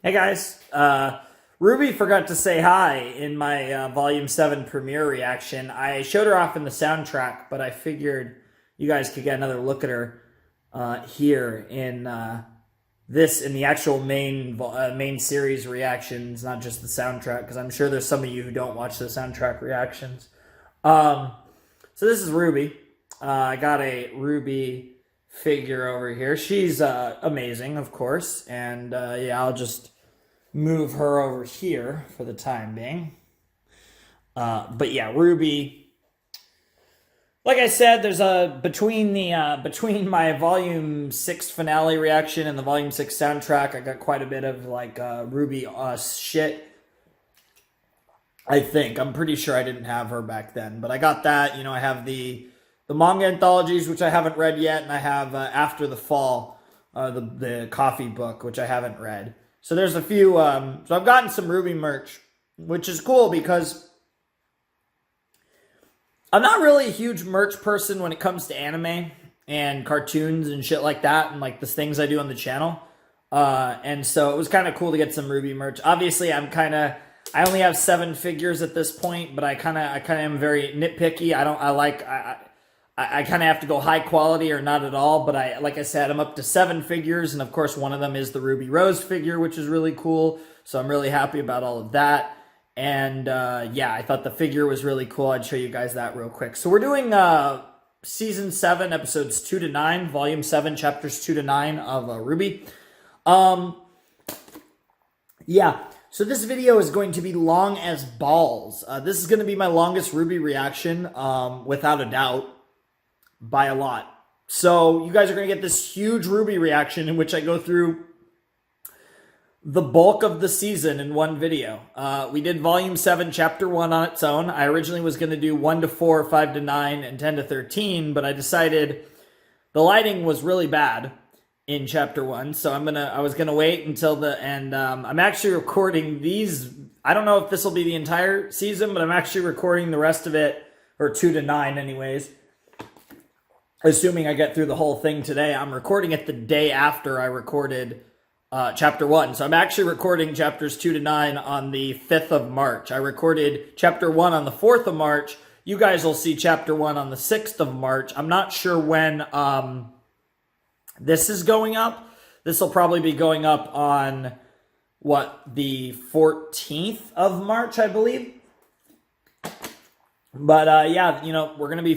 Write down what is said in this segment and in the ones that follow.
Hey guys, Ruby forgot to say hi in my Volume 7 premiere reaction. I showed her off in the soundtrack, but I figured you guys could get another look at her here in in the actual main series reactions, not just the soundtrack, because I'm sure there's some of you who don't watch the soundtrack reactions. So this is Ruby. I got a Ruby figure over here. She's amazing, of course, and yeah, I'll just move her over here for the time being. But yeah, Ruby. Like I said, there's a between my Volume 6 finale reaction and the Volume 6 soundtrack, I got quite a bit of like Ruby shit. I think I'm pretty sure I didn't have her back then, but I got that. You know, I have the manga anthologies, which I haven't read yet, and I have After the Fall, the coffee book, which I haven't read. So there's a few, so I've gotten some Ruby merch, which is cool because I'm not really a huge merch person when it comes to anime and cartoons and shit like that, and like the things I do on the channel. And so it was kind of cool to get some Ruby merch. Obviously, I only have 7 figures at this point, but I kind of am very nitpicky. I kind of have to go high quality or not at all, but like I said, I'm up to 7 figures, and of course one of them is the Ruby Rose figure, which is really cool, so I'm really happy about all of that. And yeah, I thought the figure was really cool. I'd show you guys that real quick. So we're doing Season 7, Episodes 2 to 9, Volume 7, Chapters 2 to 9 of RWBY. Yeah, so this video is going to be long as balls. This is going to be my longest Ruby reaction, without a doubt. By a lot. So you guys are going to get this huge Ruby reaction in which I go through the bulk of the season in one video. We did Volume 7, Chapter 1 on its own. I originally was going to do 1 to 4, 5 to 9, and 10 to 13, but I decided the lighting was really bad in Chapter 1, so I was going to wait until the end. I'm actually recording these. I don't know if this will be the entire season, but I'm actually recording the rest of it, or 2 to 9 anyways. Assuming I get through the whole thing today. I'm recording it the day after I recorded Chapter 1. So I'm actually recording Chapters 2 to 9 on the 5th of March. I recorded Chapter 1 on the 4th of March. You guys will see Chapter 1 on the 6th of March. I'm not sure when this is going up. This will probably be going up on, the 14th of March, I believe. But yeah, you know, we're gonna be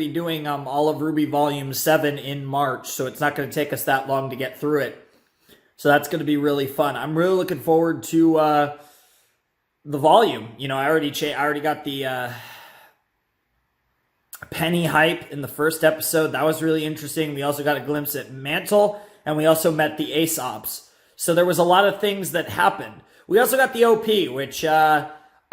doing all of RWBY Volume 7 in March, so it's not gonna take us that long to get through it. So that's gonna be really fun. I'm really looking forward to the volume. You know, I already got the Penny hype in the first episode. That was really interesting. We also got a glimpse at Mantle, and we also met the Aesops. So there was a lot of things that happened. We also got the OP, which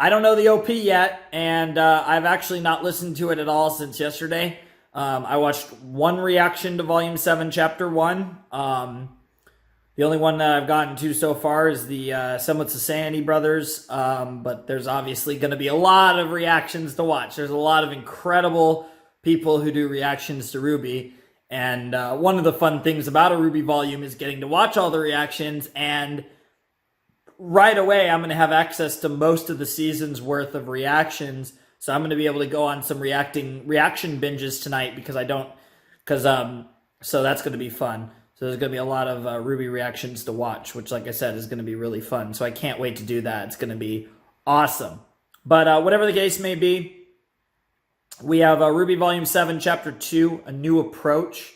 I don't know the OP yet, and I've actually not listened to it at all since yesterday. I watched one reaction to Volume 7, Chapter 1. The only one that I've gotten to so far is the Somewhat Society Brothers, but there's obviously going to be a lot of reactions to watch. There's a lot of incredible people who do reactions to RWBY, and one of the fun things about a RWBY volume is getting to watch all the reactions, and right away, I'm going to have access to most of the season's worth of reactions, so I'm going to be able to go on some reaction binges tonight so that's going to be fun. So there's going to be a lot of RWBY reactions to watch, which, like I said, is going to be really fun. So I can't wait to do that. It's going to be awesome. But whatever the case may be, we have RWBY Volume 7, Chapter 2, A New Approach.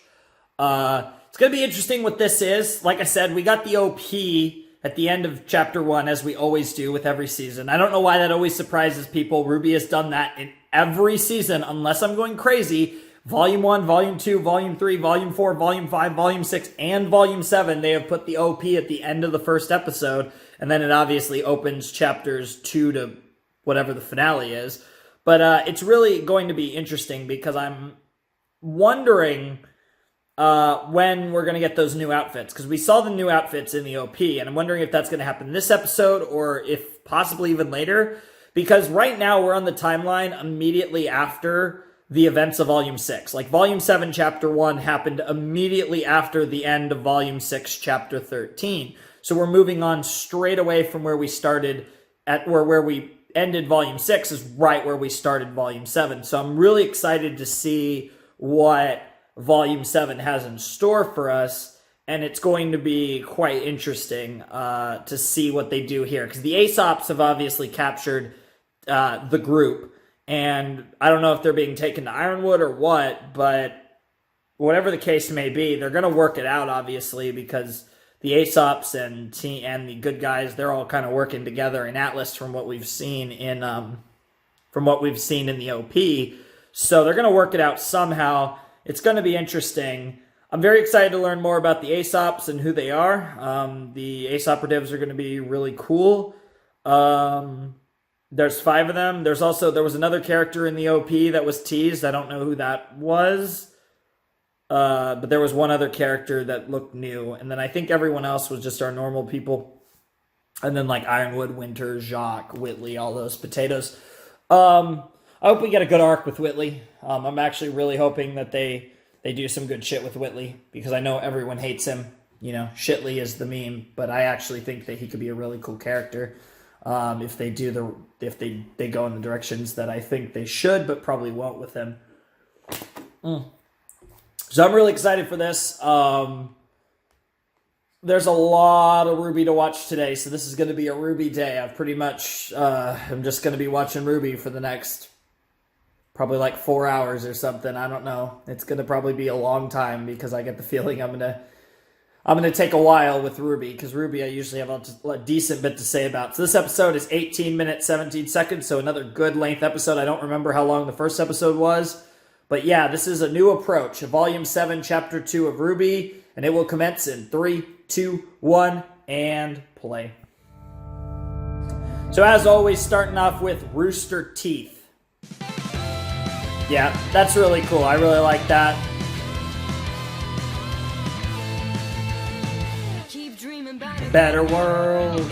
It's going to be interesting what this is. Like I said, we got the OP at the end of Chapter 1, as we always do with every season. I don't know why that always surprises people. RWBY has done that in every season, unless I'm going crazy. Volume 1, Volume 2, Volume 3, Volume 4, Volume 5, Volume 6, and Volume 7, they have put the OP at the end of the first episode, and then it obviously opens Chapters 2 to whatever the finale is. But it's really going to be interesting because I'm wondering when we're going to get those new outfits, because we saw the new outfits in the OP, and I'm wondering if that's going to happen this episode or if possibly even later, because right now we're on the timeline immediately after the events of Volume 6. Like, Volume 7, Chapter 1 happened immediately after the end of Volume 6, Chapter 13. So we're moving on straight away from where we started at where we ended Volume 6 is right where we started Volume 7. So I'm really excited to see what Volume 7 has in store for us. And it's going to be quite interesting to see what they do here. Because the Aesops have obviously captured the group. And I don't know if they're being taken to Ironwood or what. But whatever the case may be, they're going to work it out, obviously. Because the Aesops and the good guys, they're all kind of working together in Atlas from what we've seen in the OP. So they're going to work it out somehow. It's going to be interesting. I'm very excited to learn more about the Aesops and who they are. The Ace Operatives are going to be really cool. There's 5 of them. There was another character in the OP that was teased. I don't know who that was. But there was one other character that looked new. And then I think everyone else was just our normal people. And then like Ironwood, Winter, Jacques, Whitley, all those potatoes. I hope we get a good arc with Whitley. I'm actually really hoping that they do some good shit with Whitley, because I know everyone hates him. You know, Shitley is the meme, but I actually think that he could be a really cool character if they go in the directions that I think they should, but probably won't with him. So I'm really excited for this. There's a lot of RWBY to watch today, so this is going to be a RWBY day. I've pretty much, I'm just going to be watching RWBY for the next probably like 4 hours or something. I don't know. It's going to probably be a long time, because I get the feeling I'm going to take a while with RWBY, because RWBY I usually have a decent bit to say about. So this episode is 18 minutes, 17 seconds, so another good length episode. I don't remember how long the first episode was. But yeah, this is a new approach, Volume 7, Chapter 2 of RWBY, and it will commence in 3, 2, 1, and play. So as always, starting off with Rooster Teeth. Yeah, that's really cool. I really like that. Better world.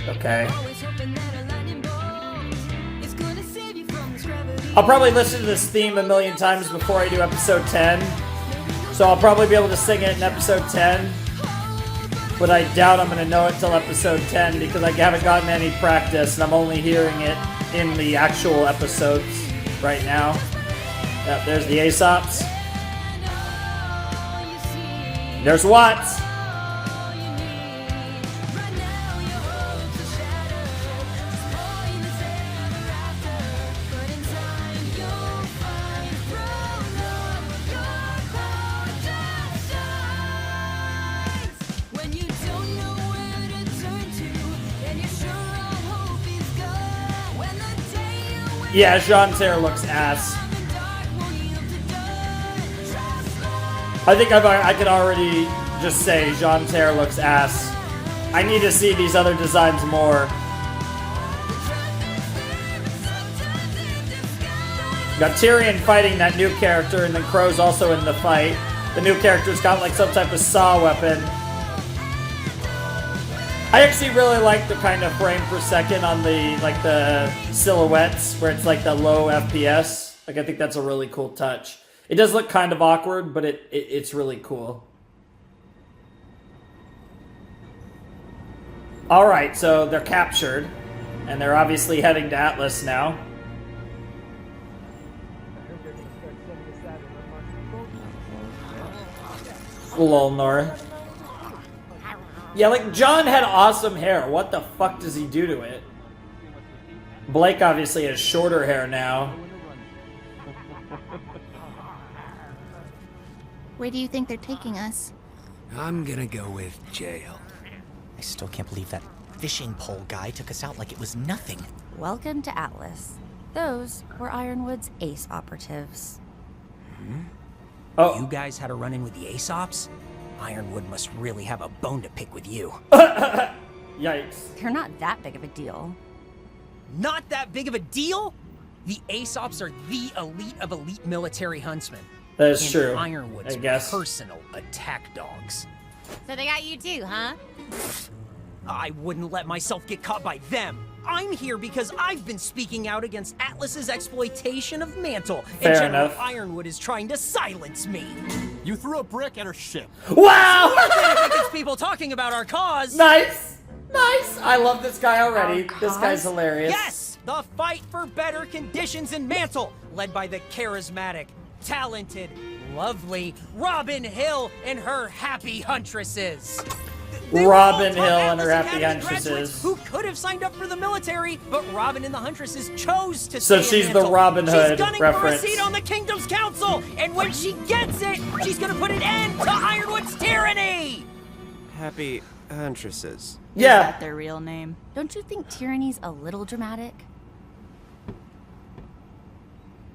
Okay. I'll probably listen to this theme a million times before I do episode 10. So I'll probably be able to sing it in episode 10. But I doubt I'm going to know it till episode 10, because I haven't gotten any practice and I'm only hearing it in the actual episodes right now. Yep, there's the Aesops. There's Watts. Yeah, Jean-Terre looks ass. I think I can already just say Jean-Terre looks ass. I need to see these other designs more. Got Tyrion fighting that new character, and then Crow's also in the fight. The new character's got like some type of saw weapon. I actually really like the kind of frame per second on the silhouettes, where it's like the low FPS. Like, I think that's a really cool touch. It does look kind of awkward, but it's really cool. Alright, so they're captured, and they're obviously heading to Atlas now. Lol, Nora. Yeah, like, John had awesome hair. What the fuck does he do to it? Blake obviously has shorter hair now. Where do you think they're taking us? I'm gonna go with jail. I still can't believe that fishing pole guy took us out like it was nothing. Welcome to Atlas. Those were Ironwood's ace operatives. Oh. You guys had a run-in with the Aesops? Ironwood must really have a bone to pick with you. Yikes. They're not that big of a deal. Not that big of a deal? The Aesops are the elite of elite military huntsmen. That is true. Ironwood's I guess. personal attack dogs. So they got you too, huh? I wouldn't let myself get caught by them. I'm here because I've been speaking out against Atlas's exploitation of Mantle. Fair and General enough. Ironwood is trying to silence me. You threw a brick at her ship. Wow! It's people talking about our cause. Nice! Nice! I love this guy already. This guy's hilarious. Yes! The fight for better conditions in Mantle, led by the charismatic, talented, lovely Robin Hill and her happy huntresses. They were all Robin top Hill and her Atlas happy Academy huntresses. graduates Who could have signed up for the military, but Robin and the huntresses chose to So stay in she's the Mantle. Robin Hood She's gunning reference. for a seat on the Kingdom's Council, and when she gets it, she's gonna put an end to Ironwood's tyranny! Happy huntresses. Yeah. Is that their real name? Don't you think tyranny's a little dramatic?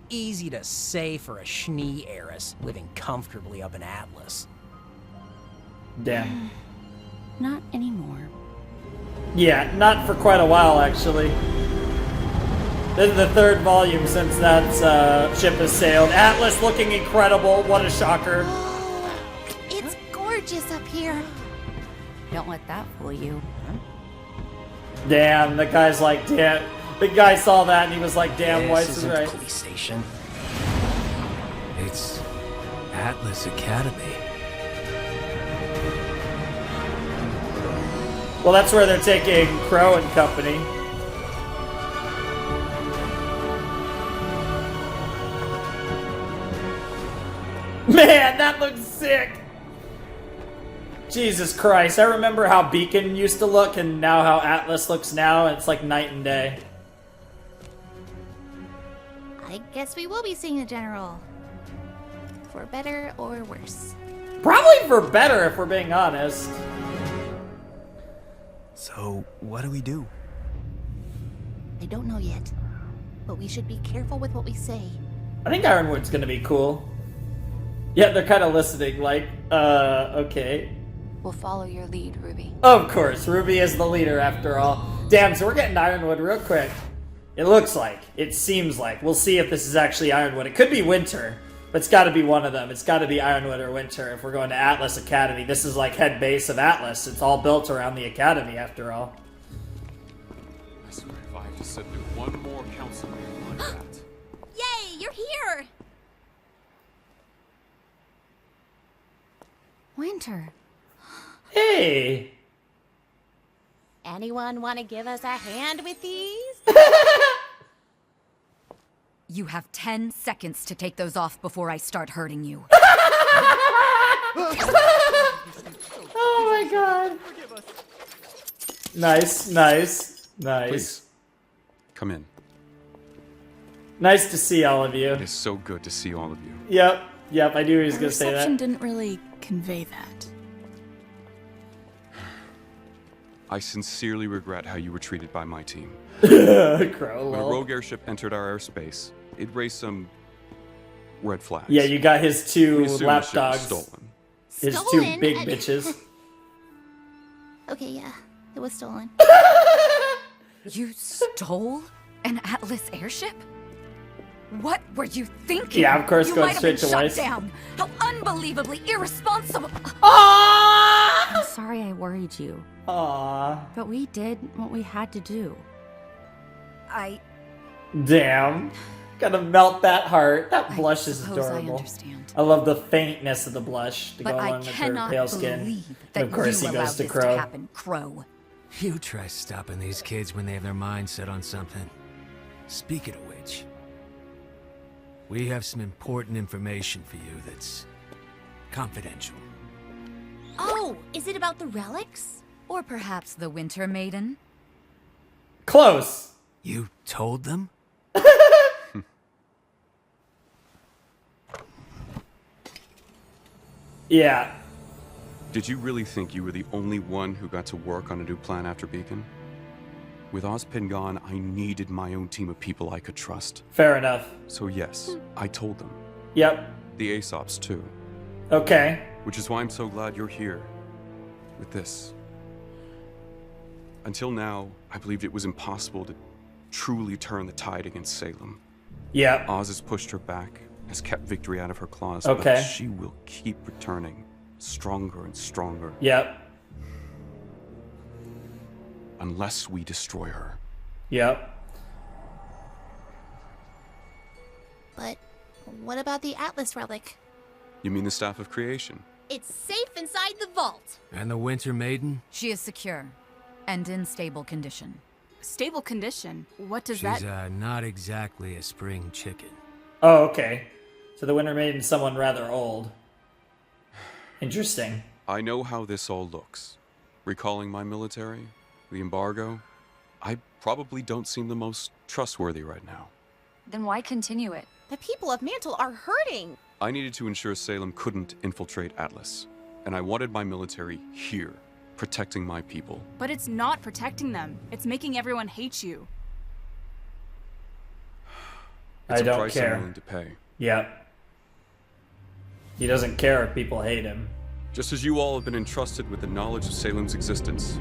Easy to say for a Schnee heiress living comfortably up in Atlas. Damn. Not anymore. Yeah, not for quite a while, actually. This is the third volume since that ship has sailed. Atlas looking incredible. What a shocker. It's gorgeous up here. Don't let that fool you. Damn, the guy's like, damn. The guy saw that and he was like, damn, Weiss is isn't right. police station. It's Atlas Academy. Well, that's where they're taking Crow and company. Man, that looks sick! Jesus Christ, I remember how Beacon used to look and now how Atlas looks now. It's like night and day. I guess we will be seeing the General. For better or worse. Probably for better, if we're being honest. So, what do we do? I don't know yet. But we should be careful with what we say. I think Ironwood's gonna be cool. Yeah, they're kind of listening, like, okay. We'll follow your lead, Ruby. Of course, Ruby is the leader after all. Damn, so we're getting Ironwood real quick. It looks like, it seems like. We'll see if this is actually Ironwood. It could be Winter, but it's got to be one of them. It's got to be Ironwood or Winter if we're going to Atlas Academy. This is like head base of Atlas. It's all built around the Academy after all. I swear if I have to sit through one more council meeting like that. Yay, you're here! Winter. Hey! Anyone want to give us a hand with these? You have 10 seconds to take those off before I start hurting you. Oh my god. Nice, nice, nice. Please, come in. Nice to see all of you. It is so good to see all of you. Yep, I knew he was The going to say reception that. didn't really convey that. I sincerely regret how you were treated by my team. Crow, When a lol. rogue airship entered our airspace, it raised some red flags. Yeah, you got his We two assumed the ship was lapdogs. stolen. His two Stolen? big bitches. Okay, yeah. It was stolen. You stole an Atlas airship? What were you thinking? Yeah, of course, you going might have been straight to shut Weiss. down. How unbelievably irresponsible. Aww! I'm sorry I worried you, Aww. but we did what we had to do. Damn. Gotta melt that heart. That blush is suppose I adorable. understand. I love the faintness of the blush to But go I along with her cannot pale skin. believe And that of course you he allowed goes to this Crow. to happen, Crow. You try stopping these kids when they have their minds set on something. Speaking of which, we have some important information for you that's confidential. Oh, is it about the relics? Or perhaps the Winter Maiden? Close. You told them? Yeah. Did you really think you were the only one who got to work on a new plan after Beacon? With Ozpin gone, I needed my own team of people I could trust. Fair enough. So yes, I told them. Yep. The Aesops too. Okay. Which is why I'm so glad you're here. With this. Until now, I believed it was impossible to truly turn the tide against Salem. Yep. Oz has pushed her back, has kept victory out of her claws, Okay. but she will keep returning, stronger and stronger, Yep. unless we destroy her. Yep. But what about the Atlas relic? You mean the Staff of Creation? It's safe inside the vault. And the Winter Maiden? She is secure and in stable condition. Stable condition? What does She's, that... not exactly a spring chicken. Oh, okay. So the Winter Maiden's someone rather old. Interesting. I know how this all looks. Recalling my military, the embargo, I probably don't seem the most trustworthy right now. Then why continue it? The people of Mantle are hurting. I needed to ensure Salem couldn't infiltrate Atlas, and I wanted my military here, protecting my people. But it's not protecting them. It's making everyone hate you. It's I don't a price care. I'm willing to pay. Yep. He doesn't care if people hate him. Just as you all have been entrusted with the knowledge of Salem's existence,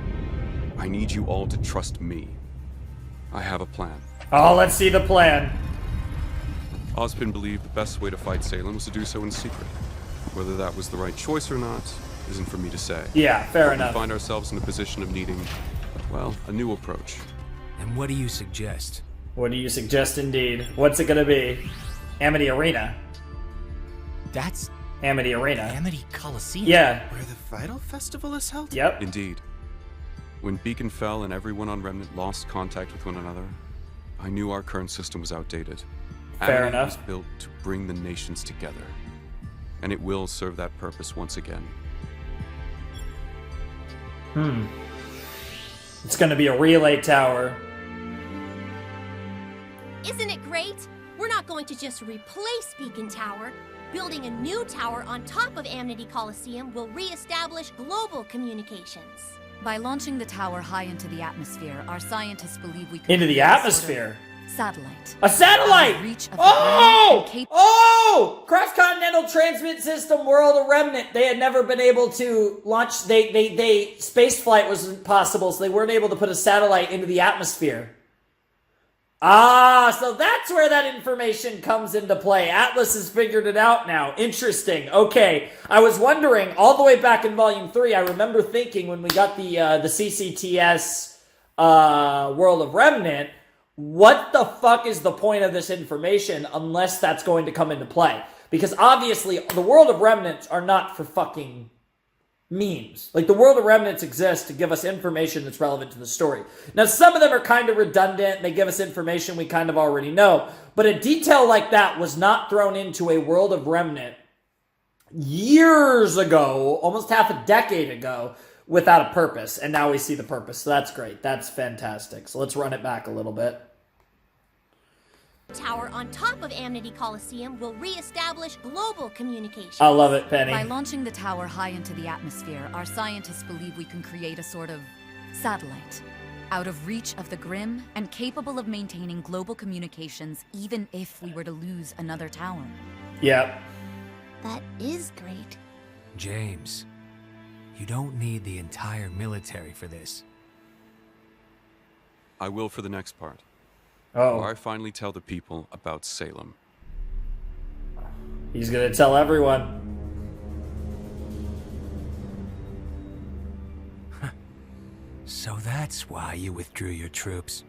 I need you all to trust me. I have a plan. Oh, let's see the plan. Ozpin believed the best way to fight Salem was to do so in secret. Whether that was the right choice or not isn't for me to say. Yeah, fair But enough. we find ourselves in a position of needing, well, a new approach. And what do you suggest? What do you suggest indeed? What's it gonna be? Amity Arena. That's Amity Arena. Amity Coliseum. Yeah. Where the Vital Festival is held? Yep. Indeed. When Beacon fell and everyone on Remnant lost contact with one another, I knew our current system was outdated. Fair Amity enough. was built to bring the nations together, and it will serve that purpose once again. It's gonna be a relay tower. Isn't it great? We're not going to just replace Beacon Tower. Building a new tower on top of Amity Coliseum will re-establish global communications. By launching the tower high into the atmosphere, our scientists believe we could Into the create a sort of atmosphere. satellite. A satellite! Reach of the Oh! ground and cap- Oh! Cross-continental transmit system, World of Remnant. They had never been able to launch. They space flight wasn't possible, so they weren't able to put a satellite into the atmosphere. Ah, so that's where that information comes into play. Atlas has figured it out now. Interesting. Okay, I was wondering all the way back in Volume 3. I remember thinking when we got the CCTS World of Remnant, what the fuck is the point of this information unless that's going to come into play? Because obviously, the World of Remnants are not for fucking memes. Like, the World of Remnants exists to give us information that's relevant to the story. Now, some of them are kind of redundant, and they give us information we kind of already know, but a detail like that was not thrown into a World of Remnant years ago, almost half a decade ago, without a purpose, and now we see the purpose, so that's great. That's fantastic. So let's run it back a little bit. Tower on top of Amity Coliseum will re-establish global communications. I love it, Penny. By launching the tower high into the atmosphere, our scientists believe we can create a sort of satellite, out of reach of the Grim and capable of maintaining global communications even if we were to lose another tower. Yep. That is great. James, you don't need the entire military for this. I will for the next part. Oh, Where I finally tell the people about Salem. he's gonna tell everyone. So that's why you withdrew your troops.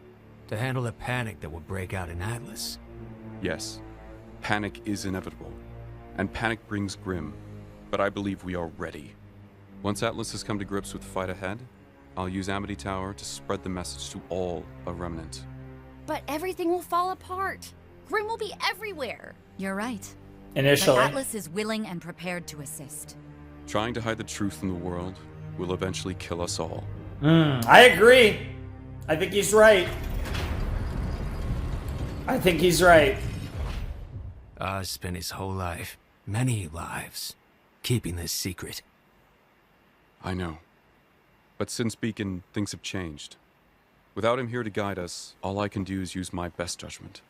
To handle the panic that will break out in Atlas. Yes, panic is inevitable, and panic brings Grim, but I believe we are ready. Once Atlas has come to grips with the fight ahead, I'll use Amity Tower to spread the message to all of Remnant. But everything will fall apart. Grim will be everywhere. You're right. Initially. But Atlas is willing and prepared to assist. Trying to hide the truth from the world will eventually kill us all. I agree. I think he's right. I think he's right. Oz spent his whole life, many lives, keeping this secret. I know. But since Beacon, things have changed. Without him here to guide us, all I can do is use my best judgment.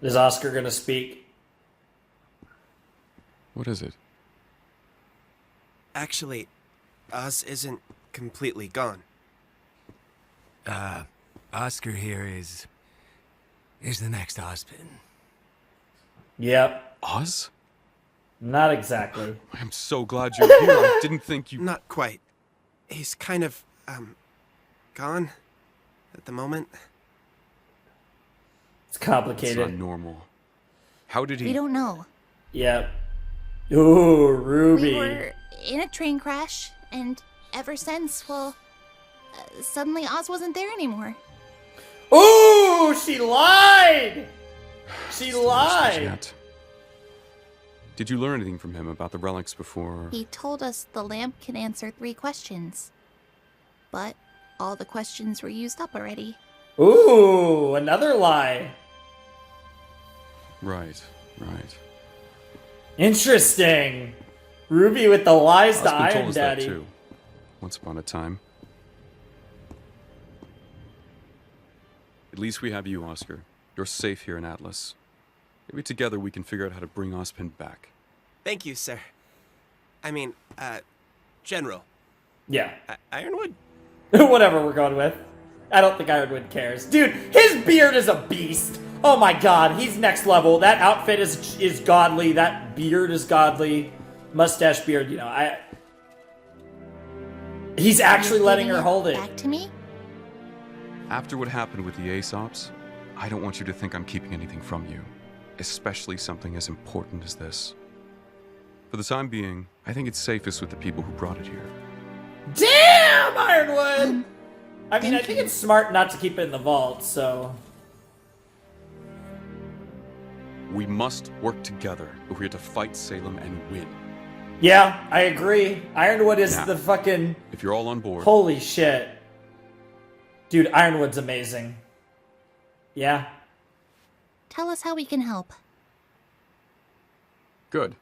Is Oscar gonna speak? What is it? Actually, Oz isn't completely gone. Oscar here is the next Ozpin. Yep. Oz? Not exactly. I am so glad you're here. I didn't think you... Not quite. He's kind of, gone at the moment. It's It's complicated. not normal. How did he... We don't know. Yep. Ooh, Ruby. We were in a train crash, and ever since, well, suddenly Oz wasn't there anymore. Ooh, she lied! She lied! Yet. Did you learn anything from him about the relics before? He told us the lamp can answer 3 questions. But all the questions were used up already. Ooh, another lie. Right. Interesting. Ruby with the lies to Oscar told Iron us that Daddy. too. Once upon a time. At least we have you, Oscar. You're safe here in Atlas. Maybe together we can figure out how to bring Ozpin back. Thank you, sir. I mean, General. Yeah. Ironwood? Whatever we're going with. I don't think Ironwood cares. Dude, his beard is a beast. Oh my god, he's next level. That outfit is godly. That beard is godly. Mustache beard, you know, he's actually letting her hold it. Back to me? After what happened with the Aesops, I don't want you to think I'm keeping anything from you. Especially something as important as this. For the time being, I think it's safest with the people who brought it here. Damn, Ironwood! I mean, I think it's smart not to keep it in the vault, so... We must work together if we are to fight Salem and win. Yeah, I agree. Ironwood is Now, the fucking... If you're all on board... Holy shit. Dude, Ironwood's amazing. Yeah. Tell us how we can help. Good.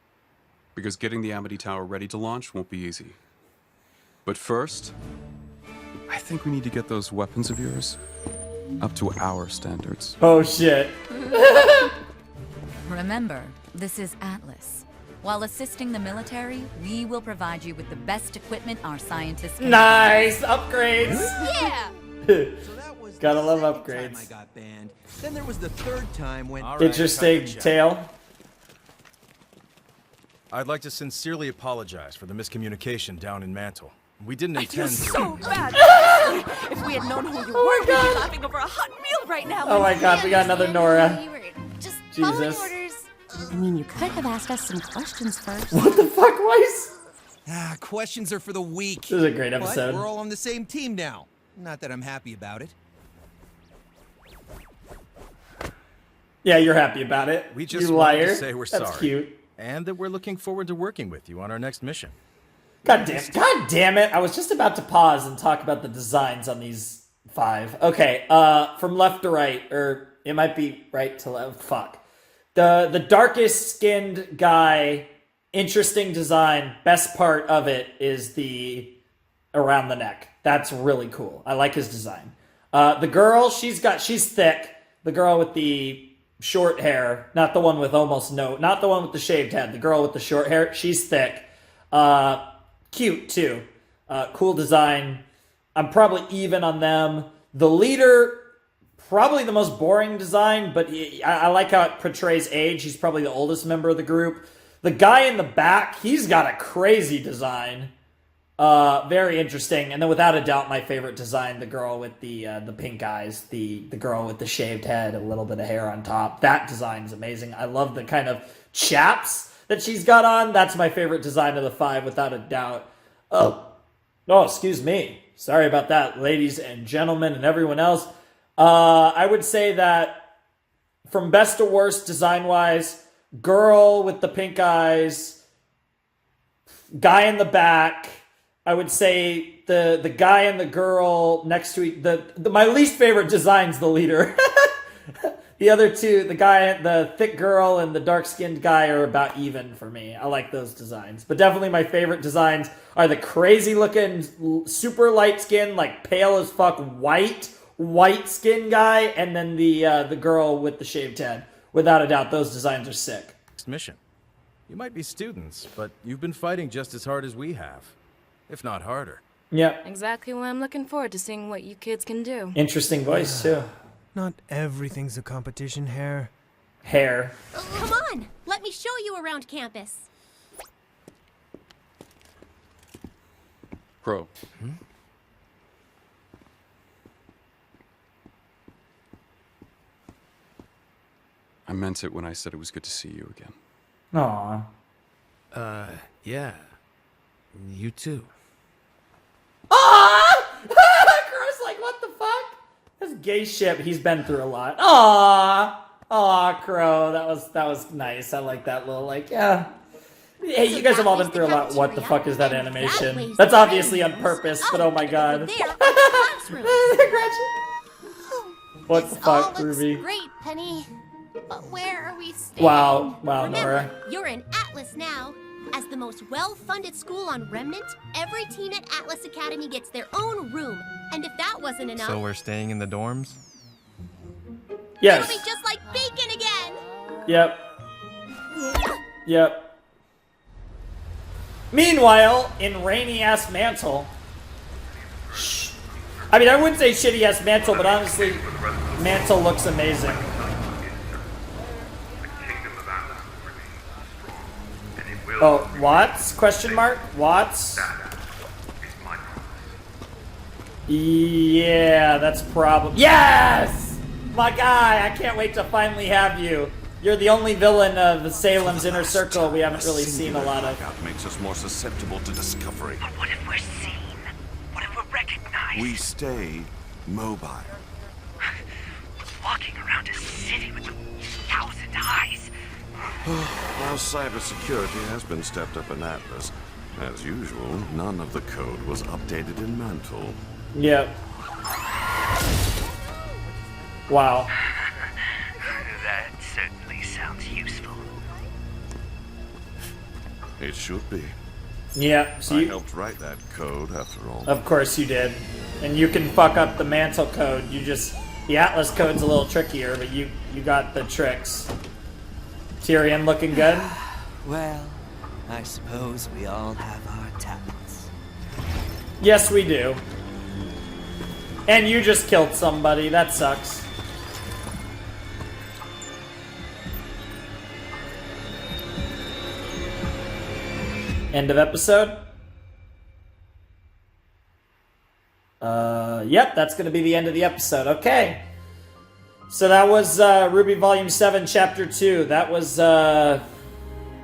Because getting the Amity Tower ready to launch won't be easy. But first, I think we need to get those weapons of yours up to our standards. Oh shit. Remember, this is Atlas. While assisting the military, we will provide you with the best equipment our scientists can. Nice! Upgrades! Yeah! Gotta love Time upgrades. I got banned. Then there was the 3rd time when... Interesting tale. I'd like to sincerely apologize for the miscommunication down in Mantle. We didn't intend to... So bad. If we had known who you were, we'd be laughing over a hot meal right now. Oh my god, we got another Nora. We were just following Jesus. orders. I mean, you could have asked us some questions first. What the fuck, Weiss? Questions are for the weak. This is a great episode. But we're all on the same team now. Not that I'm happy about it. Yeah, you're happy about it. We just you wanted liar. to say we're That's sorry. cute. And that we're looking forward to working with you on our next mission. God damn it. I was just about to pause and talk about the designs on these 5. Okay, from left to right, or it might be right to left. Fuck. The darkest skinned guy, interesting design. Best part of it is the around the neck. That's really cool. I like his design. The girl, she's thick. The girl with the short hair, not the one with not the one with the shaved head. The girl with the short hair, she's thick. Cute too. Cool design. I'm probably even on them. The leader, probably the most boring design, but I like how it portrays age. He's probably the oldest member of the group. The guy in the back, he's got a crazy design. Very interesting. And then without a doubt, my favorite design, the girl with the pink eyes, the girl with the shaved head, a little bit of hair on top. That design is amazing. I love the kind of chaps that she's got on. That's my favorite design of the 5, without a doubt. Oh, excuse me. Sorry about that, ladies and gentlemen and everyone else. I would say that from best to worst design-wise, girl with the pink eyes, guy in the back. I would say the guy and the girl next to my least favorite design's the leader. The other two, the thick girl and the dark-skinned guy, are about even for me. I like those designs. But definitely my favorite designs are the crazy-looking, super light skin, like pale as fuck white skin guy, and then the girl with the shaved head. Without a doubt, those designs are sick. Next mission. You might be students, but you've been fighting just as hard as we have. If not harder. Yep. Exactly why I'm looking forward to seeing what you kids can do. Interesting voice, too. Not everything's a competition, Hair. Come on, let me show you around campus. Crow. I meant it when I said it was good to see you again. Aw. Yeah. You too. Aww! Crow's like, what the fuck? This gay shit, he's been through a lot. Aww! Aw, Crow, that was nice. I like that little, like, yeah. Hey, you guys have all been through a lot. What the fuck is that animation? That's obviously on purpose, but oh my god. What the fuck, Ruby? Great, Penny. But where are we staying? Wow, Remember, Nora. you're in Atlas now. As the most well-funded school on Remnant, every teen at Atlas Academy gets their own room. And if that wasn't enough... So we're staying in the dorms? Yes. It'll be just like bacon again! Yep. Yep. Meanwhile, in rainy-ass Mantle... I mean, I wouldn't say shitty-ass Mantle, but honestly, Mantle looks amazing. Oh, Watts? Question mark? Watts? Yeah, that's probably... Yes! My guy, I can't wait to finally have you. You're the only villain of Salem's Inner Circle we haven't really seen a lot of. That makes us more susceptible to discovery. But what if we're seen? What if we're recognized? We stay mobile. Walking around a city with 1,000 eyes. While cybersecurity has been stepped up in Atlas, as usual, none of the code was updated in Mantle. Yep. Wow. That certainly sounds useful. It should be. Yeah, so I helped write that code, after all. Of course you did. And you can fuck up the Mantle code. You just... The Atlas code's a little trickier, but you got the tricks. Tyrion looking good? Well, I suppose we all have our talents. Yes, we do. And you just killed somebody. That sucks. End of episode? Yep, that's going to be the end of the episode. Okay. So that was RWBY Volume 7, Chapter 2. That was, I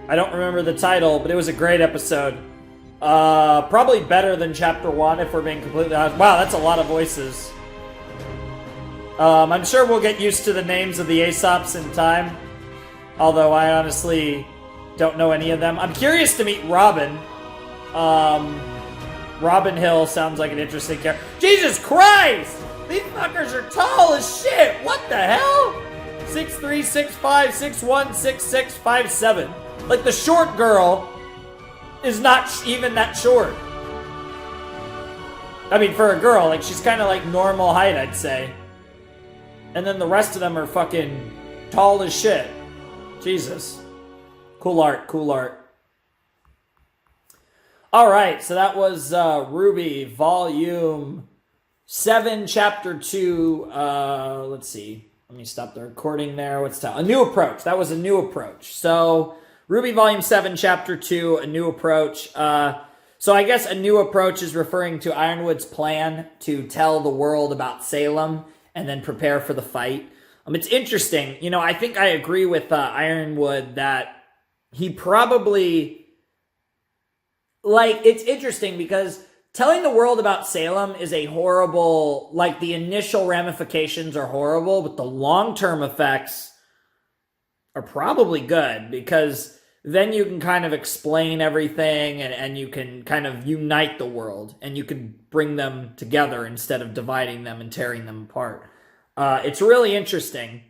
don't remember the title, but it was a great episode. Probably better than Chapter 1, if we're being completely honest. Wow, that's a lot of voices. I'm sure we'll get used to the names of the Aesops in time. Although I honestly don't know any of them. I'm curious to meet Robin. Robin Hill sounds like an interesting character. Jesus Christ! These fuckers are tall as shit! What the hell? 6'3", 6'5", 6'1", 6'6", 5'7". Like, the short girl is not even that short. I mean, for a girl, like, she's kind of like normal height, I'd say. And then the rest of them are fucking tall as shit. Jesus. Cool art, cool art. Alright, so that was RWBY Volume 7, Chapter 2. Let's see. Let me stop the recording there. What's that? A New Approach. That was A New Approach. So, RWBY Volume 7, Chapter 2, A New Approach. So I guess A New Approach is referring to Ironwood's plan to tell the world about Salem and then prepare for the fight. It's interesting. You know, I think I agree with Ironwood that he probably... Like, it's interesting because telling the world about Salem is a horrible... Like, the initial ramifications are horrible, but the long-term effects are probably good because then you can kind of explain everything and you can kind of unite the world and you can bring them together instead of dividing them and tearing them apart. It's really interesting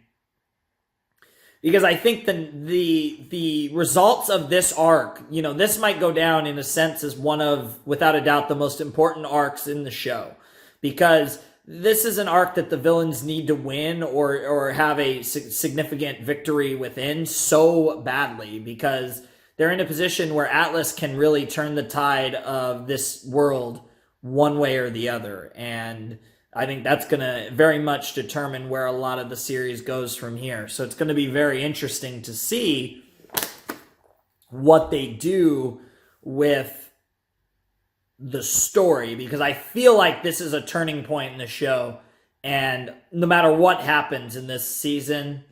because I think the results of this arc, you know, this might go down in a sense as one of, without a doubt, the most important arcs in the show because this is an arc that the villains need to win or have a significant victory within so badly because they're in a position where Atlas can really turn the tide of this world one way or the other. And I think that's going to very much determine where a lot of the series goes from here. So it's going to be very interesting to see what they do with the story because I feel like this is a turning point in the show and no matter what happens in this season,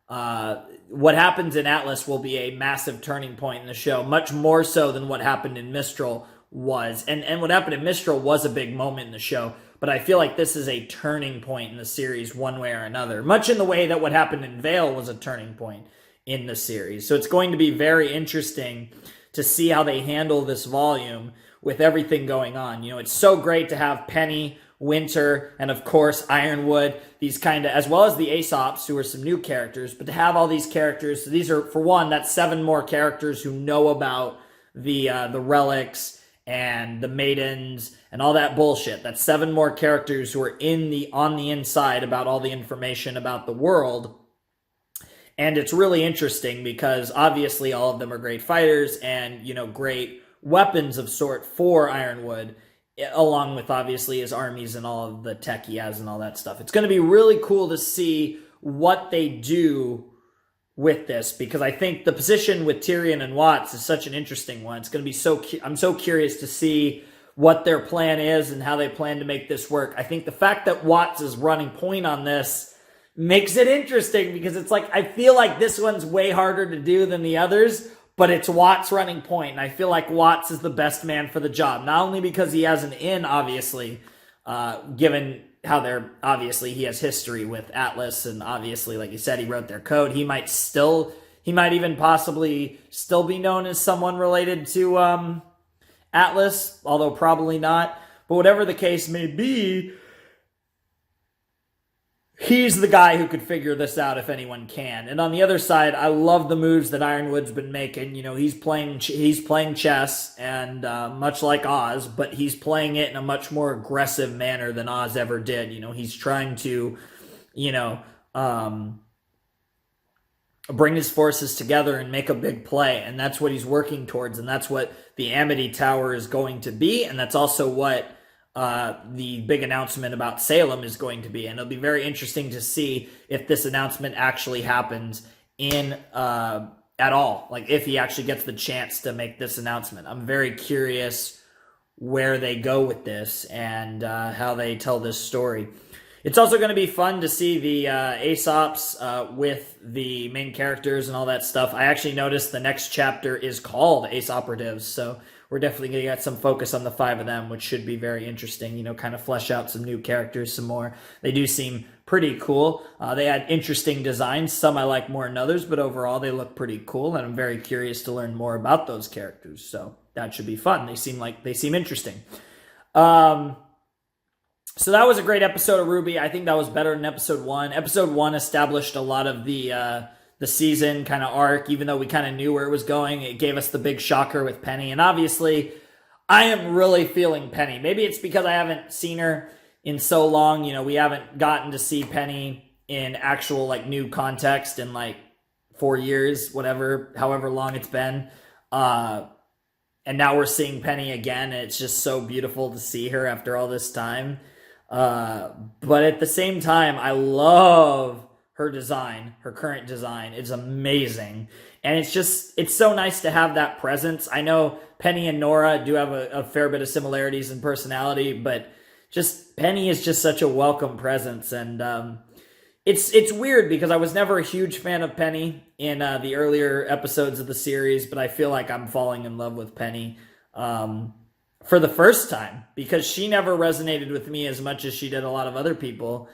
what happens in Atlas will be a massive turning point in the show, much more so than what happened in Mistral was. And what happened in Mistral was a big moment in the show, but I feel like this is a turning point in the series one way or another, much in the way that what happened in Vale was a turning point in the series. So it's going to be very interesting to see how they handle this volume with everything going on. You know, it's so great to have Penny, Winter, and of course Ironwood, these kind of, as well as the Aesops, who are some new characters, but to have all these characters, so these are, for one, that's 7 more characters who know about the relics and the maidens and all that bullshit. That's 7 more characters who are on the inside about all the information about the world. And it's really interesting because obviously all of them are great fighters and, you know, great weapons of sort for Ironwood, along with obviously his armies and all of the tech he has and all that stuff. It's going to be really cool to see what they do with this, because I think the position with Tyrion and Watts is such an interesting one. It's going to be I'm so curious to see what their plan is and how they plan to make this work. I think the fact that Watts is running point on this makes it interesting, because it's like, I feel like this one's way harder to do than the others, but it's Watts running point, and I feel like Watts is the best man for the job. Not only because he has an in, obviously, given how he has history with Atlas, and obviously, like you said, he wrote their code. He might even possibly still be known as someone related to Atlas, although probably not. But whatever the case may be, he's the guy who could figure this out if anyone can. And on the other side, I love the moves that Ironwood's been making. You know, he's playing chess, and much like Oz, but he's playing it in a much more aggressive manner than Oz ever did. You know, he's trying to, you know, bring his forces together and make a big play, and that's what he's working towards, and that's what the Amity Tower is going to be, and that's also what the big announcement about Salem is going to be. And it'll be very interesting to see if this announcement actually happens at all, like if he actually gets the chance to make this announcement. I'm very curious where they go with this and how they tell this story. It's also going to be fun to see the Aesops with the main characters and all that stuff. I actually noticed the next chapter is called Ace Operatives, so we're definitely going to get some focus on the 5 of them, which should be very interesting, you know, kind of flesh out some new characters some more. They do seem pretty cool. They had interesting designs. Some I like more than others, but overall they look pretty cool, and I'm very curious to learn more about those characters, so that should be fun. They seem interesting. So that was a great episode of RWBY. I think that was better than episode 1. Episode 1 established a lot of the season kind of arc, even though we kind of knew where it was going. It gave us the big shocker with Penny, and obviously I am really feeling Penny. Maybe it's because I haven't seen her in so long. You know, we haven't gotten to see Penny in actual like new context in like 4 years, however long it's been. And now we're seeing Penny again, and it's just so beautiful to see her after all this time. But at the same time, I love her design, her current design. It's amazing. And it's so nice to have that presence. I know Penny and Nora do have a fair bit of similarities in personality, but just Penny is just such a welcome presence. And it's weird because I was never a huge fan of Penny in the earlier episodes of the series, but I feel like I'm falling in love with Penny for the first time, because she never resonated with me as much as she did a lot of other people.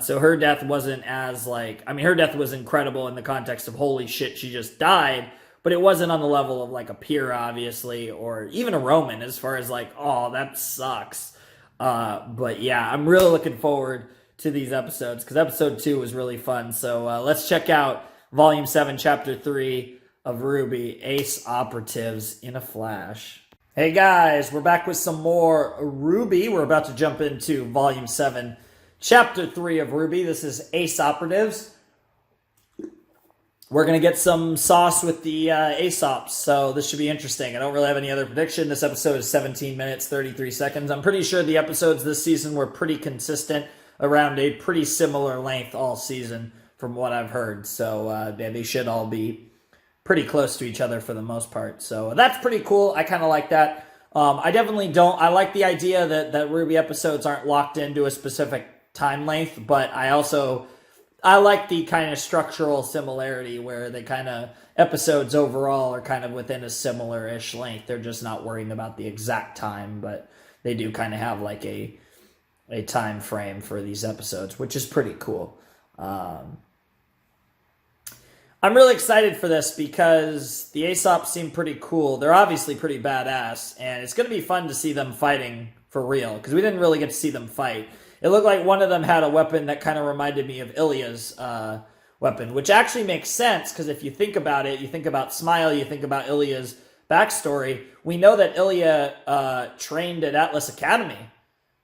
So her death wasn't as her death was incredible in the context of holy shit, she just died, but it wasn't on the level of like a Pyrrha, obviously, or even a Roman, as far as like, oh, that sucks. But yeah, I'm really looking forward to these episodes, because episode 2 was really fun. So let's check out Volume 7, Chapter 3 of RWBY, Ace Operatives in a Flash. Hey guys, we're back with some more RWBY. We're about to jump into Volume 7, Chapter 3 of RWBY. This is Ace Operatives. We're going to get some sauce with the Aesops, so this should be interesting. I don't really have any other prediction. This episode is 17 minutes, 33 seconds. I'm pretty sure the episodes this season were pretty consistent, around a pretty similar length all season from what I've heard. So they should all be pretty close to each other for the most part. So that's pretty cool. I kind of like that. I like the idea that RWBY episodes aren't locked into a specific time length, but I also I like the kind of structural similarity where they kind of episodes overall are kind of within a similar-ish length. They're just not worrying about the exact time, but they do kind of have like a time frame for these episodes, which is pretty cool. I'm really excited for this because the Aesop seem pretty cool. They're obviously pretty badass, and it's going to be fun to see them fighting for real because we didn't really get to see them fight. It looked like one of them had a weapon that kind of reminded me of Ilya's weapon, which actually makes sense because if you think about it, you think about Smile, you think about Ilya's backstory. We know that Ilya trained at Atlas Academy.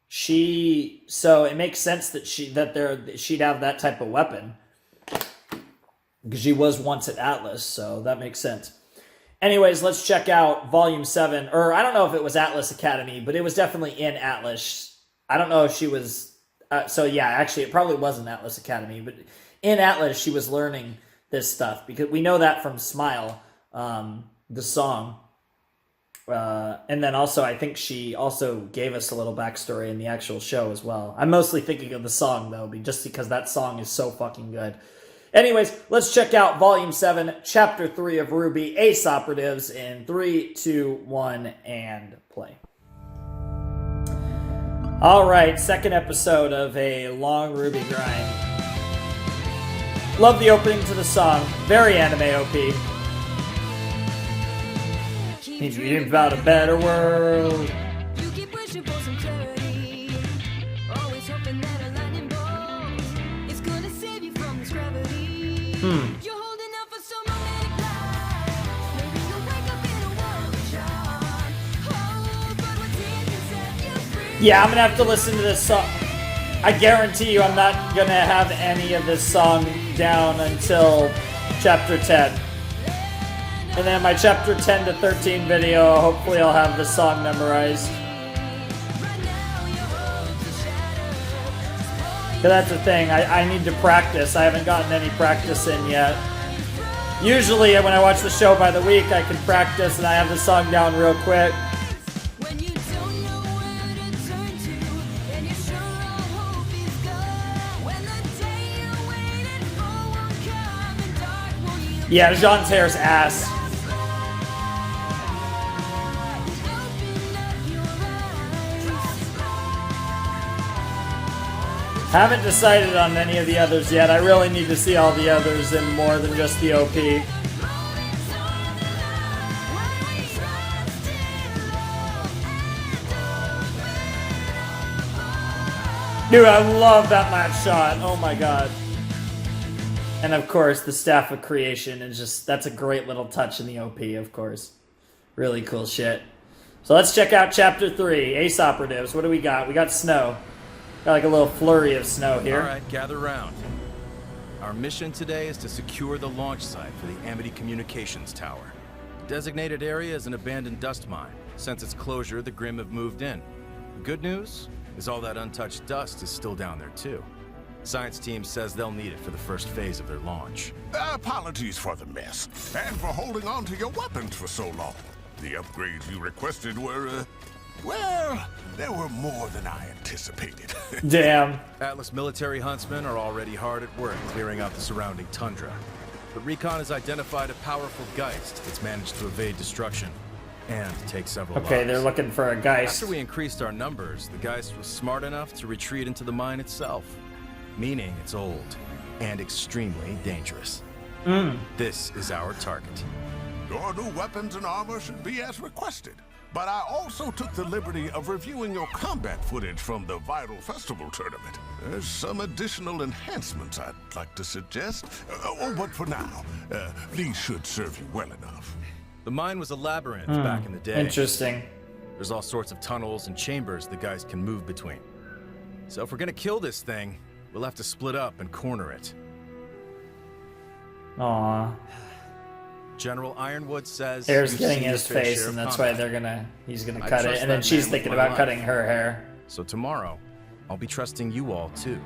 So it makes sense that she'd have that type of weapon because she was once at Atlas, so that makes sense. Anyways, let's check out Volume 7, or I don't know if it was Atlas Academy, but it was definitely in Atlas. I don't know if she was... so yeah, actually, it probably wasn't Atlas Academy, but in Atlas, she was learning this stuff, because we know that from Smile, the song. And then also, I think she also gave us a little backstory in the actual show as well. I'm mostly thinking of the song, though, just because that song is so fucking good. Anyways, let's check out Volume 7, Chapter 3 of RWBY, Ace Operatives, in 3, 2, 1, and play. Alright, second episode of a long RWBY grind. Love the opening to the song. Very anime OP. Need you dream about a better world. You keep wishing for some clarity. Always hoping that a lightning bolt is gonna save you from this gravity. You're holding out for some romantic life. Maybe you'll wake up in a world of charm. Oh, but what's in can set you free. Yeah, I'm gonna have to listen to this song. I guarantee you I'm not gonna have any of this song down until Chapter 10. And then my Chapter 10 to 13 video, hopefully I'll have the song memorized. But that's the thing, I need to practice. I haven't gotten any practice in yet. Usually when I watch the show by the week, I can practice and I have the song down real quick. Yeah, Jean's hair's ass. Haven't decided on any of the others yet. I really need to see all the others and more than just the OP. Dude, I love that last shot. Oh my god. And of course, the Staff of Creation is just, that's a great little touch in the OP, of course. Really cool shit. So let's check out Chapter 3, Ace Operatives. What do we got? We got snow. Got like a little flurry of snow here. Alright, gather round. Our mission today is to secure the launch site for the Amity Communications Tower. The designated area is an abandoned dust mine. Since its closure, the Grimm have moved in. The good news is all that untouched dust is still down there too. Science team says they'll need it for the first phase of their launch. Apologies for the mess, and for holding on to your weapons for so long. The upgrades you requested were, well, they were more than I anticipated. Damn. Atlas military huntsmen are already hard at work clearing out the surrounding tundra. But Recon has identified a powerful Geist that's managed to evade destruction and take several lives. They're looking for a Geist. After we increased our numbers, the Geist was smart enough to retreat into the mine itself. Meaning it's old and extremely dangerous. This is our target. Your new weapons and armor should be as requested. But I also took the liberty of reviewing your combat footage from the Vital Festival tournament. There's some additional enhancements I'd like to suggest. But for now, these should serve you well enough. The mine was a labyrinth back in the day. Interesting. There's all sorts of tunnels and chambers the guys can move between. So if we're gonna kill this thing, we'll have to split up and corner it. Aww. General Ironwood says hair's getting his face, and that's why he's gonna cut it. And then she's thinking about cutting her hair. So tomorrow, I'll be trusting you all too.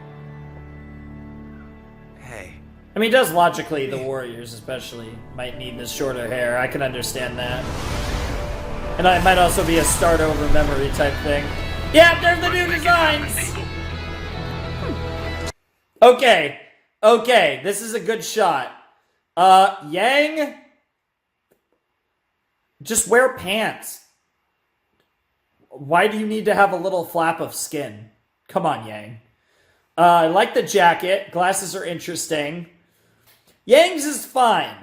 Hey. I mean, does logically, the Warriors especially might need this shorter hair. I can understand that. And it might also be a start over memory type thing. Yeah, there's the new designs! Okay, Okay, this is a good shot. Yang, just wear pants. Why do you need to have a little flap of skin? Come on, Yang. I like the jacket. Glasses are interesting. Yang's is fine.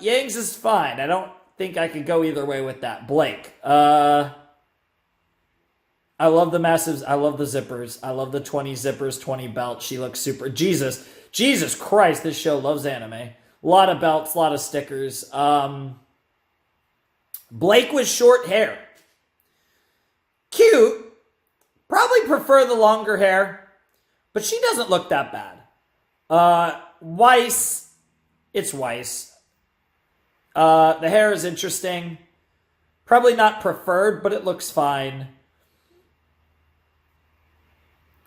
Yang's is fine. I don't think I could go either way with that. Blake. I love the massives. I love the zippers. I love the 20 zippers, 20 belts. She looks super. Jesus Christ, this show loves anime. A lot of belts, a lot of stickers. Blake with short hair. Cute. Probably prefer the longer hair, but she doesn't look that bad. Weiss. It's Weiss. The hair is interesting. Probably not preferred, but it looks fine.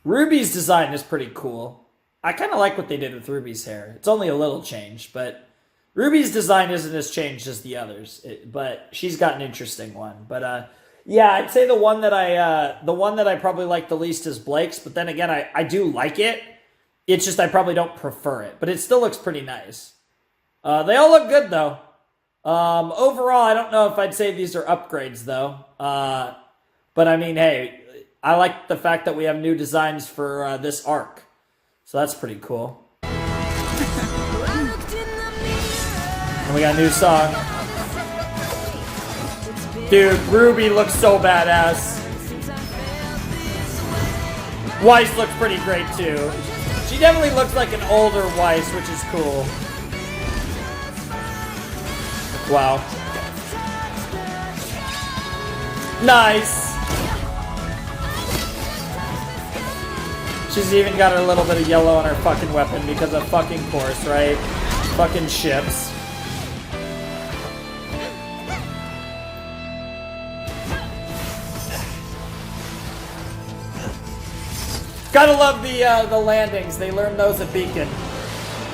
Ruby's design is pretty cool. I kind of like what they did with Ruby's hair. It's only a little change, but Ruby's design isn't as changed as the others. But she's got an interesting one. But yeah, I'd say the one that I probably like the least is Blake's. But then again, I do like it. It's just I probably don't prefer it, but it still looks pretty nice. They all look good though. Overall, I don't know if I'd say these are upgrades though. But I mean, hey, I like the fact that we have new designs for this arc. So that's pretty cool. And we got a new song. Dude, Ruby looks so badass. Weiss looks pretty great too. She definitely looks like an older Weiss, which is cool. Wow. Nice. She's even got a little bit of yellow on her fucking weapon because of fucking course, right? Fucking ships. Gotta love the landings. They learned those at Beacon.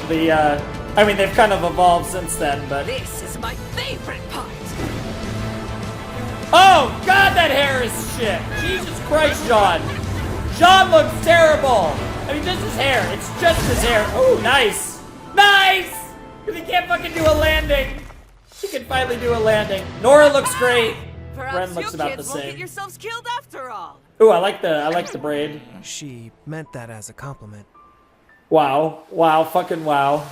I mean, they've kind of evolved since then, but... This is my favorite part. Oh, God, that hair is shit. Jesus Christ, Sean. Sean looks terrible. I mean, just his hair. It's just his hair. Oh, nice. Nice! Because he can't fucking do a landing. He can finally do a landing. Nora looks great. Ren looks about the Won't get same. yourselves killed after all. Ooh, I like the braid. She meant that as a compliment. Wow. Wow. Fucking wow.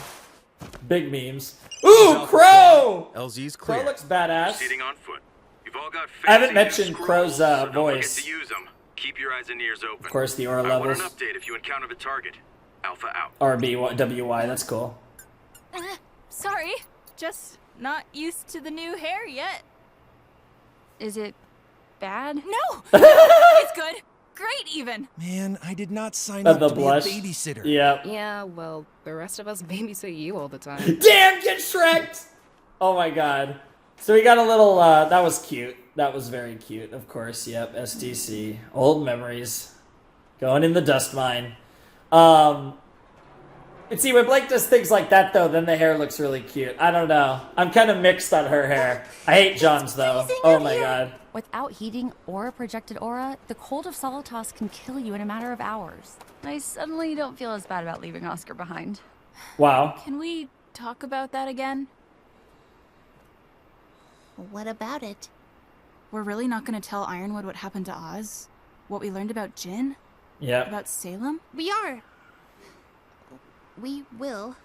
Big memes. Ooh, Crow! LZ's clear. Crow looks badass. Proceeding on foot. You've all got I haven't mentioned Crow's so don't voice. forget to use them. Keep your eyes and ears open. Of course, the aura I want levels. an update if you encounter the target. Alpha out. RBWY, that's cool. Sorry, just not used to the new hair yet. Is it bad? No! It's good. Great, even. Man, I did not sign up The to blush. be a babysitter. Yeah. Yeah, well, the rest of us babysit you all the time. Damn, get Shrek'd! Oh my god. So we got a little, that was cute. That was very cute, of course. Yep, SDC. Old memories. Going in the dust mine. And see, when Blake does things like that, though, then the hair looks really cute. I don't know. I'm kind of mixed on her hair. I hate John's, though. Oh my god. Without heating or a projected aura, the cold of Solitas can kill you in a matter of hours. I suddenly don't feel as bad about leaving Oscar behind. Wow. Can we talk about that again? What about it? We're really not going to tell Ironwood what happened to Oz? What we learned about Jin? Yeah. About Salem? We are. We will.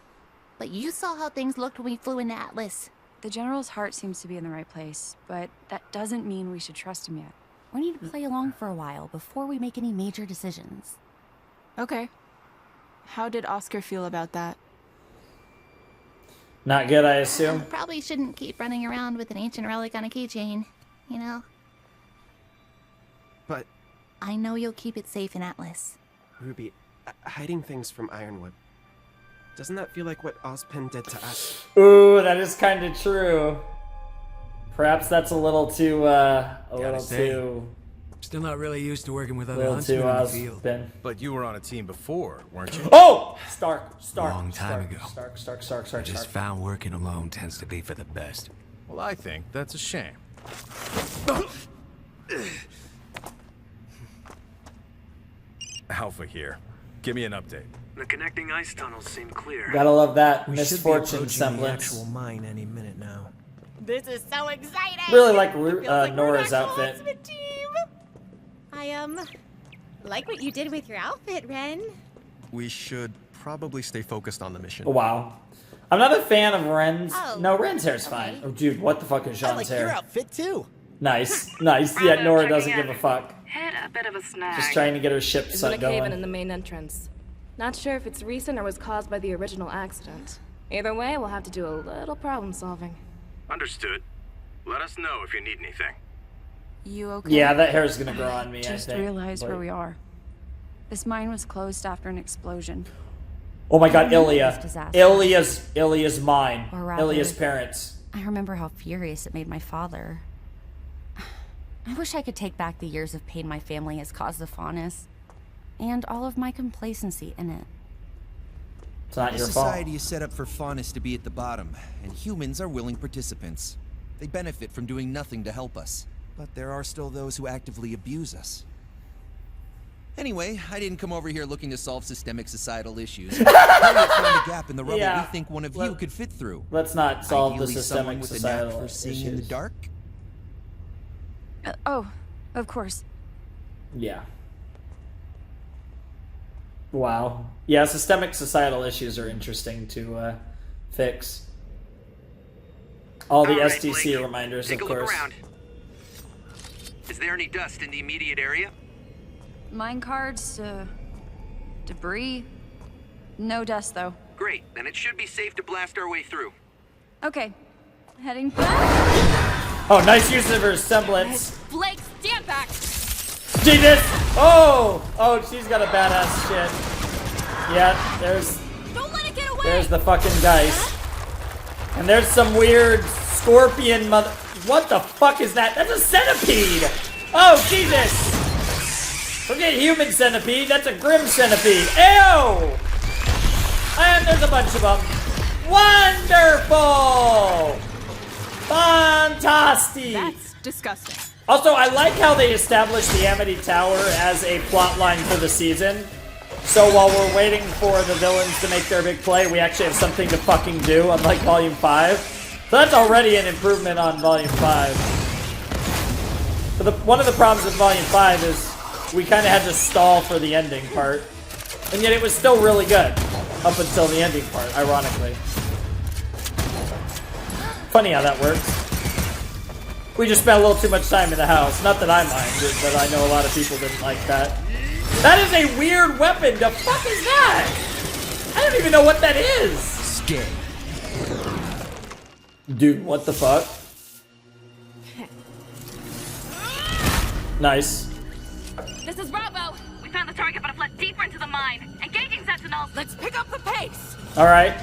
But you saw how things looked when we flew into Atlas. The General's heart seems to be in the right place, but that doesn't mean we should trust him yet. We need to play along for a while before we make any major decisions. Okay. How did Oscar feel about that? Not good, I assume. Probably shouldn't keep running around with an ancient relic on a keychain, you know? But... I know you'll keep it safe in Atlas. Ruby, hiding things from Ironwood. Doesn't that feel like what Ozpin did to us? Ooh, that is kind of true. Perhaps that's a little too, Still not really used to working with other little huntsmen too in the field. Ozpin. But you were on a team before, weren't you? Oh! Stark. Long time ago. Stark. I just found working alone tends to be for the best. Well, I think that's a shame. Alpha here. Give me an update. The connecting ice tunnels seem clear. Gotta love that We should be misfortune approaching the semblance. actual mine any minute now. This is so exciting! Really like It feels like we're Nora's an actual outfit. ultimate team. I like what you did with your outfit, Ren. We should probably stay focused on the mission. Oh, wow. I'm not a fan of Ren's. Oh, No, Ren's hair's fine. Oh, dude, what the fuck is Jean's hair? outfit too. Nice, nice. Yeah, Nora doesn't give a fuck. Hit a bit of a snag. Just trying to get her ship It's in a going. cave-in in the main entrance. Not sure if it's recent or was caused by the original accident. Either way, we'll have to do a little problem solving. Understood. Let us know if you need anything. You okay? Yeah, that hair's gonna grow on me, Just I think. realized where Like- we are. This mine was closed after an explosion. Oh my god, I remember Ilya. this disaster. Ilya's mine. Or rather, Ilya's parents. I remember how furious it made my father. I wish I could take back the years of pain my family has caused the Faunus, and all of my complacency in it. It's not This your fault. society is set up for Faunus to be at the bottom, and humans are willing participants. They benefit from doing nothing to help us, but there are still those who actively abuse us. Anyway, I didn't come over here looking to solve systemic societal issues. Harriet found a gap in the rubble Yeah. we think one of you could fit through. Let's not solve Ideally, the someone systemic with a societal knack for seeing in the issues. dark. Oh, of course. Yeah. Wow. Yeah, systemic societal issues are interesting to fix. All the All right, STC Blake. reminders, Take of a look course. around. Is there any dust in the immediate area? Mine cards, debris. No dust, though. Great, then it should be safe to blast our way through. Okay, heading back. Oh, nice use of her semblance. Blake, stand back! Jesus! Oh! Oh, she's got a badass shit. Yeah, Don't let it get away! there's the fucking dice. And there's some weird scorpion mother... What the fuck is that? That's a centipede! Oh, Jesus! Forget human centipede, that's a grim centipede. Ew! And there's a bunch of them. Wonderful! Fantastic! That's disgusting. Also, I like how they established the Amity Tower as a plot line for the season. So while we're waiting for the villains to make their big play, we actually have something to fucking do, unlike Volume 5. So that's already an improvement on Volume 5. But one of the problems with Volume 5 is we kind of had to stall for the ending part. And yet it was still really good, up until the ending part, ironically. Funny how that works. We just spent a little too much time in the house. Not that I minded, but I know a lot of people didn't like that. That is a weird weapon. The fuck is that? I don't even know what that is. Scary. Dude, what the fuck? Nice. This is Robo. We found the target, but have fled deeper into the mine. Engaging sentinels. Let's pick up the pace! Alright.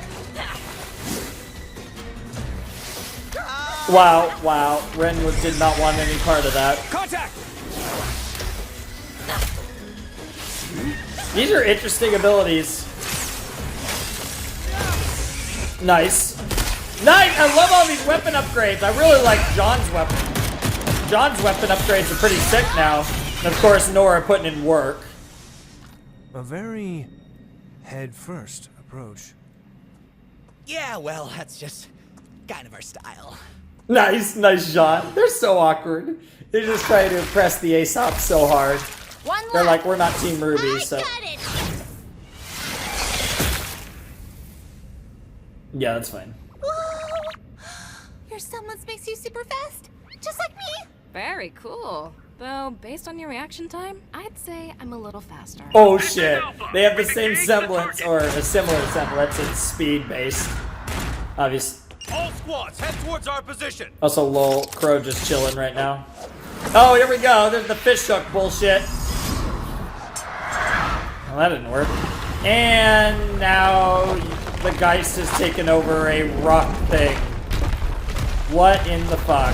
Wow, wow. Renwood did not want any part of that. Contact! These are interesting abilities. Nice. Nice! I love all these weapon upgrades. I really like John's weapon. John's weapon upgrades are pretty sick now. And of course, Nora putting in work. A very head-first approach. Yeah, well, that's just kind of our style. Nice, nice shot. They're so awkward. They're just trying to impress the Aesop so hard. They're like, we're not Team Ruby, so... Yeah, that's fine. Whoa! Your semblance makes you super fast, just like me. Very cool. Though, based on your reaction time, I'd say I'm a little faster. Oh shit. They have the same semblance, or a similar semblance. It's speed-based. Obvious. All squads, head towards our position. Also, lol, Crow just chilling right now. Oh, here we go. There's the fish hook bullshit. Well, that didn't work. And now the Geist has taken over a rock thing. What in the fuck?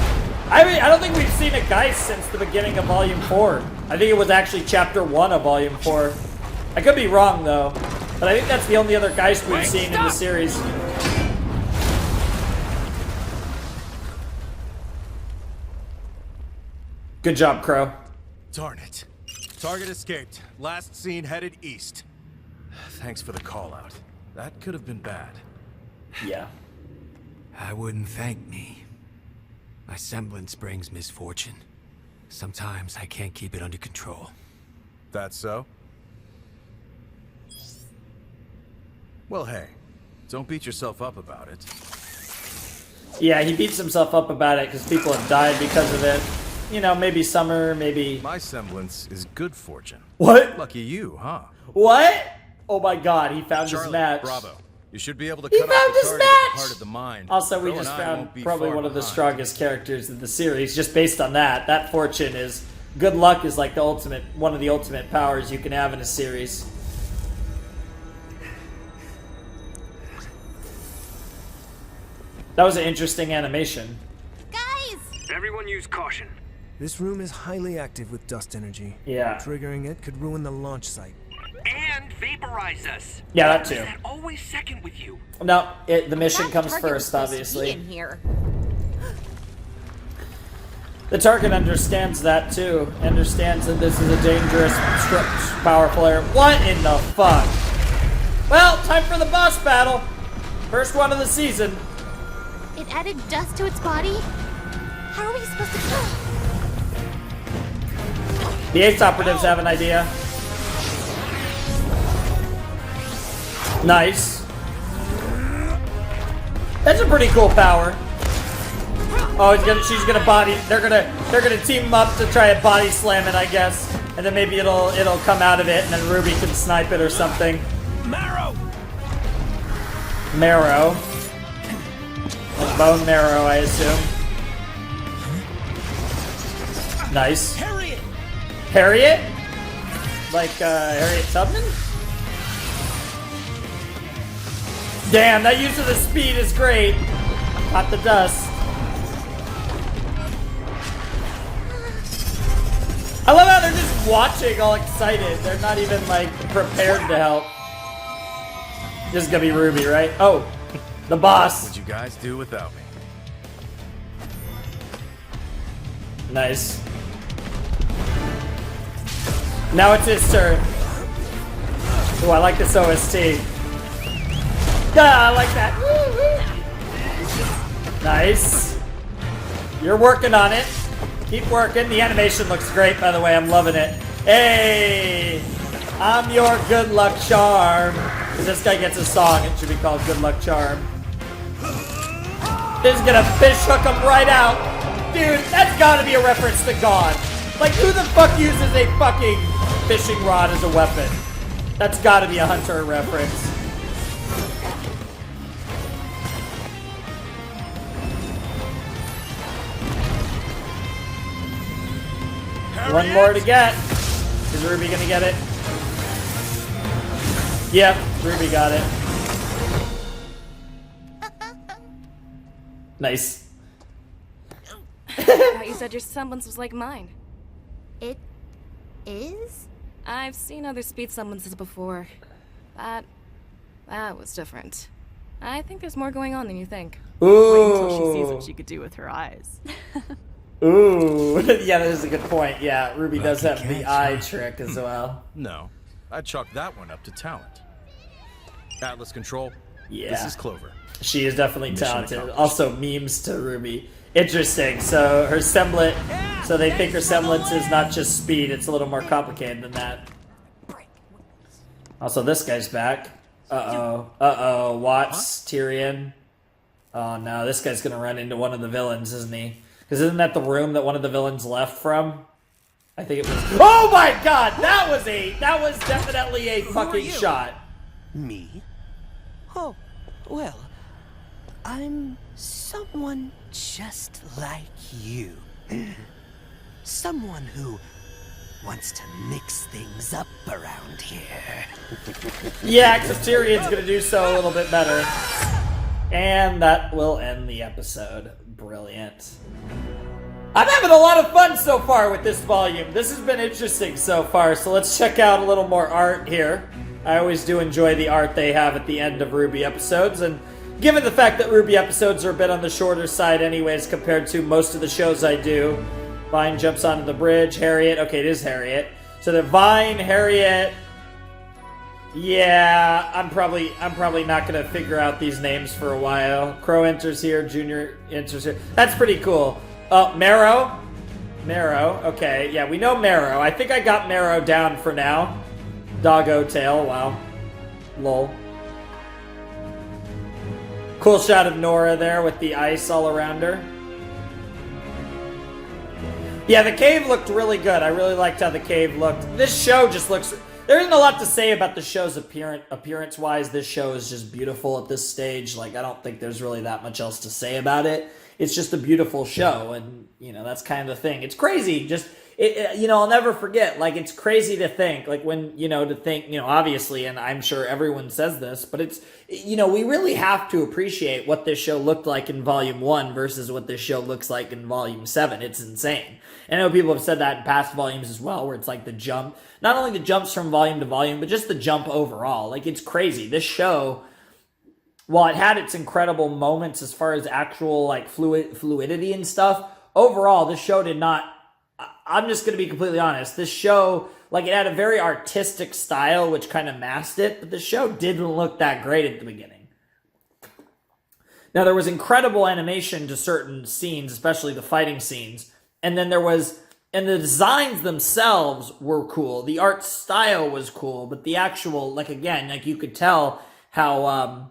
I mean, I don't think we've seen a Geist since the beginning of Volume 4. I think it was actually Chapter 1 of Volume 4. I could be wrong, though. But I think that's the only other Geist we've seen in the series. Good job, Crow. Darn it. Target escaped. Last seen headed east. Thanks for the call out. That could have been bad. Yeah. I wouldn't thank me. My semblance brings misfortune. Sometimes I can't keep it under control. That so? Well, hey, don't beat yourself up about it. Yeah, he beats himself up about it because people have died because of it. You know, maybe Summer, maybe... My semblance is good fortune. What? Lucky you, huh? What? Oh my god, he found Charlie, his match. Bravo. You should be able to He cut found off the his target match! at the heart of the mind. Also, we Bro just and I found won't be probably far one of the behind. strongest characters in the series just based on that. That fortune is... Good luck is like the ultimate... One of the ultimate powers you can have in a series. That was an interesting animation. Guys! Everyone use caution. This room is highly active with dust energy. Yeah. Triggering it could ruin the launch site. And vaporize us. Yeah, that too. Is that always second with you? No, the mission That comes target was first, supposed to be obviously. in here. The target understands that too. Understands that this is a dangerous, powerful area. What in the fuck? Well, time for the boss battle. First one of the season. It added dust to its body? How are we supposed to kill? The Ace Operatives have an idea. Nice. That's a pretty cool power. Oh, she's gonna body. They're gonna team up to try and body slam it, I guess, and then maybe it'll come out of it, and then RWBY can snipe it or something. Marrow. Marrow. Like bone marrow, I assume. Nice. Harriet. Harriet? Like Harriet Tubman? Damn, that use of the speed is great. Caught the dust. I love how they're just watching all excited. They're not even like prepared to help. This is gonna be RWBY, right? Oh, the boss. What would you guys do without me? Nice. Now it's his turn. Oh, I like this OST. Yeah, I like that. Nice. You're working on it. Keep working. The animation looks great, by the way. I'm loving it. Hey, I'm your good luck charm. Because this guy gets a song. It should be called Good Luck Charm. This is gonna fish hook him right out. Dude, that's gotta be a reference to God. Like, who the fuck uses a fucking fishing rod as a weapon? That's gotta be a Hunter reference. One more to get. Is RWBY gonna get it? Yep, RWBY got it. Nice. I thought you said your semblance was like mine. It is? I've seen other speed semblances before. That was different. I think there's more going on than you think. Ooh. Wait until she sees what she could do with her eyes. Ooh. Yeah, that is a good point. Yeah, RWBY does have the eye trick as well. No, I'd chalk that one up to talent. Atlas Control. Yeah. This is Clover. She is definitely Mission talented. accomplished. Also, memes to RWBY. Interesting. So her semblance. So they think her semblance is not just speed. It's a little more complicated than that. Also, this guy's back. Uh-oh. Watts, Tyrion. Oh no, this guy's gonna run into one of the villains, isn't he? Because isn't that the room that one of the villains left from? I think it was. Oh my god! That was definitely a fucking shot. Me? Oh, well, I'm someone just like you. Someone who wants to mix things up around here. Yeah, because Tyrion's gonna do so a little bit better. And that will end the episode. Brilliant. I'm having a lot of fun so far with this volume. This has been interesting so far, so let's check out a little more art here. I always do enjoy the art they have at the end of RWBY episodes, and given the fact that RWBY episodes are a bit on the shorter side anyways compared to most of the shows I do. Vine jumps onto the bridge, Harriet, okay, it is Harriet. So the Vine, Harriet, Yeah, I'm probably not gonna figure out these names for a while. Crow enters here, Junior enters here. That's pretty cool. Oh, Marrow. Okay, yeah, we know Marrow. I think I got Marrow down for now. Doggo tail. Wow. Lol. Cool shot of Nora there with the ice all around her. Yeah, the cave looked really good. I really liked how the cave looked. This show just looks... There isn't a lot to say about the show's appearance-wise. This show is just beautiful at this stage. Like, I don't think there's really that much else to say about it. It's just a beautiful show, and, you know, that's kind of the thing. It's crazy. Just, you know, I'll never forget. Like, it's crazy to think, like, when, you know, to think, you know, obviously, and I'm sure everyone says this, but it's, you know, we really have to appreciate what this show looked like in Volume 1 versus what this show looks like in Volume 7. It's insane. I know people have said that in past volumes as well, where it's like the jump, not only the jumps from volume to volume, but just the jump overall. Like, it's crazy. This show, while it had its incredible moments as far as actual, like, fluidity and stuff, overall, this show did not, I'm just going to be completely honest, this show, like, it had a very artistic style, which kind of masked it, but the show didn't look that great at the beginning. Now, there was incredible animation to certain scenes, especially the fighting scenes, and then there was, and the designs themselves were cool. The art style was cool, but the actual, like, again, like, you could tell how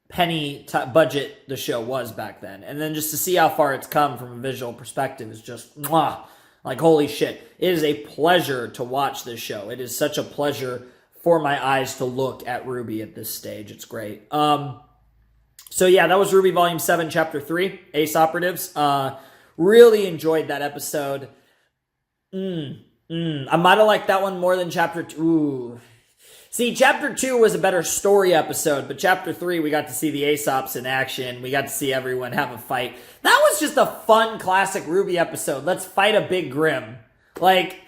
penny budget the show was back then. And then just to see how far it's come from a visual perspective is just, mwah, like, holy shit. It is a pleasure to watch this show. It is such a pleasure for my eyes to look at RWBY at this stage. It's great. So yeah, that was RWBY Volume 7, Chapter 3, Ace Operatives. Really enjoyed that episode. I might have liked that one more than Chapter 2. Ooh. See, Chapter 2 was a better story episode, but Chapter 3, we got to see the Aesops in action. We got to see everyone have a fight. That was just a fun, classic RWBY episode. Let's fight a big Grim. Like,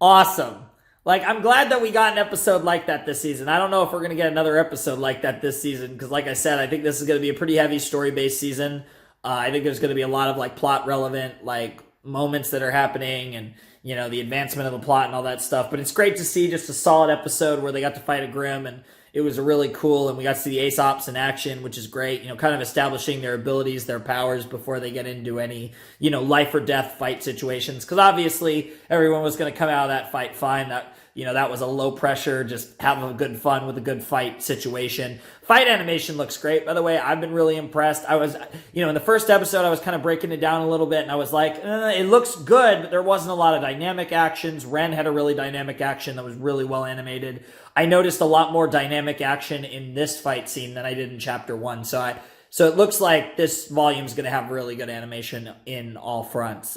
awesome. Like, I'm glad that we got an episode like that this season. I don't know if we're going to get another episode like that this season, because like I said, I think this is going to be a pretty heavy story-based season. I think there's going to be a lot of, like, plot-relevant, like, moments that are happening and, you know, the advancement of the plot and all that stuff. But it's great to see just a solid episode where they got to fight a Grim, and it was really cool, and we got to see the Aesops in action, which is great, you know, kind of establishing their abilities, their powers before they get into any, you know, life or death fight situations. Because obviously everyone was going to come out of that fight fine. That, you know, that was a low pressure, just having a good fun with a good fight situation. Fight animation looks great, by the way. I've been really impressed. I was, you know, in the first episode, I was kind of breaking it down a little bit, and I was like, it looks good, but there wasn't a lot of dynamic actions. Ren had a really dynamic action that was really well animated. I noticed a lot more dynamic action in this fight scene than I did in Chapter 1. So it looks like this volume's going to have really good animation in all fronts.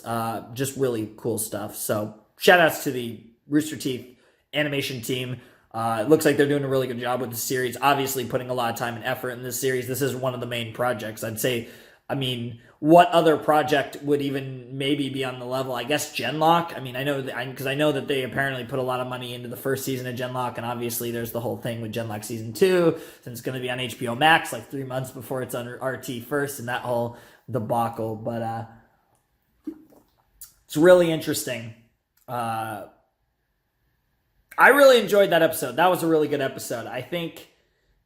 Just really cool stuff. So shout outs to the Rooster Teeth animation team. It looks like they're doing a really good job with the series, obviously putting a lot of time and effort in this series. This is one of the main projects. I'd say, I mean, what other project would even maybe be on the level? I guess Genlock. I mean, I know that, because I know that they apparently put a lot of money into the first season of Genlock, and obviously there's the whole thing with Genlock Season 2, since it's going to be on HBO Max like 3 months before it's on RT first, and that whole debacle. But it's really interesting. I really enjoyed that episode. That was a really good episode. I think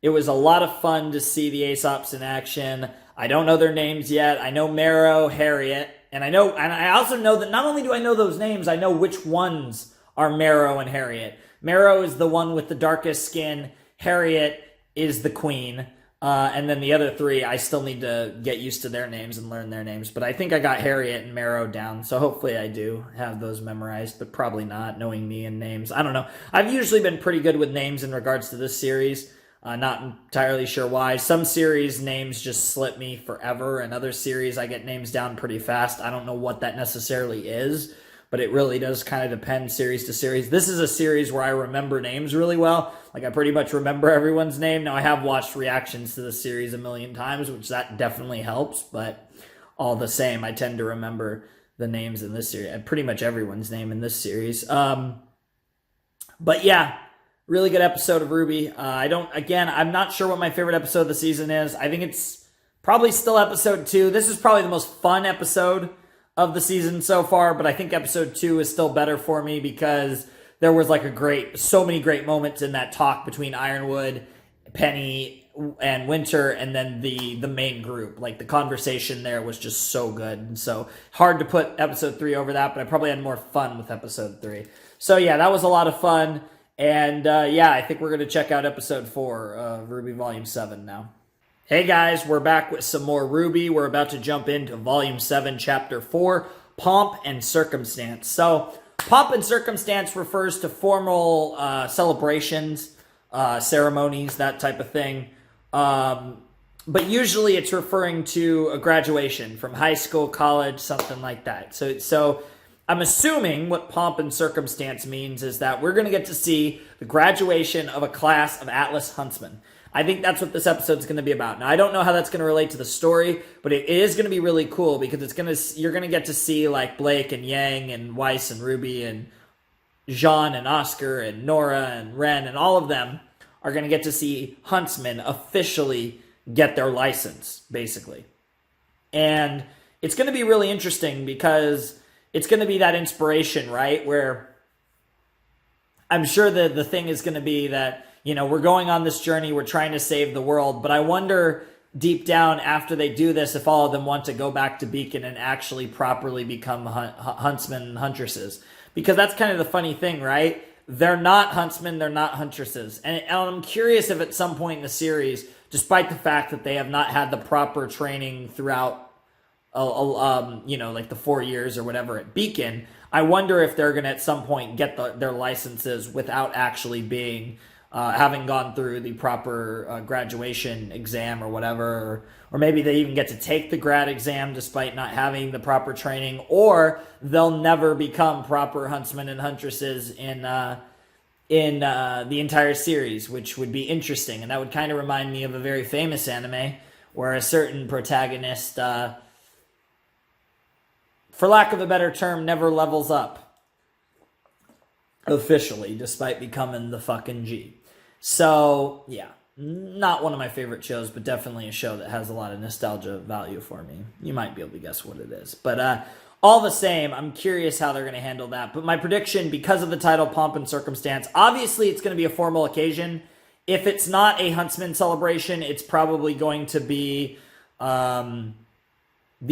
it was a lot of fun to see the Aesops in action. I don't know their names yet. I know Marrow, Harriet, and I also know that not only do I know those names, I know which ones are Marrow and Harriet. Marrow is the one with the darkest skin. Harriet is the queen. And then the other three, I still need to get used to their names and learn their names. But I think I got Harriet and Marrow down, so hopefully I do have those memorized, but probably not, knowing me and names. I don't know. I've usually been pretty good with names in regards to this series. Not entirely sure why. Some series names just slip me forever, and other series I get names down pretty fast. I don't know what that necessarily is, but it really does kind of depend series to series. This is a series where I remember names really well. Like, I pretty much remember everyone's name. Now, I have watched reactions to the series a million times, which that definitely helps, but all the same, I tend to remember the names in this series. Pretty much everyone's name in this series. But yeah, really good episode of RWBY. I'm not sure what my favorite episode of the season is. I think it's probably still episode 2. This is probably the most fun episode of the season so far, but I think episode 2 is still better for me because there was like so many great moments in that talk between Ironwood, Penny, and Winter, and then the main group. Like the conversation there was just so good. And so hard to put episode 3 over that, but I probably had more fun with episode 3. So yeah, that was a lot of fun. And yeah, I think we're going to check out episode 4 of RWBY Volume 7 now. Hey guys, we're back with some more RWBY. We're about to jump into Volume 7, Chapter 4, Pomp and Circumstance. So, Pomp and Circumstance refers to formal celebrations, ceremonies, that type of thing. But usually it's referring to a graduation from high school, college, something like that. So I'm assuming what Pomp and Circumstance means is that we're going to get to see the graduation of a class of Atlas Huntsmen. I think that's what this episode's going to be about. Now, I don't know how that's going to relate to the story, but it is going to be really cool because you're going to get to see like Blake and Yang and Weiss and Ruby and Jean and Oscar and Nora and Ren and all of them are going to get to see huntsmen officially get their license, basically. And it's going to be really interesting because it's going to be that inspiration, right? Where I'm sure that the thing is going to be that, you know, we're going on this journey, we're trying to save the world, but I wonder deep down after they do this if all of them want to go back to Beacon and actually properly become huntsmen and huntresses. Because that's kind of the funny thing, right? They're not huntsmen, they're not huntresses. And I'm curious if at some point in the series, despite the fact that they have not had the proper training throughout, you know, like the 4 years or whatever at Beacon, I wonder if they're going to at some point get their licenses without actually being... having gone through the proper graduation exam or whatever, or maybe they even get to take the grad exam despite not having the proper training, or they'll never become proper huntsmen and huntresses in the entire series, which would be interesting. And that would kind of remind me of a very famous anime where a certain protagonist, for lack of a better term, never levels up officially, despite becoming the fucking G. So, yeah, not one of my favorite shows, but definitely a show that has a lot of nostalgia value for me. You might be able to guess what it is. But all the same, I'm curious how they're going to handle that. But my prediction, because of the title Pomp and Circumstance, obviously it's going to be a formal occasion. If it's not a Huntsman celebration, it's probably going to be... the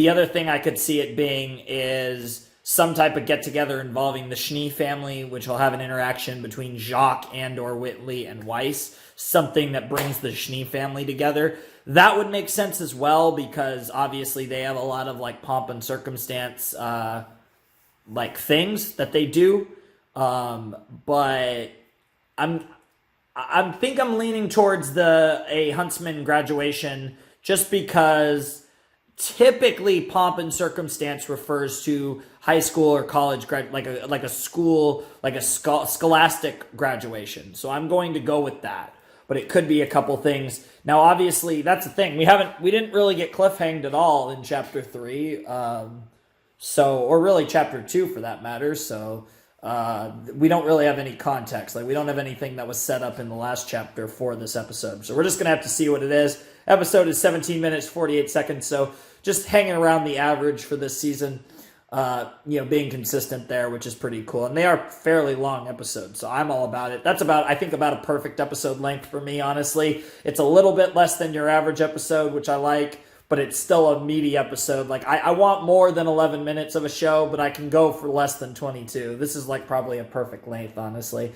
other thing I could see it being is... some type of get-together involving the Schnee family, which will have an interaction between Jacques and/or Whitley and Weiss, something that brings the Schnee family together. That would make sense as well, because obviously they have a lot of like pomp and circumstance like things that they do. But I think I'm leaning towards a Huntsman graduation just because typically pomp and circumstance refers to high school or college like a scholastic graduation. So I'm going to go with that. But it could be a couple things. Now obviously that's the thing. We didn't really get cliffhanged at all in chapter 3. Or really chapter 2 for that matter. So we don't really have any context. Like we don't have anything that was set up in the last chapter for this episode. So we're just going to have to see what it is. Episode is 17 minutes, 48 seconds. So just hanging around the average for this season, being consistent there, which is pretty cool. And they are fairly long episodes, so I'm all about it. That's I think about a perfect episode length for me, honestly. It's a little bit less than your average episode, which I like, but it's still a meaty episode. Like, I want more than 11 minutes of a show, but I can go for less than 22. This is like probably a perfect length, honestly.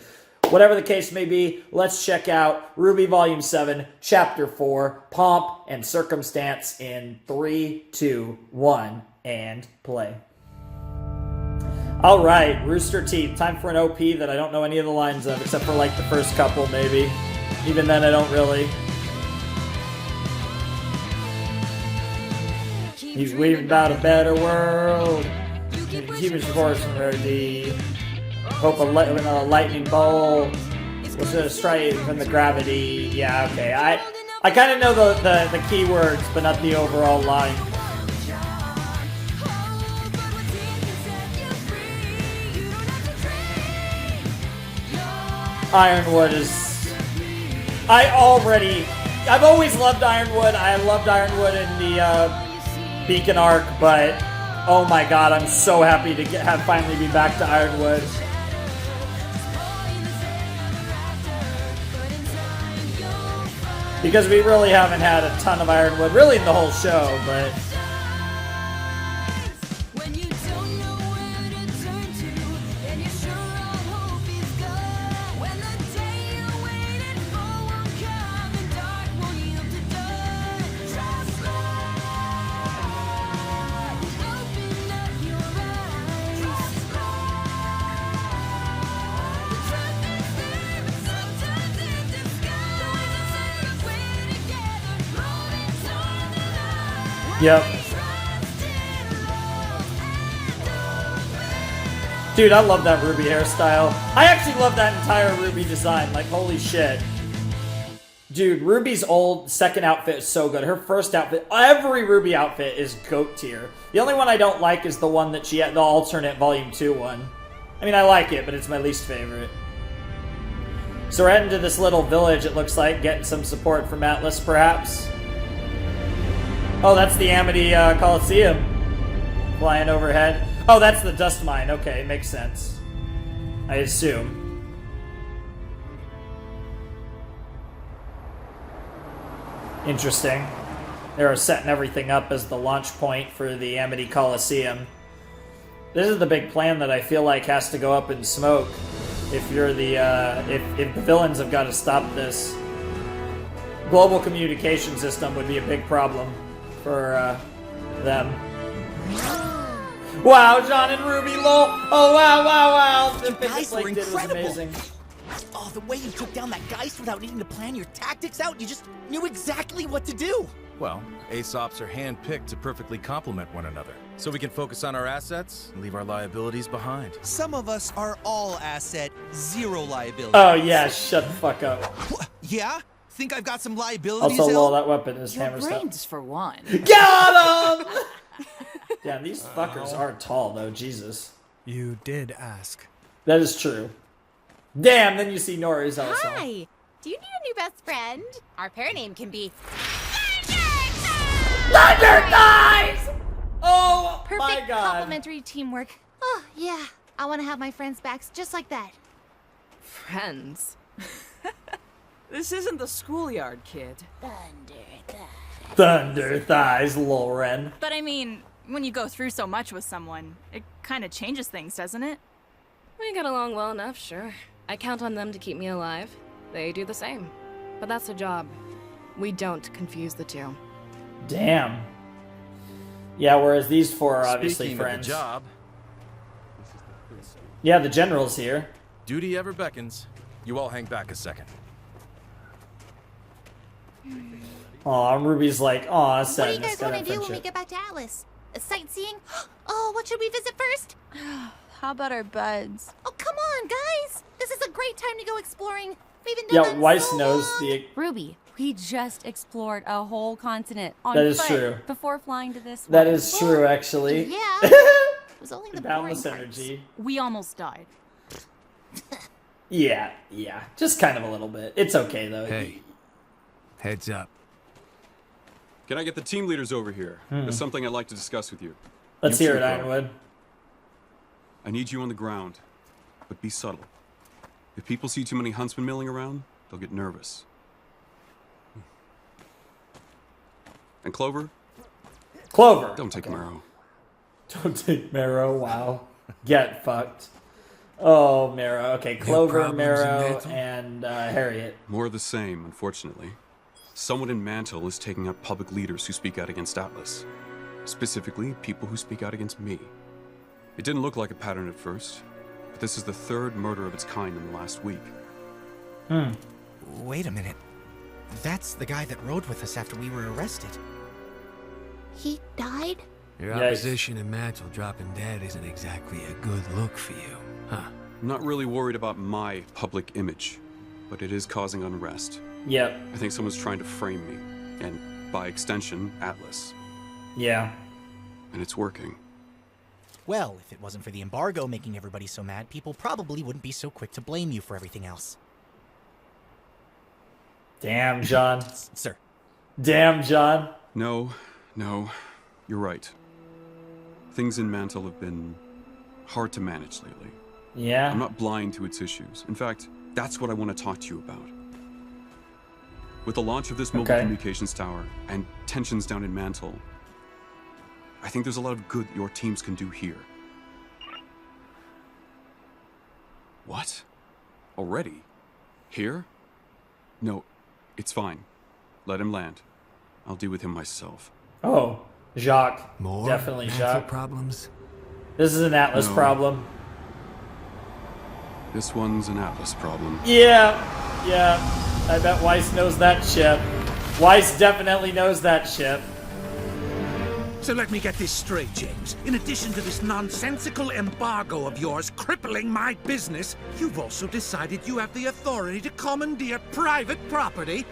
Whatever the case may be, let's check out RWBY Volume 7, Chapter 4, Pomp and Circumstance in 3, 2, 1, and play. Alright, Rooster Teeth. Time for an OP that I don't know any of the lines of, except for like the first couple, maybe. Even then, I don't really. He's weaving about a better world. Keep his course from ready. Hope a lightning bolt was gonna strike from the gravity. Yeah, okay. I kind of know the keywords, but not the overall line. Ironwood is... I've always loved Ironwood. I loved Ironwood in the Beacon arc, but oh my god, I'm so happy to finally be back to Ironwood. Because we really haven't had a ton of Ironwood, really in the whole show, but... Yep. Dude, I love that RWBY hairstyle. I actually love that entire RWBY design. Like, holy shit. Dude, RWBY's old second outfit is so good. Her first outfit, every RWBY outfit is GOAT tier. The only one I don't like is the one that she had, the alternate Volume 2 one. I mean, I like it, but it's my least favorite. So we're heading to this little village, it looks like, getting some support from Atlas, perhaps. Oh, that's the Amity Coliseum flying overhead. Oh, that's the dust mine. Okay, makes sense. I assume. Interesting. They are setting everything up as the launch point for the Amity Coliseum. This is the big plan that I feel like has to go up in smoke. If you're the if the villains have got to stop this. Global communication system would be a big problem for them. Wow, John and RWBY, lol. Oh, wow, wow, wow. The guys were did was incredible. amazing. Oh, the way you took down that Geist without needing to plan your tactics out, you just knew exactly what to do. Well, ASOPs are hand-picked to perfectly complement one another, so we can focus on our assets and leave our liabilities behind. Some of us are all asset, zero liability. Oh, yeah, shut the fuck up. Yeah? Think I've got some liabilities? Also, lol, that weapon is Your hammer stuff. brains, for one. Got him! Yeah, these fuckers are tall, though. Jesus. You did ask. That is true. Damn, then you see Nori's also. Hi! Do you need a new best friend? Our pair name can be... Thunder Thighs! Oh, Perfect my God. complementary teamwork. Oh, yeah. I want to have my friends' backs just like that. Friends? This isn't the schoolyard, kid. Thunder Thighs, Lauren. But I mean, when you go through so much with someone, it kind of changes things, doesn't it? We get along well enough, sure. I count on them to keep me alive. They do the same. But that's the job. We don't confuse the two. Damn. Yeah, whereas these four are obviously Speaking friends. of the job, Yeah, the general's here. duty ever beckons. You all hang back a second. Aw, RWBY's like, aw, What do you sadness, guys got want that to do when we friendship. get back to Atlas? Sightseeing? Oh, what should we visit first? How about our beds? Oh, come on, guys! This is a great time to go exploring. We haven't done Yeah, that in Weiss so knows long. the... RWBY, we just explored a whole continent on That is foot true. before flying to this That one. is true, actually. Yeah. It was only the boring Boundless parts. energy. We almost died. Yeah, just kind of a little bit. It's okay, though. Hey, heads up. Can I get the team leaders over here? There's something I'd like to discuss with you. Let's You hear too, it, Crow. Ironwood. I need you on the ground, but be subtle. If people see too many huntsmen milling around, they'll get nervous. And Clover? Clover. Don't take Marrow. Don't take Marrow, wow. Get fucked. Oh, Marrow. Okay, Clover, problems in Marrow, Mantle? and Harriet. More of the same, unfortunately. Someone in Mantle is taking out public leaders who speak out against Atlas. Specifically, people who speak out against me. It didn't look like a pattern at first, but this is the third murder of its kind in the last week. Wait a minute. That's the guy that rode with us after we were arrested. He died? Your Yikes. opposition in Mantle dropping dead isn't exactly a good look for you, huh? I'm not really worried about my public image, but it is causing unrest. Yep. I think someone's trying to frame me, and by extension, Atlas. Yeah. And it's working. Well, if it wasn't for the embargo making everybody so mad, people probably wouldn't be so quick to blame you for everything else. Damn, John. Sir. Damn, John. No, you're right. Things in Mantle have been hard to manage lately. Yeah. I'm not blind to its issues. In fact, that's what I want to talk to you about. With the launch of this mobile Okay. communications tower and tensions down in Mantle, I think there's a lot of good your teams can do here. What? Already? Here? No, it's fine. Let him land. I'll deal with him myself. Oh, Jacques. More Definitely Mantle Jacques. problems? This is an Atlas No. problem. This one's an Atlas problem. Yeah. I bet Weiss knows that ship. Weiss definitely knows that ship. So let me get this straight, James. In addition to this nonsensical embargo of yours crippling my business, you've also decided you have the authority to commandeer private property?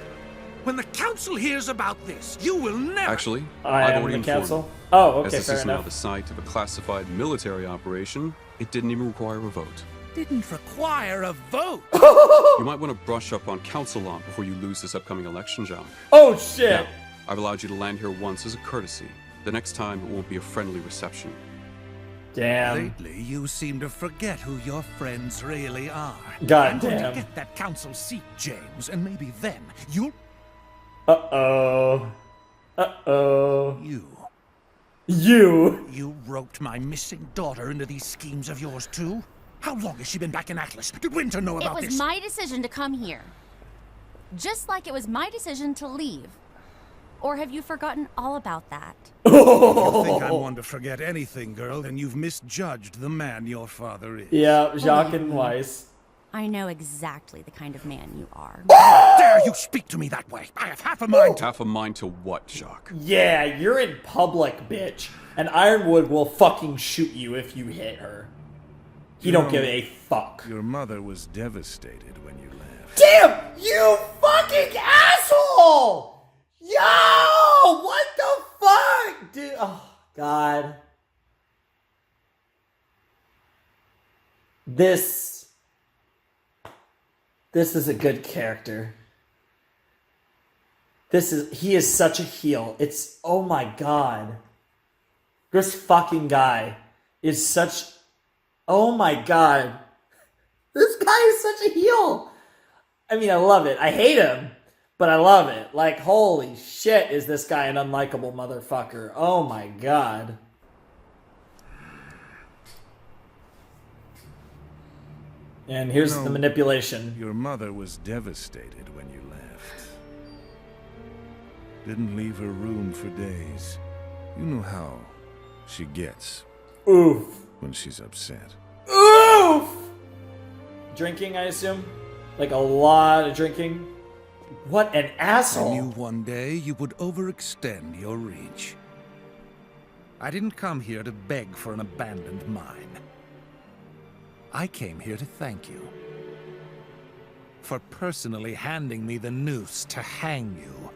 When the council hears about this, you will never— Actually, I I've am already the informed council? him. Oh, okay, As this fair is now enough. the site of a classified military operation, it didn't even require a vote. Didn't require a vote. You might want to brush up on council law before you lose this upcoming election, John. Oh, shit. Now, I've allowed you to land here once as a courtesy. The next time, it won't be a friendly reception. Damn. Lately, you seem to forget who your friends really are. God I'm going damn. to get that council seat, James, and maybe then you'll— Uh-oh. You roped my missing daughter into these schemes of yours, too? How long has she been back in Atlas? Did Winter know It about was this? my decision to come here. Just like it was my decision to leave. Or have you forgotten all about that? If you think I'm one to forget anything, girl, then you've misjudged the man your father is. Yeah, Jacques and Weiss. I know exactly the kind of man you are. Dare you speak to me that way? I have half a mind to— Half a mind to what, Jacques? Yeah, you're in public, bitch. And Ironwood will fucking shoot you if you hit her. He don't give a fuck. Your mother was devastated when you left. Damn! You fucking asshole! Yo! What the fuck? Dude, oh, God. This is a good character. He is such a heel. It's, oh my God. This fucking guy is such, oh my God. This guy is such a heel. I mean, I love it. I hate him, but I love it. Like, holy shit, is this guy an unlikable motherfucker. Oh my God. And here's the manipulation. Your mother was devastated when you left. Didn't leave her room for days. You know how she gets. Oof. When she's upset. Oof! Drinking, I assume? Like a lot of drinking? What an asshole. I knew one day you would overextend your reach. I didn't come here to beg for an abandoned mine. I came here to thank you for personally handing me the noose to hang you.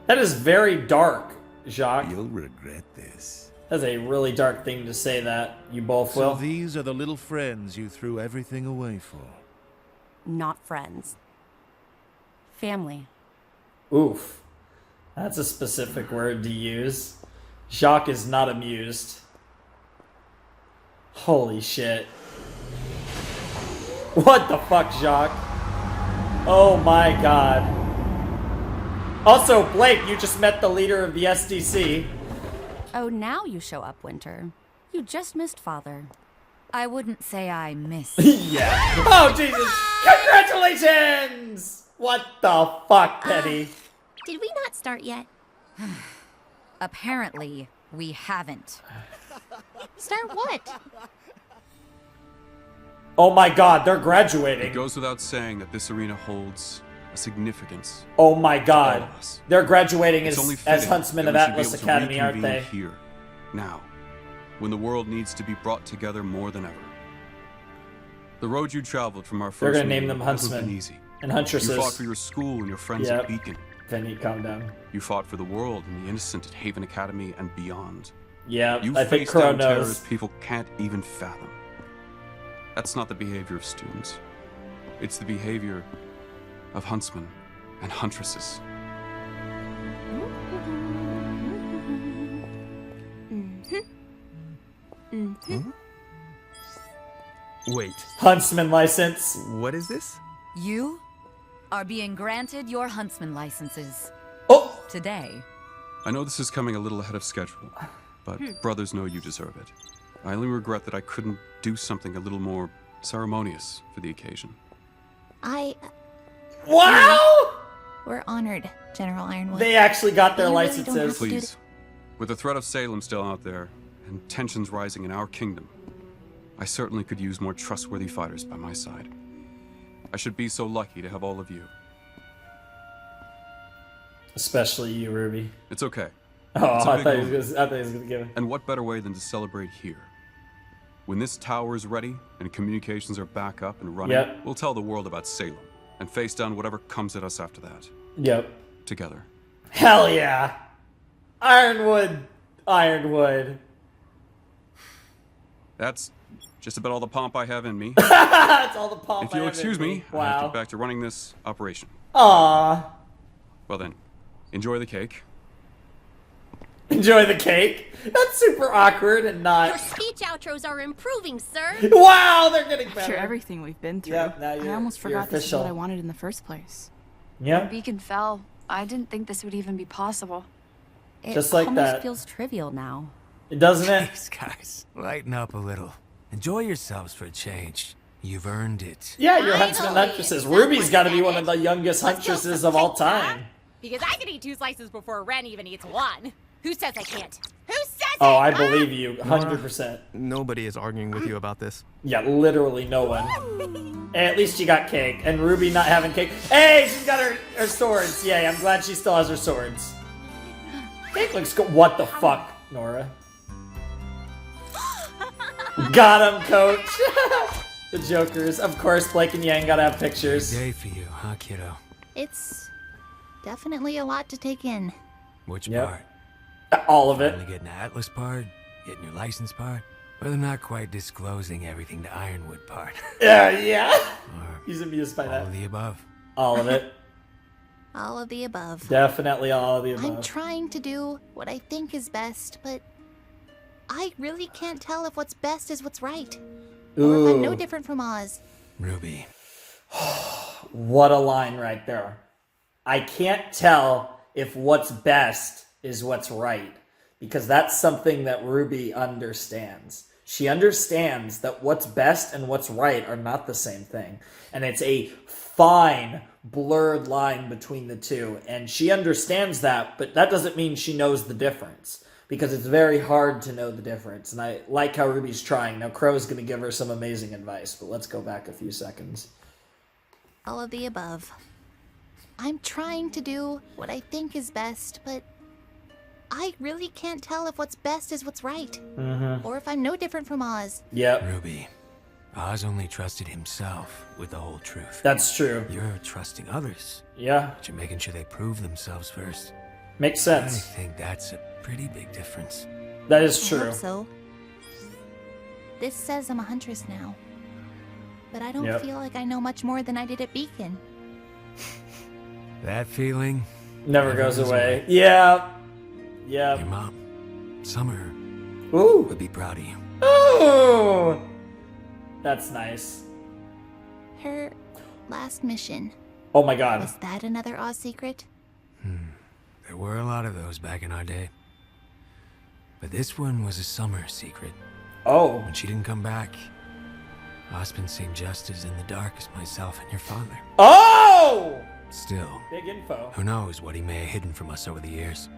That is very dark, Jacques. You'll regret this. That's a really dark thing to say that. You both So will. these are the little friends you threw everything away for. Not friends. Family. Oof. That's a specific word to use. Jacques is not amused. Holy shit. What the fuck, Jacques? Oh my God. Also, Blake, you just met the leader of the SDC. Oh, now you show up, Winter. You just missed Father. I wouldn't say I missed. Yeah. Oh, Jesus. Congratulations! What the fuck, Penny? Did we not start yet? Apparently, we haven't. Start what? Oh my God, they're graduating. It goes without saying that this arena holds a significance. Oh my to God. all of us. They're graduating It's only as fitting huntsmen that of we should be Atlas able to Academy, aren't they? reconvene Here, now, when the world needs to be brought together more than ever. The road you traveled from our first They're gonna name meeting them hasn't huntsmen been easy. and huntresses. You fought for your school and your friends Yep. at Beacon. Penny, calm down. You fought for the world and the innocent at Haven Academy and beyond. Yeah, You I think faced Crow down knows. terrors people can't even fathom. That's not the behavior of students. It's the behavior of huntsmen and huntresses. Wait. Huntsman license. What is this? You are being granted your huntsman licenses. Oh! Today. I know this is coming a little ahead of schedule, but brothers know you deserve it. I only regret that I couldn't do something a little more ceremonious for the occasion. Wow! We're honored, General Ironwood. They actually got their You really don't have licenses. to do Please, with the threat of Salem still out there, and tensions rising in our kingdom, I certainly could use more trustworthy fighters by my side. I should be so lucky to have all of you. Especially you, Ruby. It's okay. Oh, It's a I big thought he moment. was gonna give it. And what better way than to celebrate here? When this tower is ready and communications are back up and running, Yep. we'll tell the world about Salem and face down whatever comes at us after that. Yep. Together. Hell yeah! Ironwood. Ironwood. That's just about all the pomp I have in me. That's all the pomp If you'll I have in excuse me, I have to Wow. get back to running this operation. Aww. Well then, enjoy the cake. Enjoy the cake? That's super awkward and Your not... speech outros are improving, sir. Wow, they're getting better. After everything we've been through, Yep, now I you're- almost you're forgot this is what official. I wanted in the first place. Yeah. When Beacon fell, I didn't think this would even be possible. It Just like almost that. feels trivial now. Doesn't it? Thanks, guys. Lighten up a little. Enjoy yourselves for a change. You've earned it. Yeah, your huntsman huntresses. Ruby's got to be one of the youngest huntresses of all time. Because I can eat 2 slices before Ren even eats 1. Who says I can't? Who says Oh, it? I believe you, 100%. Nobody is arguing with you about this. Yeah, literally no one. Hey, at least you got cake. And Ruby not having cake. Hey, she's got her swords. Yay, I'm glad she still has her swords. Cake looks good. What the fuck, Nora? Got him, coach. The Jokers. Of course, Blake and Yang gotta have pictures. Day for you, huh, kiddo? It's definitely a lot to take in. Which Yep. part? All of it. Finally getting the Atlas part? Getting your license part? Or the not quite disclosing everything to Ironwood part? Yeah. He's amused by All that. of the above. All of it. All of the above. Definitely all of the I'm above. trying to do what I think is best, but I really can't tell if what's best is what's right. Or if I'm no Ooh. different from Oz. Ruby. What a line right there. I can't tell if what's best is what's right, because that's something that Ruby understands. She understands that what's best and what's right are not the same thing. And it's a fine, blurred line between the two. And she understands that, but that doesn't mean she knows the difference, because it's very hard to know the difference. And I like how Ruby's trying. Now, Crow's going to give her some amazing advice, but let's go back a few seconds. All of the above. I'm trying to do what I think is best, but I really can't tell if what's best is what's right. Mm-hmm. Or if I'm no different from Oz. Yep. Ruby. Oz only trusted himself with the whole truth. That's true. You're trusting others. Yeah. But you're making sure they prove themselves first. Makes sense. I think that's a pretty big difference. That is I true. hope so. This says I'm a huntress now. But I don't Yep. feel like I know much more than I did at Beacon. That feeling Never goes away. Yeah. Yeah. Your mom, Summer, Ooh. would be proud of you. Ooh. That's nice. Her last mission. Oh my god. Was that another Oz secret? There were a lot of those back in our day. But this one was a Summer secret. Oh. When she didn't come back, Osmond seemed just as in the dark as myself and your father. Oh! Still, Big info. who knows what he may have hidden from us over the years.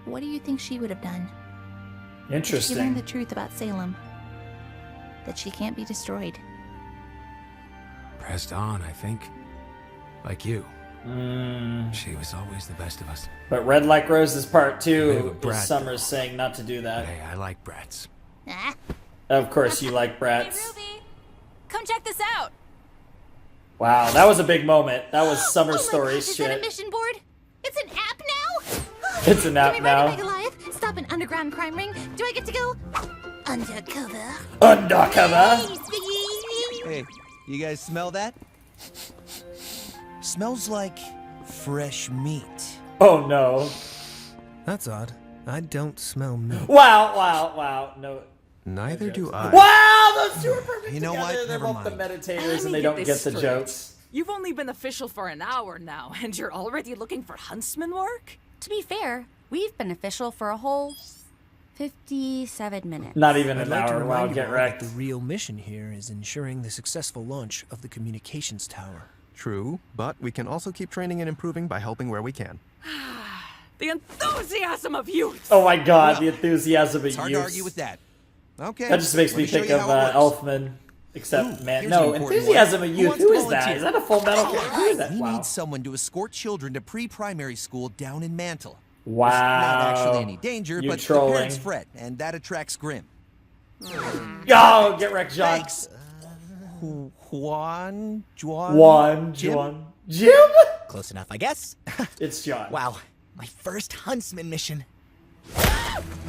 What do you think she would have done? If she learned Interesting. the truth about Salem. That she can't be destroyed. Pressed on, I think. Like you. Mm. She was always the best of us. But Red Like Roses Part Bit of a 2 brat, is Summer's saying not to do that. Hey, I like brats. Ah. Of course you like brats. Ruby, come check this out. Wow, that was a big moment. That was Summer Oh my Story gosh, is that a shit. mission board? It's an app now? It's an app Can we ride now. a Goliath? Stop an underground crime ring? Do I get to go undercover? Undercover? Hey, you guys smell that? Smells like fresh meat. Oh no. That's odd. I don't smell meat. Wow, wow, wow. No. Neither do I. Wow, those two are perfect You know together. what? They're Never both the mind. meditators and they don't get the jokes. You've only been official for an hour now, and you're already looking for huntsman work? To be fair, we've been official for a whole 57 minutes. Not even I'd an like to hour. remind Wow, you get all wrecked. that the real mission here is ensuring the successful launch of the communications tower. True, but we can also keep training and improving by helping where we can. The enthusiasm of youth! Oh my god, the enthusiasm of It's hard to youth. argue with that. Okay. That just makes let me show think you of how it works. Elfman. Except, man, here's no, the important enthusiasm one. of Who youth. wants Who to is that? volunteer? Is that a Full Metal? Who is that? We Wow. need someone to escort children to pre-primary school down in Mantle. Wow. There's not actually any danger, You but trolling. the parents fret, and that attracts Grim. Yo, get wrecked, John. Thanks. Juan? Jim? Close enough, I guess. It's John. Wow, my first huntsman mission.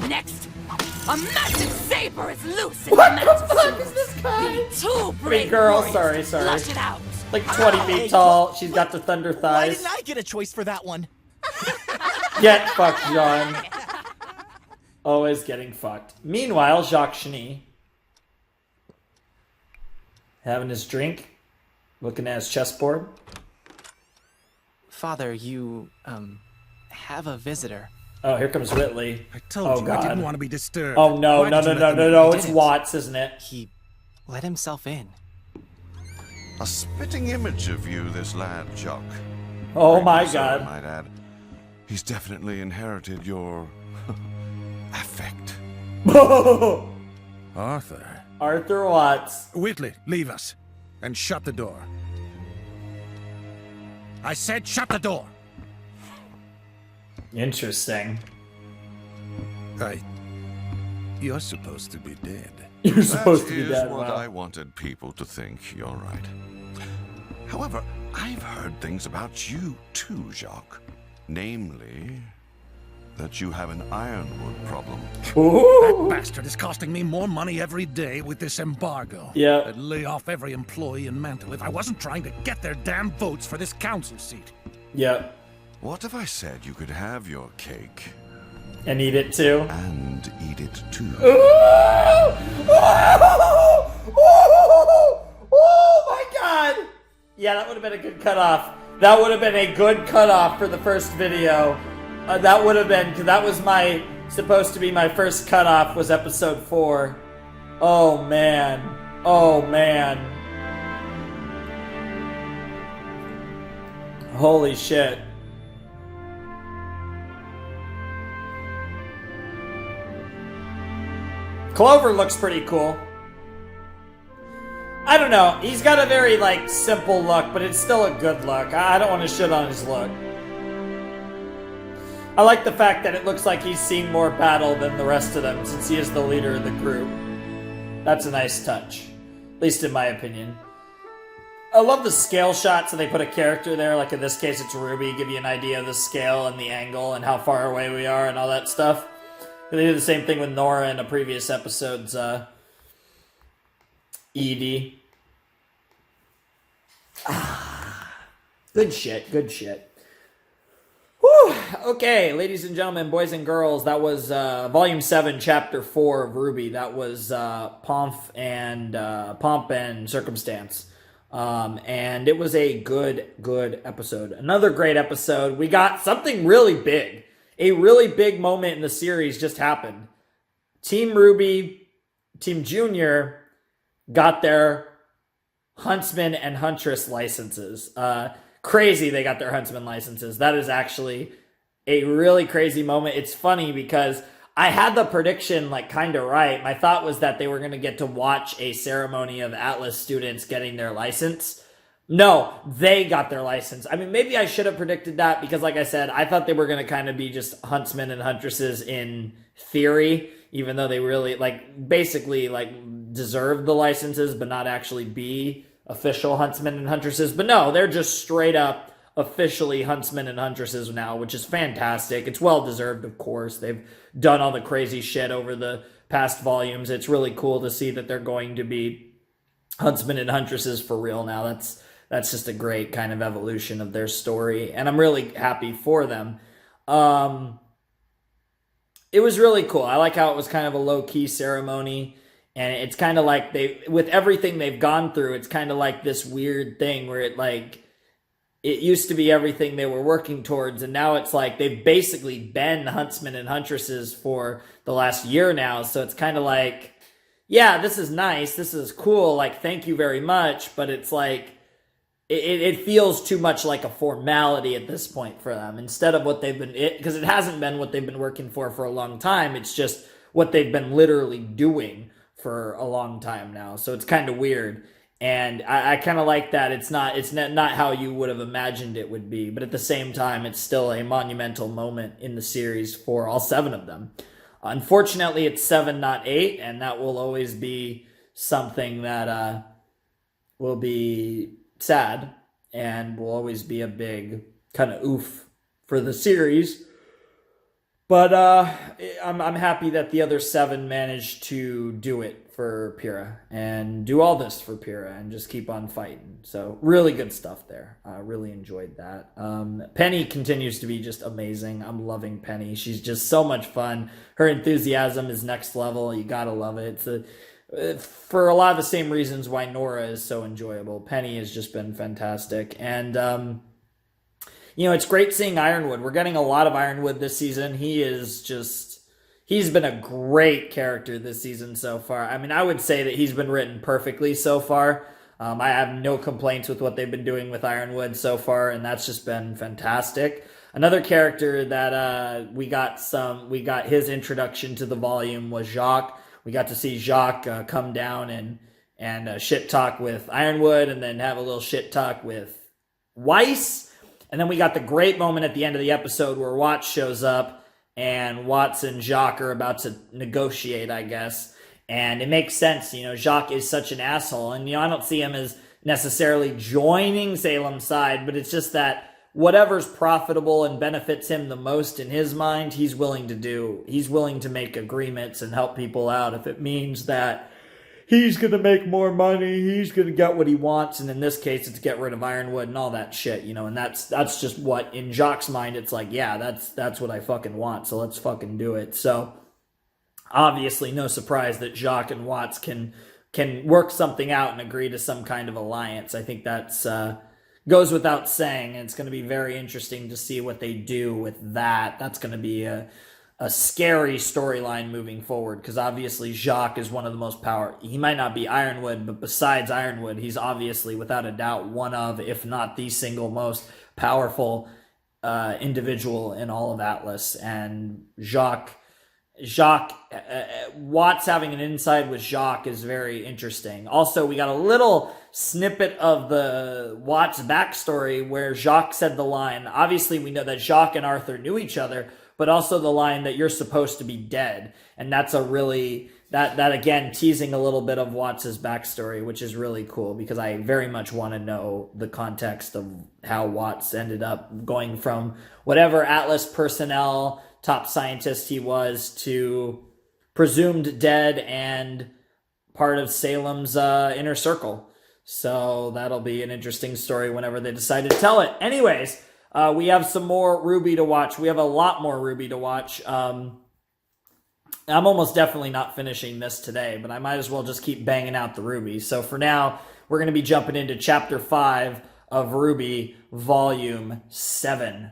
Next, a massive saber is loose in What the the Mantle fuck Sewer. is this guy? The two brave girl, warriors sorry. Flush it out. Like 20 feet tall. She's got the thunder Why thighs. didn't I get a choice for that one? Get fucked, John. Always getting fucked. Meanwhile, Jacques Cheney having his drink, looking at his chessboard. Father, you, have a visitor. Oh, here comes Whitley. I told Oh, you I didn't God. want to be disturbed. Oh, no, Why no, did no, you no, let no, them no. in? You It's didn't. Watts, isn't it? He let himself in. A spitting image of you, this lad, Jock. Oh, my So, God. I might add. He's definitely inherited your affect. Arthur. Arthur Watts. Whitley, leave us. And shut the door. I said shut the door. Interesting. You're supposed to be dead. You're supposed to be That is dead. what Wow. I wanted people to think. You're right. However, I've heard things about you too, Jacques. Namely, that you have an Ironwood problem. That bastard is costing me more money every day with this embargo. Yeah. I'd lay off every employee in Mantle if I wasn't trying to get their damn votes for this council seat. Yep. What if I said you could have your cake And eat it too. and eat it too? Oh my god! Yeah, that would have been a good cutoff. That would have been a good cutoff for the first video. That would have been, because that was supposed to be my first cutoff, was episode 4. Oh man. Oh man. Holy shit. Clover looks pretty cool. I don't know. He's got a very, simple look, but it's still a good look. I don't want to shit on his look. I like the fact that it looks like he's seen more battle than the rest of them, since he is the leader of the group. That's a nice touch. At least in my opinion. I love the scale shots, so they put a character there, like in this case it's RWBY, give you an idea of the scale and the angle and how far away we are and all that stuff. They did the same thing with Nora in a previous episode's Edie. Good shit, good shit. Whew. Okay, ladies and gentlemen, boys and girls, that was Volume 7, Chapter 4 of RWBY. That was Pomp and Circumstance. And it was a good episode. Another great episode. We got something really big. A really big moment in the series just happened. Team RWBY, Team Junior got their Huntsman and Huntress licenses. Crazy they got their Huntsman licenses. That is actually a really crazy moment. It's funny because I had the prediction kind of right. My thought was that they were going to get to watch a ceremony of Atlas students getting their license. No, they got their license. I mean, maybe I should have predicted that because, like I said, I thought they were going to kind of be just huntsmen and huntresses in theory, even though they really, basically deserved the licenses, but not actually be official huntsmen and huntresses. But no, they're just straight up officially huntsmen and huntresses now, which is fantastic. It's well deserved, of course. They've done all the crazy shit over the past volumes. It's really cool to see that they're going to be huntsmen and huntresses for real now. That's just a great kind of evolution of their story, and I'm really happy for them. It was really cool. I like how it was kind of a low-key ceremony. And it's kind of like with everything they've gone through, it's kind of like this weird thing where it used to be everything they were working towards, and now it's like they've basically been huntsmen and huntresses for the last year now. So it's kind of like, yeah, this is nice, this is cool, like, thank you very much, but it's like, it feels too much like a formality at this point for them, instead of what they've been, because it hasn't been what they've been working for a long time, it's just what they've been literally doing for a long time now. So it's kind of weird. And I kind of like that it's not how you would have imagined it would be, but at the same time, it's still a monumental moment in the series for all 7 of them. Unfortunately, it's 7, not 8, and that will always be something that will be sad and will always be a big kind of oof for the series. But I'm happy that the other 7 managed to do it for Pyrrha and do all this for Pyrrha and just keep on fighting. So really good stuff there. I really enjoyed that. Penny continues to be just amazing. I'm loving Penny. She's just so much fun. Her enthusiasm is next level. You gotta love it. For a lot of the same reasons why Nora is so enjoyable. Penny has just been fantastic. And it's great seeing Ironwood. We're getting a lot of Ironwood this season. He's been a great character this season so far. I mean, I would say that he's been written perfectly so far. I have no complaints with what they've been doing with Ironwood so far, and that's just been fantastic. Another character that we got his introduction to the volume was Jacques. We got to see Jacques come down and shit talk with Ironwood, and then have a little shit talk with Weiss. And then we got the great moment at the end of the episode where Watts shows up, and Watts and Jacques are about to negotiate, I guess. And it makes sense, Jacques is such an asshole. And, I don't see him as necessarily joining Salem's side, but it's just that whatever's profitable and benefits him the most in his mind, he's willing to do. He's willing to make agreements and help people out if it means that he's going to make more money, he's going to get what he wants, and in this case, it's get rid of Ironwood and all that shit, and that's just what, in Jacques' mind, it's like, yeah, that's what I fucking want, so let's fucking do it. So, obviously, no surprise that Jacques and Watts can work something out and agree to some kind of alliance. I think that's goes without saying, and it's going to be very interesting to see what they do with that. That's going to be a scary storyline moving forward, because obviously Jacques is one of the most he might not be Ironwood, but besides Ironwood, he's obviously, without a doubt, one of, if not the single most powerful individual in all of Atlas. And Watts having an inside with Jacques is very interesting. Also, we got a little snippet of the Watts backstory where Jacques said the line, obviously we know that Jacques and Arthur knew each other, but also the line that you're supposed to be dead. And that's a really, that again, teasing a little bit of Watts' backstory, which is really cool, because I very much want to know the context of how Watts ended up going from whatever Atlas personnel, top scientist he was, to presumed dead and part of Salem's inner circle. So that'll be an interesting story whenever they decide to tell it. Anyways, we have some more RWBY to watch. We have a lot more RWBY to watch. I'm almost definitely not finishing this today, but I might as well just keep banging out the RWBY. So for now, we're going to be jumping into Chapter 5 of RWBY, Volume 7.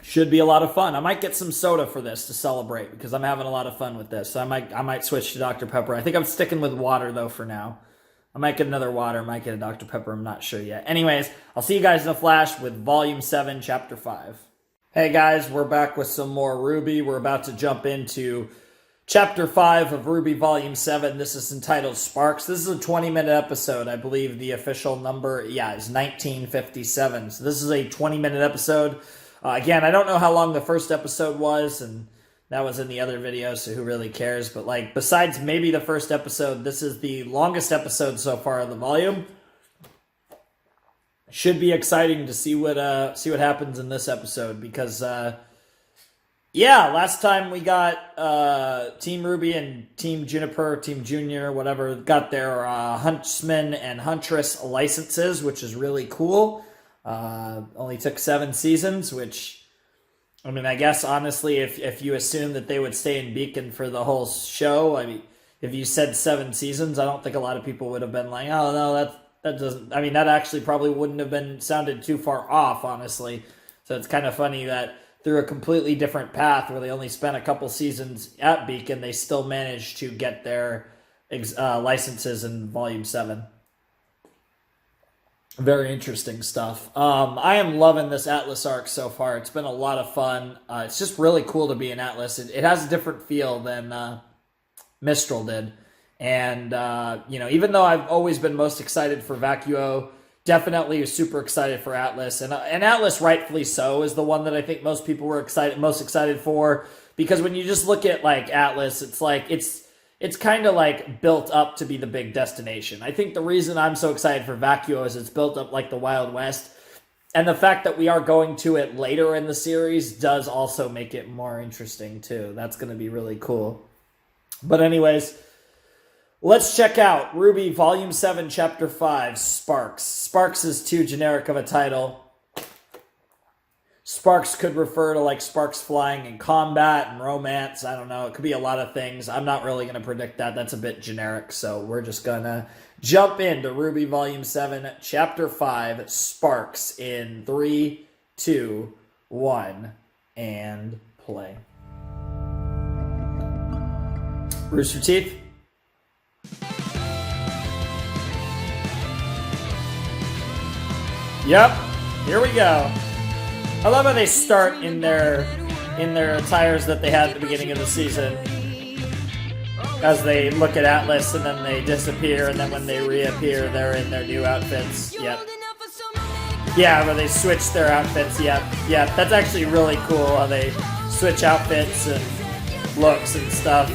Should be a lot of fun. I might get some soda for this to celebrate, because I'm having a lot of fun with this. So I might switch to Dr. Pepper. I think I'm sticking with water, though, for now. I might get another water, might get a Dr. Pepper, I'm not sure yet. Anyways, I'll see you guys in a flash with Volume 7, Chapter 5. Hey guys, we're back with some more RWBY. We're about to jump into Chapter 5 of RWBY Volume 7. This is entitled Sparks. This is a 20-minute episode. I believe the official number, is 1957. So this is a 20-minute episode. Again, I don't know how long the first episode was, and that was in the other video, so who really cares? But besides maybe the first episode, this is the longest episode so far of the volume. Should be exciting to see what happens in this episode, because last time we got Team RWBY and Team Juniper, Team Junior, whatever, got their Huntsman and Huntress licenses, which is really cool. Only took 7 seasons, which, I mean, I guess honestly, if you assume that they would stay in Beacon for the whole show, I mean, if you said 7 seasons, I don't think a lot of people would have been like, oh no, that doesn't. I mean, that actually probably wouldn't have been sounded too far off, honestly. So it's kind of funny that through a completely different path where they only spent a couple seasons at Beacon, they still managed to get their licenses in Volume 7. Very interesting stuff. I am loving this Atlas arc so far. It's been a lot of fun. It's just really cool to be in Atlas. It has a different feel than Mistral did. And, even though I've always been most excited for Vacuo, definitely super excited for Atlas. And Atlas, rightfully so, is the one that I think most people were most excited for. Because when you just look at, like, Atlas, it's like, it's kind of like built up to be the big destination. I think the reason I'm so excited for Vacuo is it's built up like the Wild West. And the fact that we are going to it later in the series does also make it more interesting too. That's going to be really cool. But anyways, let's check out RWBY Volume 7, Chapter 5, Sparks. Sparks is too generic of a title. Sparks could refer to like sparks flying in combat and romance. I don't know. It could be a lot of things. I'm not really going to predict that. That's a bit generic. So we're just going to jump into RWBY Volume 7, Chapter 5, Sparks in 3, 2, 1, and play. Rooster Teeth. Yep. Here we go. I love how they start in their attires that they had at the beginning of the season. As they look at Atlas and then they disappear, and then when they reappear, they're in their new outfits. Yep. Yeah, where they switch their outfits. Yep. Yeah, that's actually really cool how they switch outfits and looks and stuff.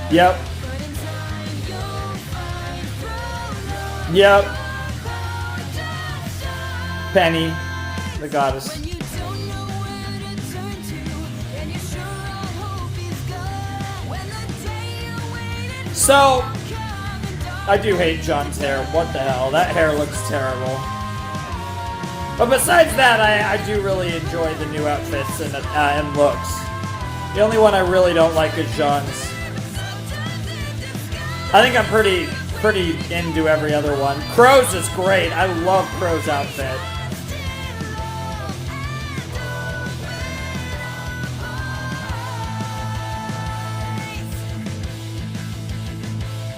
Yep. Yep. Penny, the goddess. So, I do hate John's hair. What the hell? That hair looks terrible. But besides that, I do really enjoy the new outfits and looks. The only one I really don't like is John's. I think I'm pretty into every other one. Crow's is great. I love Crow's outfit.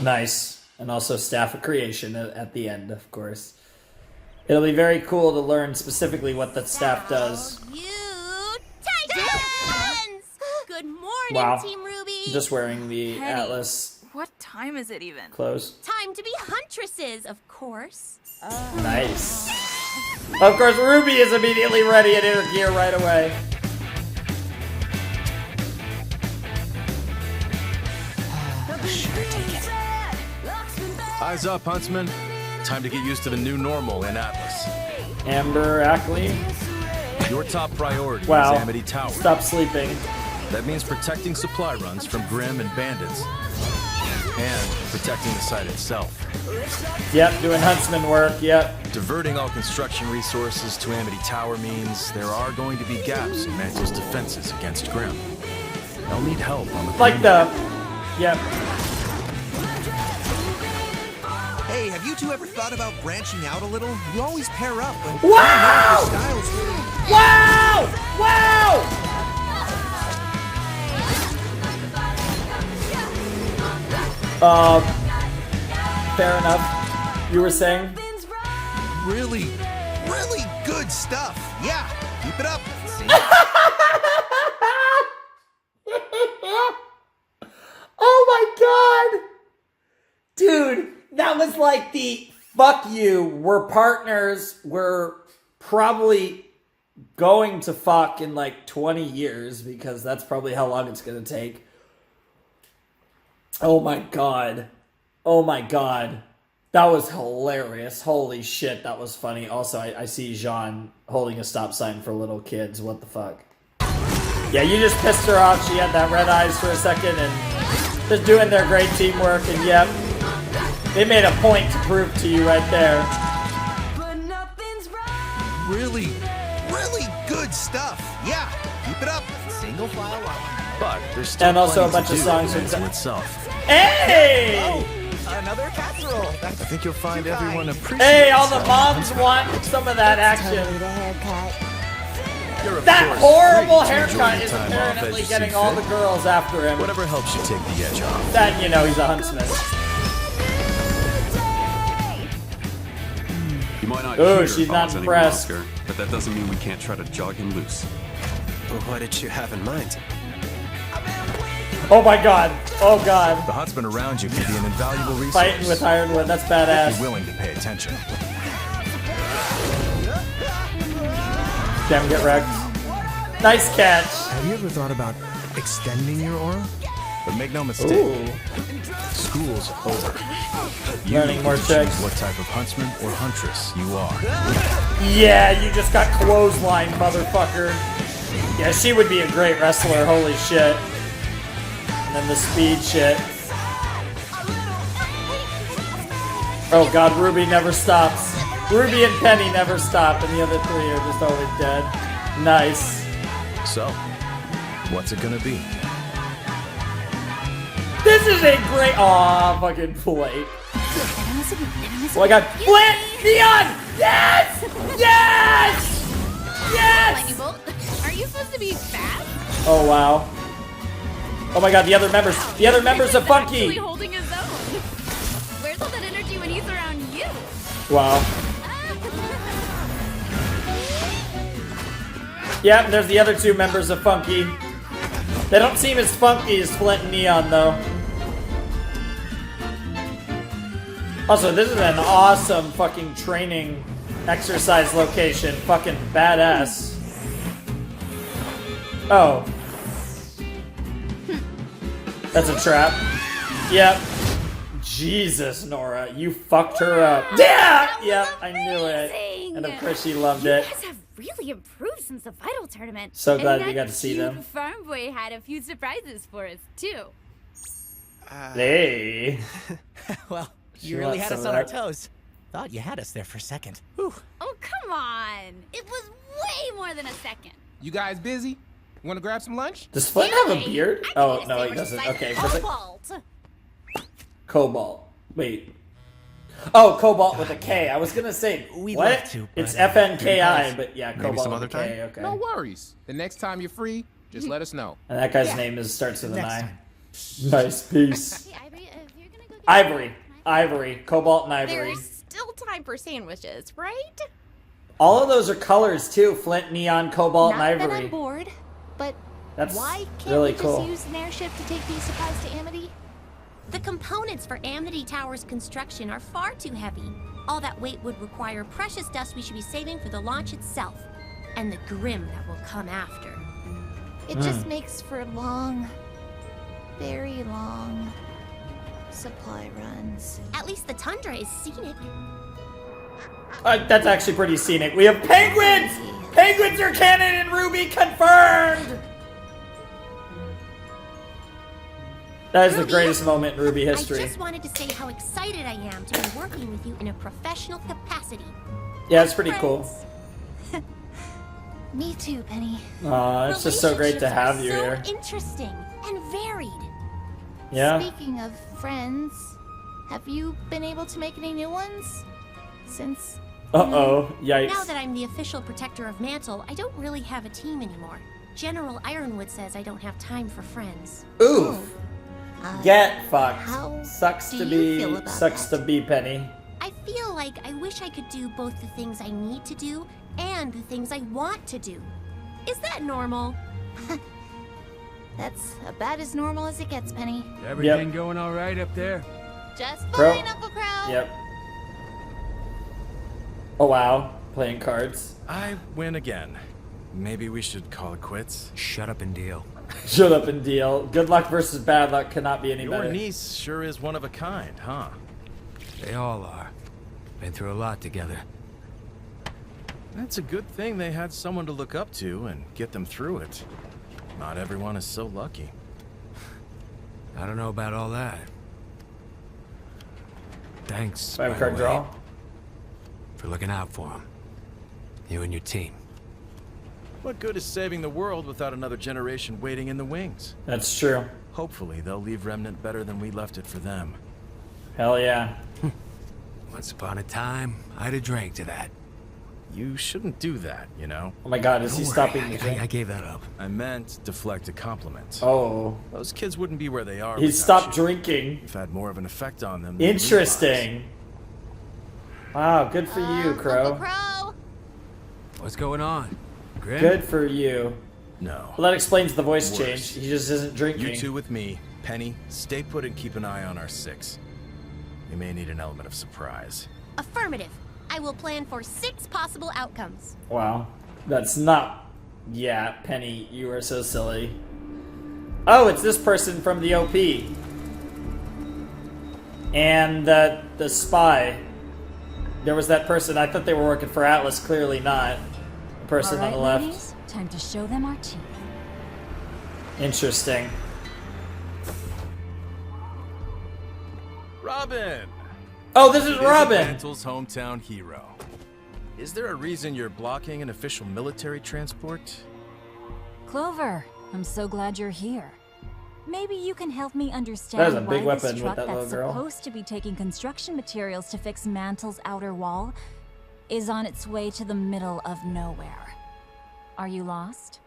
Nice. And also Staff of Creation at the end, of course. It'll be very cool to learn specifically what the staff does. Titans! Good morning, Wow. Team RWBY. Just wearing the Penny. Atlas What time is it even? clothes. Time to be huntresses, of course. Nice. Of course, RWBY is immediately ready in her gear right away. Eyes up, Huntsman. Time to get used to the new normal in Atlas. Amber Ackley. Your top priority Wow. is Amity Tower. Stop sleeping. That means protecting supply runs from Grimm and bandits. And protecting the site itself. Yep, doing huntsman work, yep. Diverting all construction resources to Amity Tower means there are going to be gaps in Mantle's defenses against Grimm. They'll need help on the Like the... Yep. Hey, have you two ever thought about branching out a little? You always pair up when Wow! your styles really... Wow! Wow! Fair enough. You were saying? Really good stuff. Yeah, keep it up. Oh my god! Dude, that was like the fuck you. We're partners. We're probably going to fuck in like 20 years because that's probably how long it's going to take. Oh my god. Oh my god. That was hilarious. Holy shit, that was funny. Also, I see Jean holding a stop sign for little kids. What the fuck? Yeah, you just pissed her off. She had that red eyes for a second and just doing their great teamwork. And yep, they made a point to prove to you right there. Really good stuff. Yeah, keep it up. Single file line. But there's still And also a plenty bunch to of do songs to with Mantle itself. Hey! Oh, another casserole. I think you'll find everyone appreciates Hey, all the moms want some of that action. That horrible haircut is apparently getting all the girls after him. Whatever helps you take the edge off. Then you know he's a huntsman. You might not Ooh, hear she's if I not was anyone, impressed. Oscar, but that doesn't mean we can't try to jog him loose. Well, what did you have in mind? Oh my god. Oh god. The huntsman around you can be an invaluable resource. Fighting with Ironwood, that's badass. If you're willing to pay attention. Damn, get wrecked. Nice catch. Have you ever thought about extending your aura? But make no mistake, Ooh. school's over. Learning more choose tricks. what type of huntsman or huntress you are. Yeah, you just got clothesline, motherfucker. Yeah, she would be a great wrestler, holy shit. And then the speed shit. Oh god, Ruby never stops. Ruby and Penny never stop, and the other three are just always dead. Nice. So, what's it gonna be? This is a great. Aw, fucking Flake. Oh my god. Flint! Neon! Yes! Yes! Yes! Are you supposed to be fast? Oh wow. Oh my god, the other members of Funky! Actually holding his own. Where's all that energy when he's around you? Wow. Yep, there's the other two members of Funky. They don't seem as funky as Flint and Neon, though. Also, this is an awesome fucking training exercise location. Fucking badass. Oh. That's a trap. Yep. Jesus, Nora, you fucked her up. Yeah! Yep, I knew it. And of course she loved it. You guys have really improved since the Vital Tournament. So And glad that we got to see cute them. Farm boy had a few surprises for us, too. Hey. Well, She you really wants had us some on of our that. toes. Thought you had us there for a second. Oh, come on. It was way more than a second. You guys busy? Want to grab some lunch? Does Flint have a beard? Oh, no, he doesn't. Okay. for a sec- Cobalt. Wait. Oh, Cobalt with a K. I was gonna say, We'd what? love to, but, It's FNKI, guys, but yeah, maybe Cobalt some with other a time? K, okay. No worries. The next time you're free, just let us know. And that guy's name starts with an Next I. time. Nice, peace. Ivory. Ivory. Cobalt and Ivory. There's still time for sandwiches, right? All of those are colors too. Flint, Neon, Cobalt, Not and that Ivory. I'm bored, but That's why can't really we cool. just use an airship to take these supplies to Amity? The components for Amity Tower's construction are far too heavy. All that weight would require precious dust we should be saving for the launch itself, and the Grim that will come after. It just makes for long, very long supply runs. At least the tundra is scenic. That's actually pretty scenic. We have penguins! Penguins are canon in RWBY, confirmed! That is the greatest moment in RWBY history. I just wanted to say how excited I am to be working with you in a professional capacity. Yeah, it's pretty cool. Me too, Penny. Aw, it's just so great to have you here. So interesting and varied. Yeah. Speaking of friends, have you been able to make any new ones? Since... Uh-oh, yikes. Now that I'm the official protector of Mantle, I don't really have a team anymore. General Ironwood says I don't have time for friends. Oof. Get fucked. how Sucks do to you feel be, about sucks to be Penny. I feel like I wish I could do both the things I need to do and the things I want to do. Is that normal? That's about as normal as it gets, Penny. Everything going all right up there? Just Crow. fine, Uncle Crow. Yep. Oh wow, playing cards. I win again. Maybe we should call it quits. Shut up and deal. Shut up and deal. Good luck versus bad luck cannot be any Your better. niece sure is one of a kind, huh? They all are. Been through a lot together. That's a good thing they had someone to look up to and get them through it. Not everyone is so lucky. I don't know about all that. Thanks, 5 by card the way, draw. for looking out for him. You and your team. What good is saving the world without another generation waiting in the wings? That's true. Hopefully, they'll leave Remnant better than we left it for them. Hell yeah. Once upon a time, I'd have drank to that. You shouldn't do that, you know? Oh my god, is he Don't stopping worry, the drink? I gave that up. I meant deflect a compliment. Oh. Those kids wouldn't be where they are He without stopped you. drinking. You've had more of an effect on them than you Interesting. Wow, good for you, Crow. Crow. What's going on? Grim? Good for you. No. Well, that explains the voice Worse. change. He just isn't drinking. You two with me. Penny, stay put and keep an eye on our 6. We may need an element of surprise. Affirmative. I will plan for 6 possible outcomes. Wow. That's not... Yeah, Penny, you are so silly. Oh, it's this person from the OP. And the spy. There was that person. I thought they were working for Atlas. Clearly not. The person on the left. Ladies, time to show them our teeth. Interesting. Robin! Oh, this is Visit Robin! Mantle's hometown hero. Is there a reason you're blocking an official military transport? Clover, I'm so glad you're here. Maybe you can help me That is understand a big why weapon this with truck that little that's girl. supposed to be taking construction materials to fix Mantle's outer wall is on its way to the middle of nowhere. Are you lost?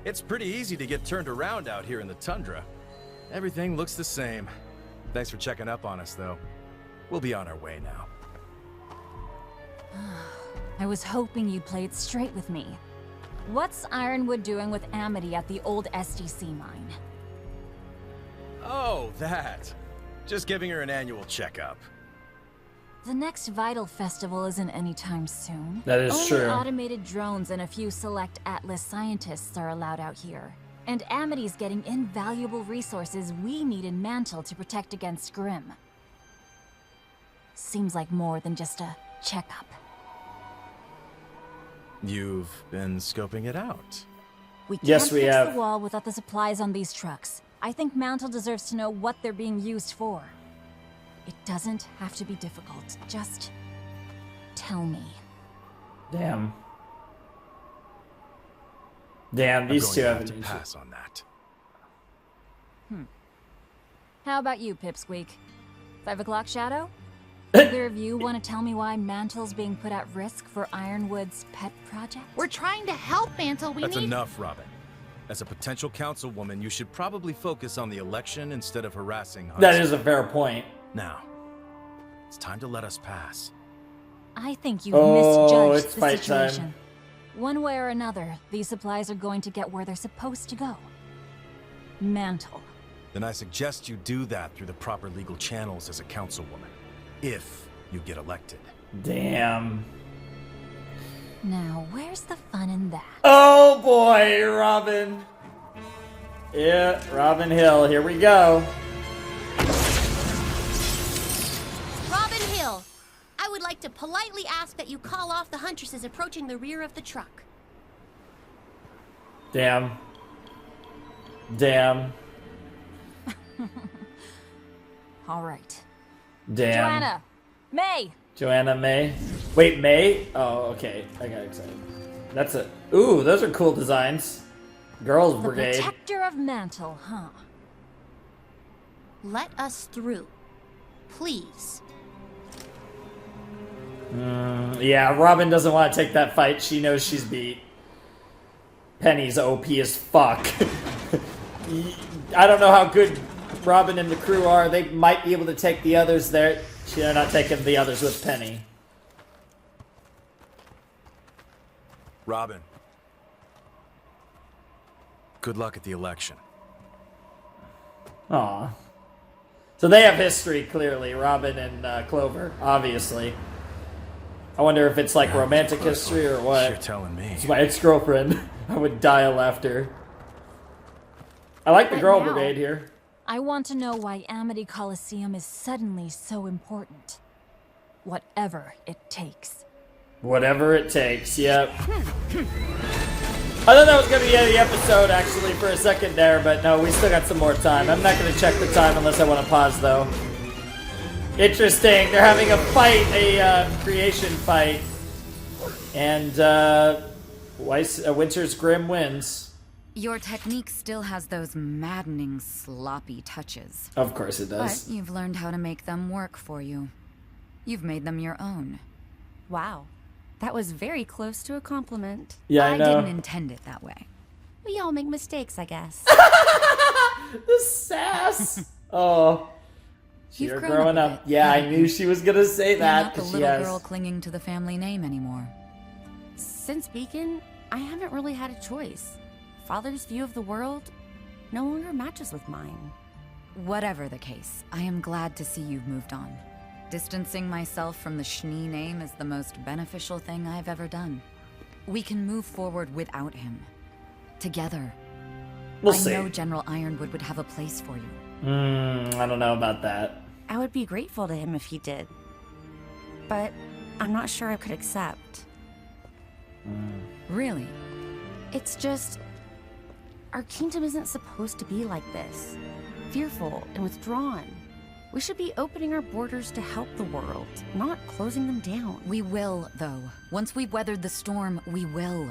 It's pretty easy to get turned around out here in the tundra. Everything looks the same. Thanks for checking up on us, though. We'll be on our way now. I was hoping you'd play it straight with me. What's Ironwood doing with Amity at the old SDC mine? Oh, that. Just giving her an annual checkup. The next Vital Festival isn't anytime soon. That is Only true. automated drones and a few select Atlas scientists are allowed out here. And Amity's getting invaluable resources we need in Mantle to protect against Grimm. Seems like more than just a checkup. You've been scoping it out. We can't Yes, we fix have. the wall without the supplies on these trucks. I think Mantle deserves to know what they're being used for. It doesn't have to be difficult. Just tell me. Damn. Damn, these I'm two going have to an have to pass on that. How about you, Pipsqueak? 5 o'clock shadow? Either of you want to tell me why Mantle's being put at risk for Ironwood's pet project? We're trying to help Mantle. That's enough, Robin. As a potential councilwoman, you should probably focus on the election instead of harassing Hudson. That is a fair point. Now, it's time to let us pass. I think you've Oh, misjudged it's the fight time. situation. One way or another, these supplies are going to get where they're supposed to go. Mantle. Then I suggest you do that through the proper legal channels as a councilwoman. If you get elected. Damn. Now, where's the fun in that? Oh boy, Robin. Yeah, Robin Hill. Here we go. Robin Hill, I would like to politely ask that you call off the huntresses approaching the rear of the truck. Damn. Damn. All right. Damn. Joanna! May! Joanna May. Wait, May? Oh, okay. I got excited. That's it. Ooh, those are cool designs. Girls The Brigade. protector of Mantle, huh? Let us through. Please. Yeah, Robin doesn't want to take that fight. She knows she's beat. Penny's OP as fuck. I don't know how good Robin and the crew are. They might be able to take the others there. They're not taking the others with Penny. Robin. Good luck at the election. Aw. So they have history, clearly. Robin and Clover, obviously. I wonder if it's like romantic history or what. You're telling me. It's my ex-girlfriend. I would die of laughter. I like the But girl now, brigade here. I want to know why Amity Coliseum is suddenly so important. Whatever it takes. Whatever it takes, yep. I thought that was going to be the end of the episode, actually, for a second there, but no, we still got some more time. I'm not going to check the time unless I want to pause, though. Interesting. They're having a fight, a creation fight. And Winter's Grim wins. Your technique still has those maddening, sloppy touches. Of course it does. But you've learned how to make them work for you. You've made them your own. Wow. That was very close to a compliment. Yeah, I know. Didn't intend it that way. We all make mistakes, I guess. The sass. Oh. You're growing up. Yeah, I knew she was going to say that. You're not the little girl clinging to the family name anymore. Since Beacon, I haven't really had a choice. Father's view of the world no longer matches with mine. Whatever the case, I am glad to see you've moved on. Distancing myself from the Schnee name is the most beneficial thing I've ever done. We can move forward without him. Together. We'll see. I know General Ironwood would have a place for you. I don't know about that. I would be grateful to him if he did. But I'm not sure I could accept. Really? It's just... our kingdom isn't supposed to be like this. Fearful and withdrawn. We should be opening our borders to help the world, not closing them down. We will, though. Once we've weathered the storm, we will.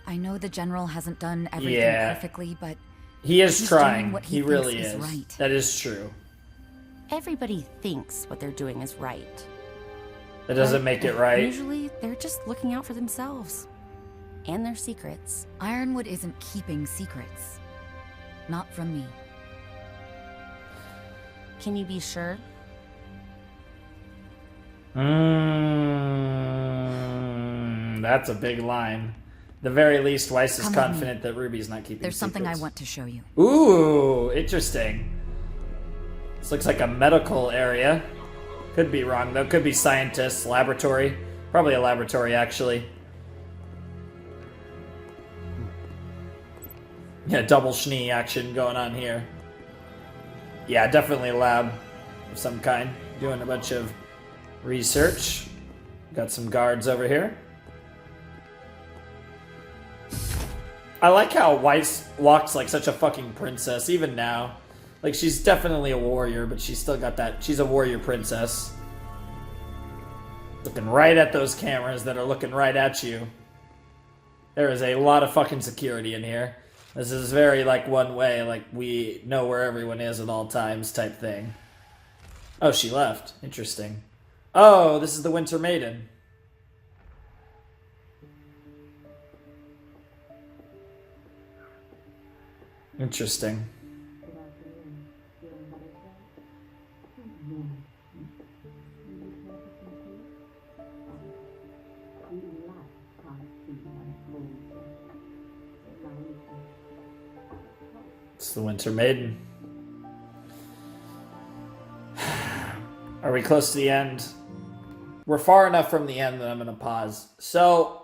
I know the General hasn't done everything perfectly, but... he is he's trying. Doing what he really is. Right. That is true. Everybody thinks what they're doing is right. That doesn't make it right. Usually, they're just looking out for themselves. And their secrets. Ironwood isn't keeping secrets. Not from me. Can you be sure? That's a big line. The very least, Weiss is confident that Ruby's not keeping There's something secrets. I want to show you. Ooh, interesting. This looks like a medical area. Could be wrong, though. Could be scientists, laboratory. Probably a laboratory, actually. Yeah, double Schnee action going on here. Yeah, definitely a lab of some kind. Doing a bunch of research. Got some guards over here. I like how Weiss walks like such a fucking princess, even now. Like, she's definitely a warrior, but she's still got that. She's a warrior princess. Looking right at those cameras that are looking right at you. There is a lot of fucking security in here. This is very, like, one way, like, we know where everyone is at all times type thing. Oh, she left. Interesting. Oh, this is the Winter Maiden. Interesting. It's the Winter Maiden. Are we close to the end? We're far enough from the end that I'm going to pause. So,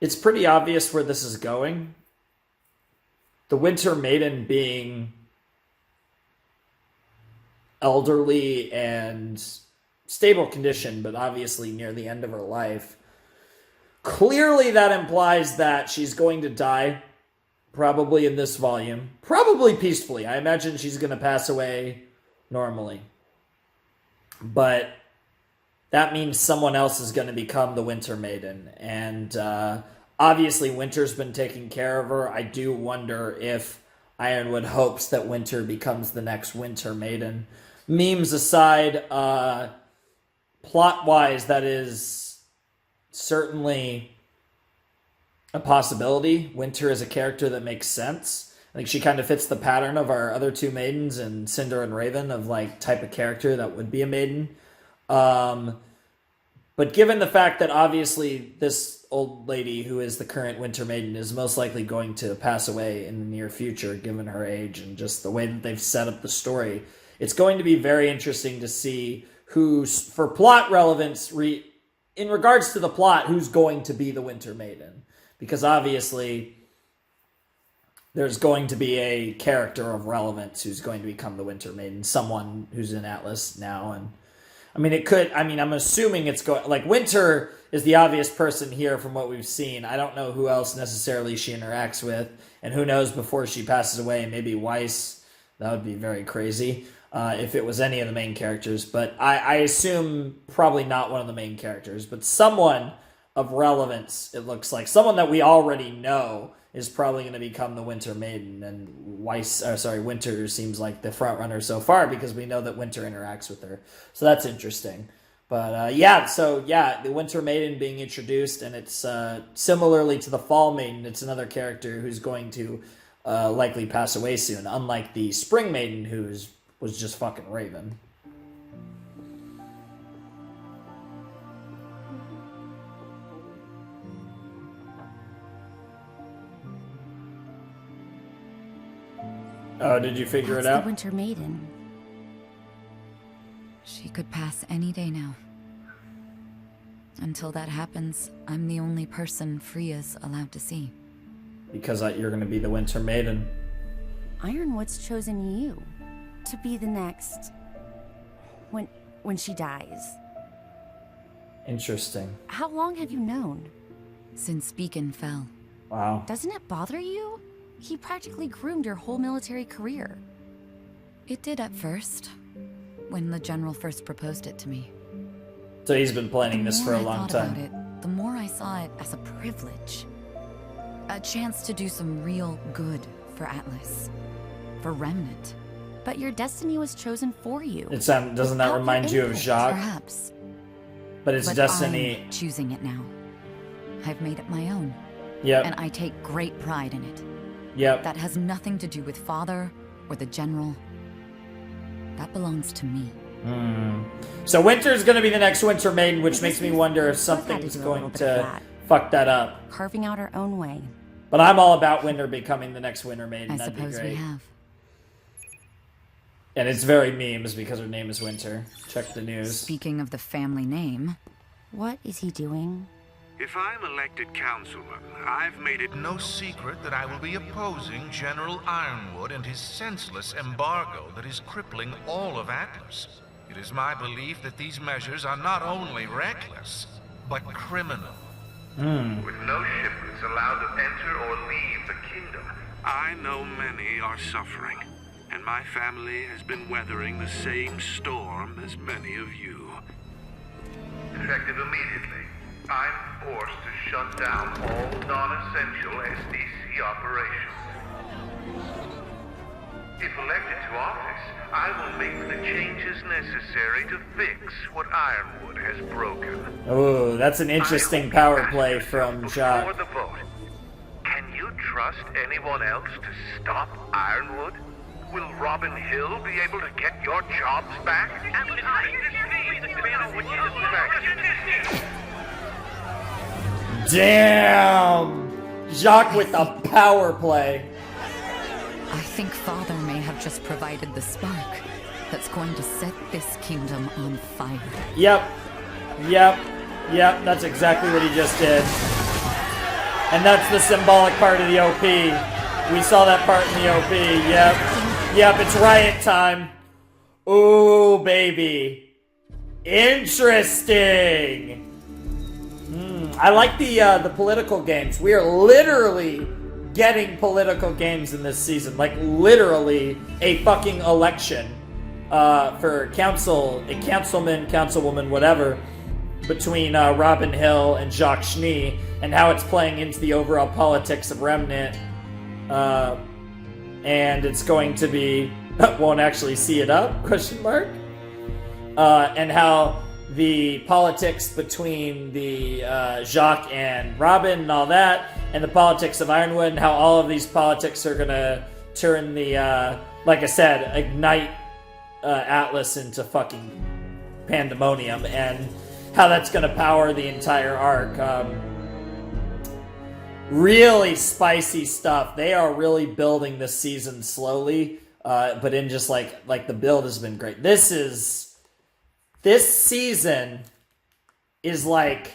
it's pretty obvious where this is going. The Winter Maiden being elderly and stable condition, but obviously near the end of her life. Clearly that implies that she's going to die, probably in this volume. Probably peacefully. I imagine she's going to pass away normally. But that means someone else is going to become the Winter Maiden. And obviously Winter's been taking care of her. I do wonder if Ironwood hopes that Winter becomes the next Winter Maiden. Memes aside, plot-wise, that is certainly a possibility. Winter is a character that makes sense. I think she kind of fits the pattern of our other two maidens in Cinder and Raven of like type of character that would be a maiden. But given the fact that obviously this old lady who is the current Winter Maiden is most likely going to pass away in the near future, given her age and just the way that they've set up the story, it's going to be very interesting to see who's, for plot relevance, in regards to the plot, who's going to be the Winter Maiden. Because obviously there's going to be a character of relevance who's going to become the Winter Maiden, someone who's in Atlas now. And I mean, it could. I mean, I'm assuming it's going. Like, Winter is the obvious person here from what we've seen. I don't know who else necessarily she interacts with, and who knows before she passes away. Maybe Weiss. That would be very crazy if it was any of the main characters. But I assume probably not one of the main characters, but someone of relevance. It looks like someone that we already know is probably going to become the Winter Maiden, and Winter seems like the front runner so far because we know that Winter interacts with her. So that's interesting. But the Winter Maiden being introduced, and it's similarly to the Fall Maiden, it's another character who's going to likely pass away soon, unlike the Spring Maiden, who was just fucking Raven. Oh, did you figure it out? The Winter Maiden. She could pass any day now. Until that happens, I'm the only person Freya's allowed to see. Because you're going to be the Winter Maiden. Ironwood's chosen you to be the next when she dies. Interesting. How long have you known? Since Beacon fell. Wow. Doesn't it bother you? He practically groomed your whole military career. It did at first, when the general first proposed it to me. So he's been planning this for a long time. The more I saw it as a privilege. A chance to do some real good for Atlas. For Remnant. But your destiny was chosen for you. Doesn't that remind you of Jacques? Perhaps. But it's destiny. I'm choosing it now. I've made it my own. Yep. And I take great pride in it. Yep. That has nothing to do with Father or the General. That belongs to me. So Winter's going to be the next Winter Maiden, which makes me wonder if something's going to fuck that up. Carving out our own way. But I'm all about Winter becoming the next Winter Maiden. I suppose we have. And it's very memes because her name is Winter. Check the news. Speaking of the family name. What is he doing? If I'm elected councilman, I've made it no secret that I will be opposing General Ironwood and his senseless embargo that is crippling all of Atlas. It is my belief that these measures are not only reckless, but criminal. With no shipments allowed to enter or leave the kingdom, I know many are suffering, and my family has been weathering the same storm as many of you. Effective immediately, I'm forced to shut down all non-essential SDC operations. If elected to office, I will make the changes necessary to fix what Ironwood has broken. Oh, that's an interesting power play from Jacques. Before the vote, can you trust anyone else to stop Ironwood? Will Robin Hill be able to get your jobs back? Damn! Jacques with the power play. I think Father may have just provided the spark that's going to set this kingdom on fire. Yep. That's exactly what he just did. And that's the symbolic part of the OP. We saw that part in the OP. Yep, it's Riot time. Ooh, baby. Interesting. I like the political games. We are literally getting political games in this season. Like, literally a fucking election for a councilman, councilwoman, whatever, between Robin Hill and Jacques Schnee, and how it's playing into the overall politics of Remnant. And it's going to be... won't actually see it up, question mark? And how the politics between the Jacques and Robin and all that, and the politics of Ironwood, and how all of these politics are going to turn the, like I said, ignite Atlas into fucking pandemonium, and how that's going to power the entire arc. Really spicy stuff. They are really building this season slowly, but in just like the build has been great. This season is like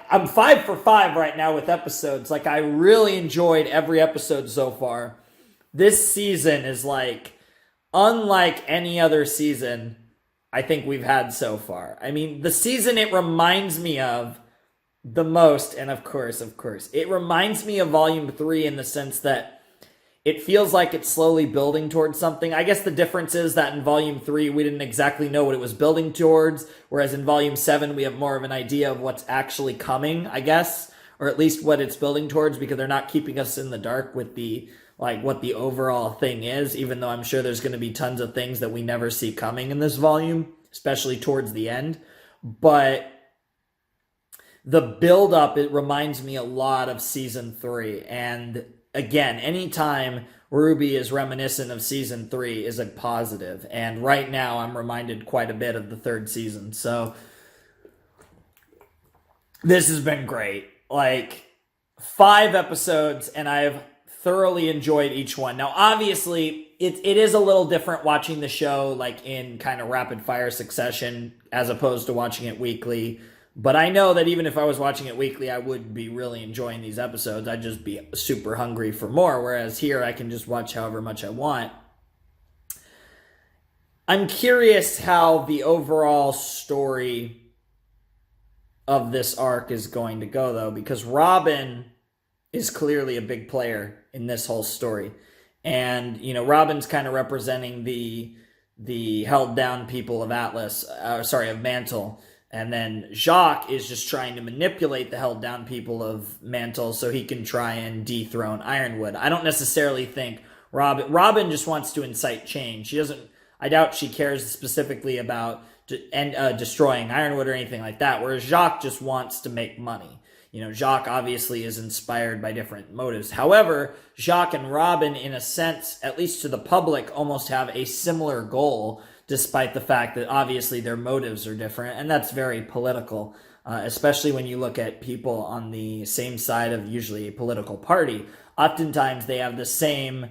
I'm 5 for 5 right now with episodes. Like, I really enjoyed every episode so far. This season is like unlike any other season I think we've had so far. I mean, the season it reminds me of the most, and of course, it reminds me of Volume 3 in the sense that it feels like it's slowly building towards something. I guess the difference is that in Volume 3, we didn't exactly know what it was building towards, whereas in Volume 7, we have more of an idea of what's actually coming, I guess, or at least what it's building towards, because they're not keeping us in the dark with the, like, what the overall thing is, even though I'm sure there's going to be tons of things that we never see coming in this volume, especially towards the end. But the build-up, it reminds me a lot of Season 3, and again, anytime RWBY is reminiscent of Season 3 is a positive. And right now, I'm reminded quite a bit of the third season. So, this has been great. Like, 5 episodes, and I've thoroughly enjoyed each one. Now, obviously, it is a little different watching the show, like, in kind of rapid-fire succession, as opposed to watching it weekly. But I know that even if I was watching it weekly, I would be really enjoying these episodes. I'd just be super hungry for more, whereas here I can just watch however much I want. I'm curious how the overall story of this arc is going to go, though, because Robin is clearly a big player in this whole story. And, you know, Robin's kind of representing the held down people of of Mantle. And then Jacques is just trying to manipulate the held down people of Mantle so he can try and dethrone Ironwood. I don't necessarily think Robin just wants to incite change. I doubt she cares specifically about destroying Ironwood or anything like that, whereas Jacques just wants to make money. You know, Jacques obviously is inspired by different motives. However, Jacques and Robin, in a sense, at least to the public, almost have a similar goal, despite the fact that obviously their motives are different, and that's very political, especially when you look at people on the same side of usually a political party. Oftentimes they have the same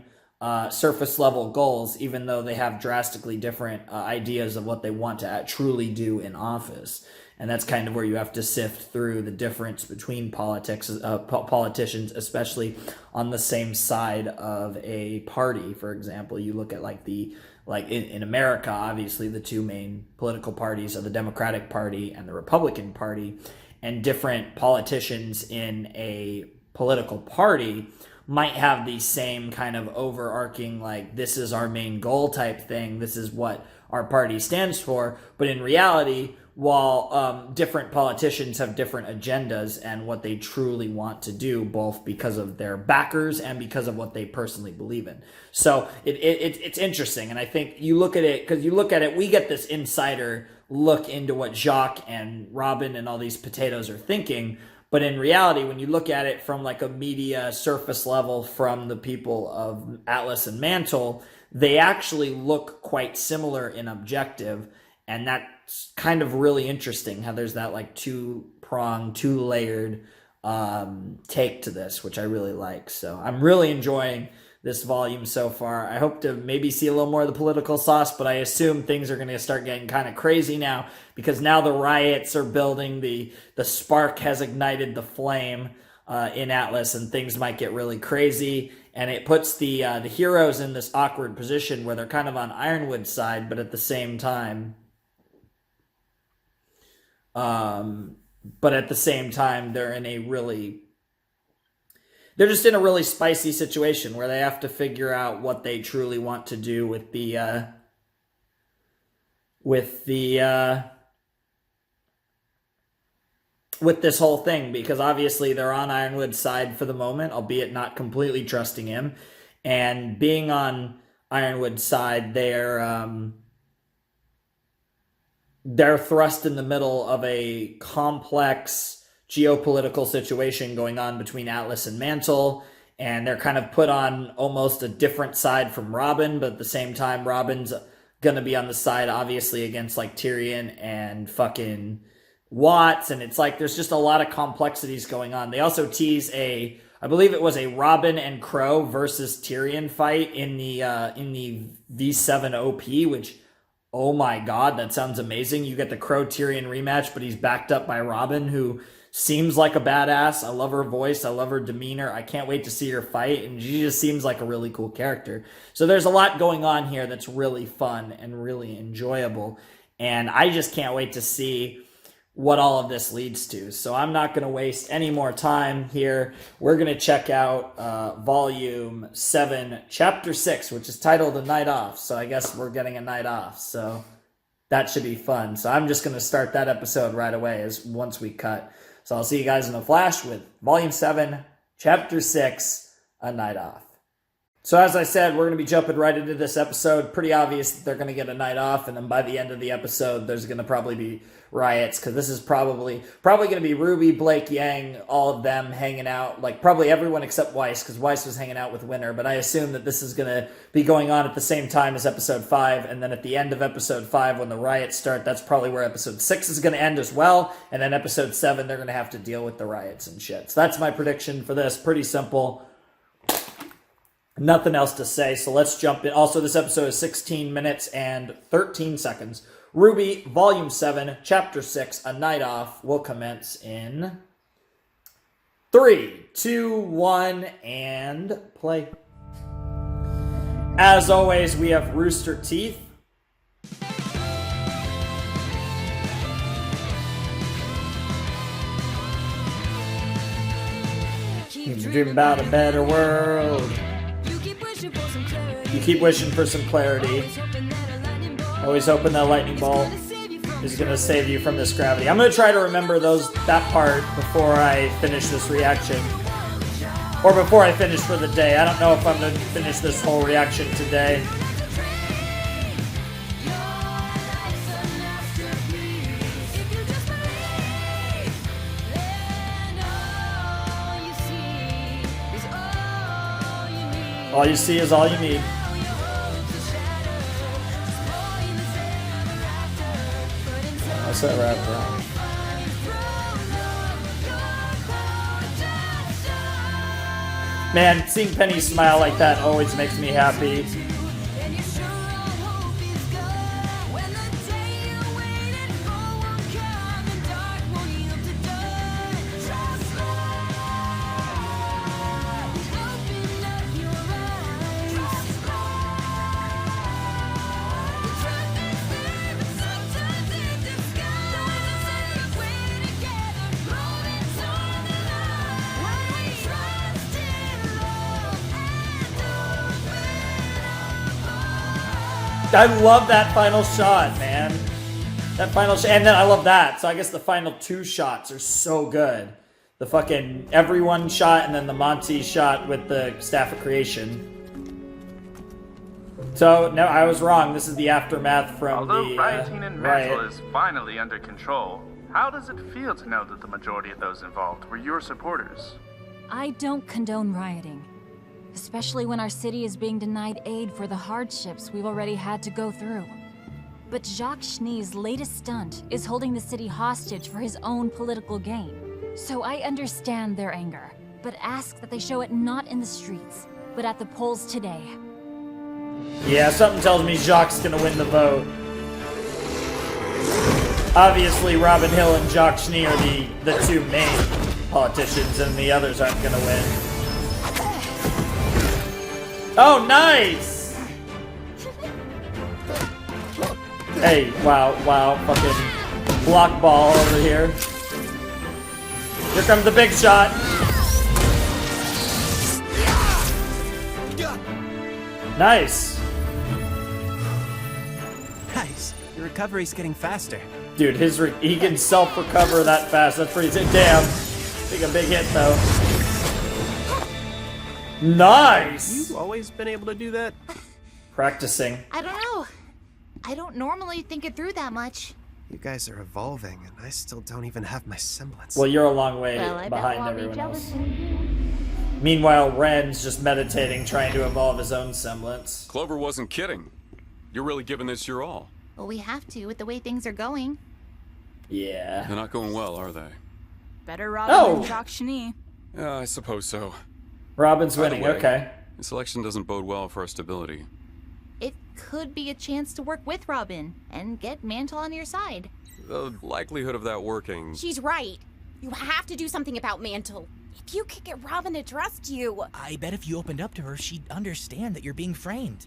surface-level goals, even though they have drastically different ideas of what they want to truly do in office. And that's kind of where you have to sift through the difference between politicians, especially on the same side of a party. For example, you look at in America, obviously the two main political parties are the Democratic Party and the Republican Party, and different politicians in a political party might have the same kind of overarching, like, this is our main goal type thing, this is what our party stands for, but in reality, while different politicians have different agendas and what they truly want to do, both because of their backers and because of what they personally believe in. So it's interesting, and I think you look at it, we get this insider look into what Jacques and Robin and all these potatoes are thinking, but in reality, when you look at it from like a media surface level from the people of Atlas and Mantle, they actually look quite similar in objective, and that's kind of really interesting how there's that like two-pronged, two-layered take to this, which I really like. So I'm really enjoying this volume so far. I hope to maybe see a little more of the political sauce, but I assume things are going to start getting kind of crazy now, because now the riots are building, the spark has ignited the flame in Atlas, and things might get really crazy. And it puts the heroes in this awkward position where they're kind of on Ironwood's side, but at the same time, they're just in a really spicy situation where they have to figure out what they truly want to do with this whole thing, because obviously they're on Ironwood's side for the moment, albeit not completely trusting him. And being on Ironwood's side, they're thrust in the middle of a complex geopolitical situation going on between Atlas and Mantle, and they're kind of put on almost a different side from Robin, but at the same time, Robin's gonna be on the side, obviously, against like Tyrion and fucking Watts, and it's like there's just a lot of complexities going on. They also tease I believe it was a Robin and Crow versus Tyrion fight in the V7 OP, which, oh my god, that sounds amazing. You get the Crow Tyrion rematch, but he's backed up by Robin, who seems like a badass. I love her voice. I love her demeanor. I can't wait to see her fight, and she just seems like a really cool character. So there's a lot going on here that's really fun and really enjoyable. And I just can't wait to see what all of this leads to. So I'm not going to waste any more time here. We're going to check out Volume 7, Chapter 6, which is titled A Night Off. So I guess we're getting a night off. So that should be fun. So I'm just going to start that episode right away once we cut. So I'll see you guys in a flash with Volume 7, Chapter 6, A Night Off. So as I said, we're going to be jumping right into this episode. Pretty obvious that they're going to get a night off, and then by the end of the episode, there's going to probably be riots, because this is probably going to be RWBY, Blake, Yang, all of them hanging out, like probably everyone except Weiss, because Weiss was hanging out with Winter, but I assume that this is going to be going on at the same time as Episode 5, and then at the end of Episode 5, when the riots start, that's probably where Episode 6 is going to end as well, and then Episode 7, they're going to have to deal with the riots and shit. So that's my prediction for this. Pretty simple. Nothing else to say, so let's jump in. Also, this episode is 16 minutes and 13 seconds. RWBY, Volume 7, Chapter 6, A Night Off, will commence in 3, 2, 1, and play. As always, we have Rooster Teeth. Keep dreaming about a better world. You keep wishing for some clarity. Always hoping that lightning bolt is going to save you from this gravity. I'm going to try to remember that part before I finish this reaction. Or before I finish for the day. I don't know if I'm going to finish this whole reaction today. All you see is all you need. What's that rap around? Man, seeing Penny smile like that always makes me happy. I love that final shot, man. That final shot. And then I love that. So I guess the final two shots are so good. The fucking everyone shot and then the Monty shot with the Staff of Creation. So, no, I was wrong. This is the aftermath from Although rioting in Mantle riot. is finally under control, how does it feel to know that the majority of those involved were your supporters? I don't condone rioting. Especially when our city is being denied aid for the hardships we've already had to go through. But Jacques Schnee's latest stunt is holding the city hostage for his own political gain. So I understand their anger, but ask that they show it not in the streets, but at the polls today. Yeah, something tells me Jacques gonna win the vote. Obviously, Robin Hill and Jacques Schnee are the two main politicians, and the others aren't gonna win. Oh, nice! Hey, wow, fucking block ball over here. Here comes the big shot. Nice. Nice. Your recovery's getting faster. Dude, he can self-recover that fast. That's pretty sick. Damn. Take a big hit, though. Nice! You always been able to do that? Practicing. I don't know. I don't normally think it through that much. You guys are evolving, and I still don't even have my semblance. Well, you're a long way Well, behind everyone else. Meanwhile, Ren's just meditating, trying to evolve his own semblance. Clover wasn't kidding. You're really giving this your all. Well, we have to with the way things are going. Yeah. They're not going well, are they? Better Robin Oh. than Jacques Schnee. Yeah, I suppose so. Robin's By the winning, way, okay. This election doesn't bode well for our stability. It could be a chance to work with Robin and get Mantle on your side. The likelihood of that working... She's right. You have to do something about Mantle. If you could get Robin to trust you. I bet if you opened up to her, she'd understand that you're being framed.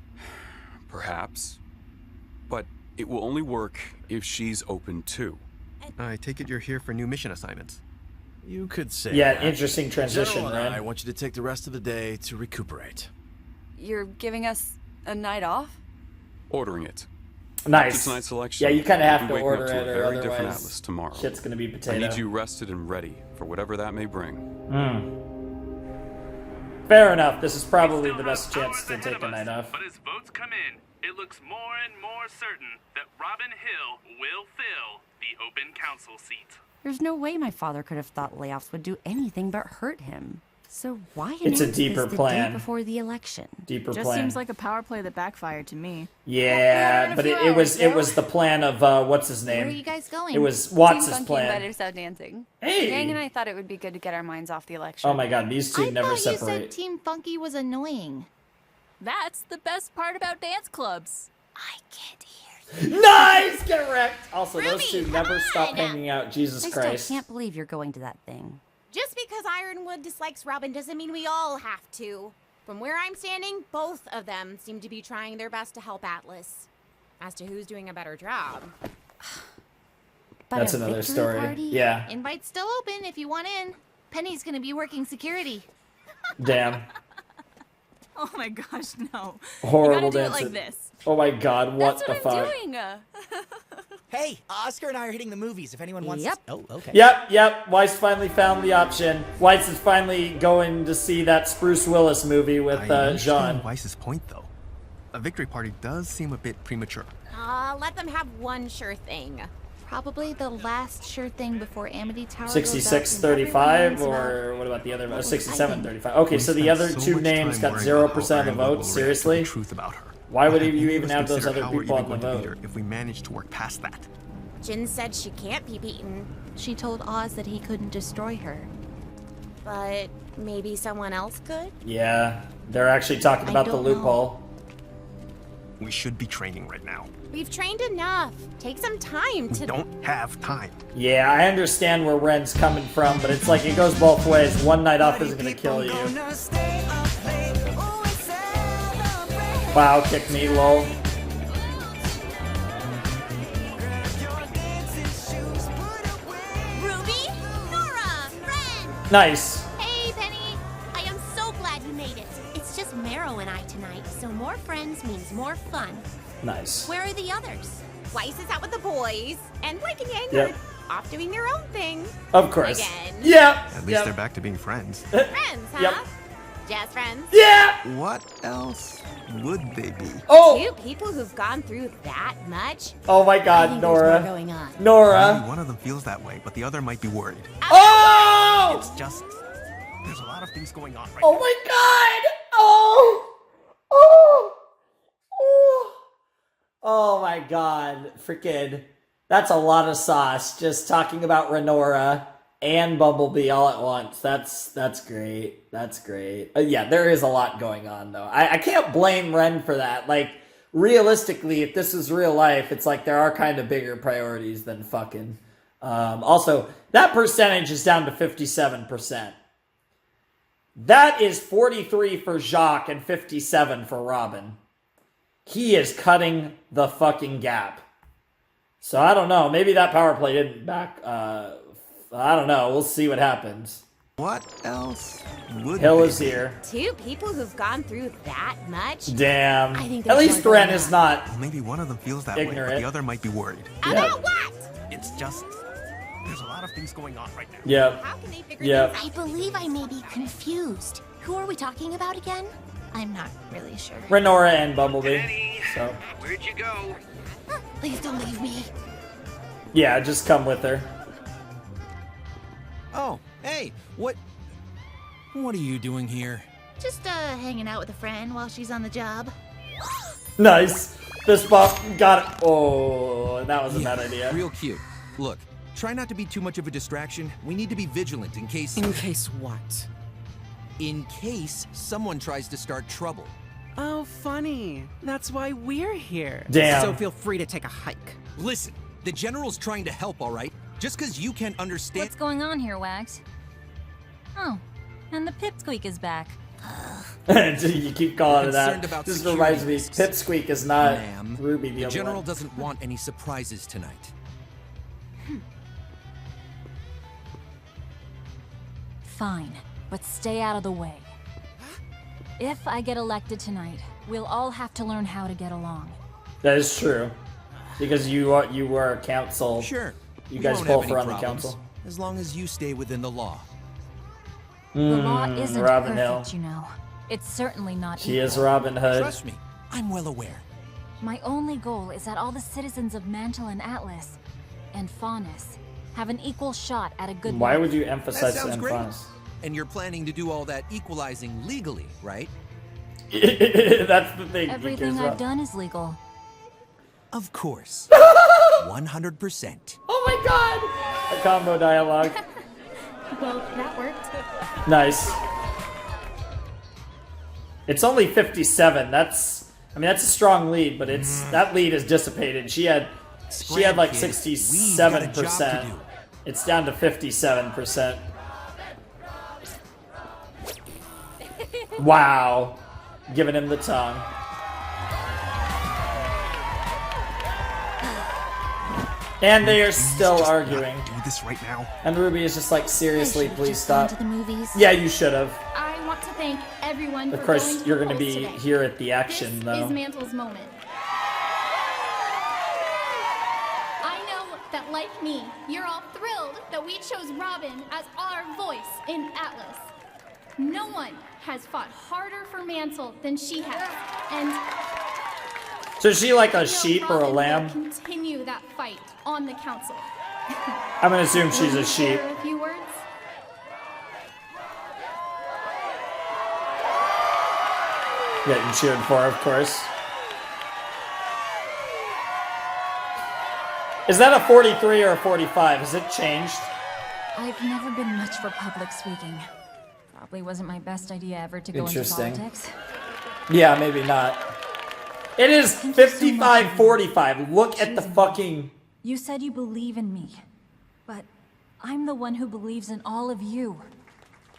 Perhaps. But It will only work if she's open too. I take it you're here for new mission assignments. You could say Yeah, that. interesting transition, General and right? I want you to take the rest of the day to recuperate. You're giving us a night off? Ordering it. Nice. After tonight's selection, Yeah, you kind of have we'll to be waking order up it, to a or very different otherwise Atlas tomorrow. shit's gonna be potato. I need you rested and ready for whatever that may bring. Fair enough. This is probably the best chance to take a night off. But as votes come in, it looks more and more certain that Robin Hill will fill the open council seat. There's no way my father could have thought layoffs would do anything but hurt him. So why It's a announce deeper this the plan. day before the election? Deeper Just plan. seems like a power play that backfired to me. Yeah, but it was the plan of what's his name? Where are you guys going? It was Team Watts' Funky plan. invited us out dancing. Hey! Gang and I thought it would be good to get our minds off the election. Oh my god, these two I never thought you separate. said Team Funky was annoying. That's the best part about dance clubs. Nice! Get wrecked! Also, those two never stop hanging out. Jesus I Christ. still can't believe you're going to that thing. Just because Ironwood dislikes Robin doesn't mean we all have to. From where I'm standing, both of them seem to be trying their best to help Atlas. As to who's doing a better job. But That's a another victory story. Party? Yeah. Invite's still open if you want in. Penny's gonna be working security. Damn. Oh my gosh, no. Horrible you gotta do dancing. it like this. Oh my god, what That's the what I'm fuck? doing. Hey, Oscar and I are hitting the movies. If anyone wants Yep. to... Oh, okay. Yep. Weiss finally found the option. Weiss is finally going to see that Spruce Willis movie with I understand Jean. Weiss's point, though. A victory party does seem a bit premature. Let them have one sure thing. Probably the last sure thing before Amity Tower. 66-35, or what about the other? 67-35. Okay, so the other two names got 0% of the votes. Seriously? Truth about her. Why would And you made even us have those consider other how we're people even on the going to beat vote? her if we manage to work past that. Jin said she can't be beaten. She told Oz that he couldn't destroy her. But maybe someone else could? Yeah, they're actually talking I about the don't know. loophole. We should be training right now. We've trained enough. Take some time We to... don't have time. Yeah, I understand where Ren's coming from, but it's like it goes both ways. One night off isn't gonna kill you. Wow, kick me, lol. Ruby, Nora, Ren. Nice. Hey, Penny. I am so glad you made it. It's just Marrow and I tonight, so more friends means more fun. Nice. Where are the others? Weiss is out with the boys, and Blake and Yang Yep. are off doing their own thing. Of course. Again. Yep. At least they're back to being friends. Friends, huh? Yep. Just friends? Yeah. What else would they be? Oh. Two people who've gone through that much? Oh my I God, think there's more Nora. going on. Nora. Maybe one of them feels that way, but the other might be worried. Oh! It's just there's a lot of things going on right Oh now. my God. Oh. Oh. Oh. Oh my God. Freaking. That's a lot of sauce. Just talking about Renora and Bumblebee all at once. That's great. That's great. Yeah, there is a lot going on though. I can't blame Ren for that. Like, realistically, if this is real life, it's like there are kind of bigger priorities than fucking. Also, that percentage is down to 57%. That is 43 for Jacques and 57 for Robin. He is cutting the fucking gap. So I don't know. Maybe that power play didn't back. I don't know. We'll see what happens. What else would Hill they is be? here. Two people who've gone through that much? Damn. I think At there's least more Ren going is on. not. Well, maybe one of them feels that way, Ignorant. but the other might be worried. About what? It's just there's a lot of things going on right now. Yep. How can they figure Yep. things I believe I may be confused. Who are we talking about again? I'm not really sure. Renora and Bumblebee. So Where'd you go? Please don't leave me. yeah, just come with her. Oh, hey, what are you doing here? Just hanging out with a friend while she's on the job. Nice. Fist bump. Got it. Oh, that was a bad idea. Real cute. Look, try not to be too much of a distraction. We need to be vigilant in case... In case what? In case someone tries to start trouble. Oh, funny. That's why we're here. Damn. So feel free to take a hike. Listen, the General's trying to help, all right? Just because you can't understand... What's going on here, Wags? Oh, and the pipsqueak is back. You keep calling it Concerned that. about This security reminds me, risks. Pipsqueak is not Ma'am, Ruby the the only General one. doesn't want any surprises tonight. Fine, but stay out of the way. If I get elected tonight, we'll all have to learn how to get along. That is true. Because you were a council. Sure. You we guys won't have both any were on the problems, council. as long as you stay within the law. The law isn't Robin perfect, Hill. you know. It's certainly not She equal. is Robin Hood. Trust me, I'm well aware. My only goal is that all the citizens of Mantle and Atlas, and Faunus, have an equal shot at a good Why life. would you That emphasize sounds great. Faunus? And you're planning to do all that equalizing legally, right? That's the thing. Everything I've done is legal. Of course. 100%. Oh my god! A combo dialogue. Well, that worked. Nice. It's only 57. That's a strong lead, but it's that lead is dissipated. She had like 67%. It's down to 57%. Wow. Giving him the tongue. And they are still arguing. Do this right now. And Ruby is just like, seriously, please stop. To the movies. Yeah, you should have. I want to thank everyone Of for course, going to you're the going to polls be today. here at the action, This though. is Mantle's moment. I know that, like me, you're all thrilled that we chose Robin as our voice in Atlas. No one has fought harder for Mantle than she has, and So is she like I a know sheep or a Robin will lamb? continue that fight on the council. I'm going to assume she's Will a you sheep. share a few words? Getting cheered for, of course. Is that a 43 or a 45? Has it changed? I've never been much for public speaking. Probably wasn't my best idea ever to go into Interesting. politics. Yeah, maybe not. It is 55-45. Look at the fucking... You said you believe in me, but I'm the one who believes in all of you.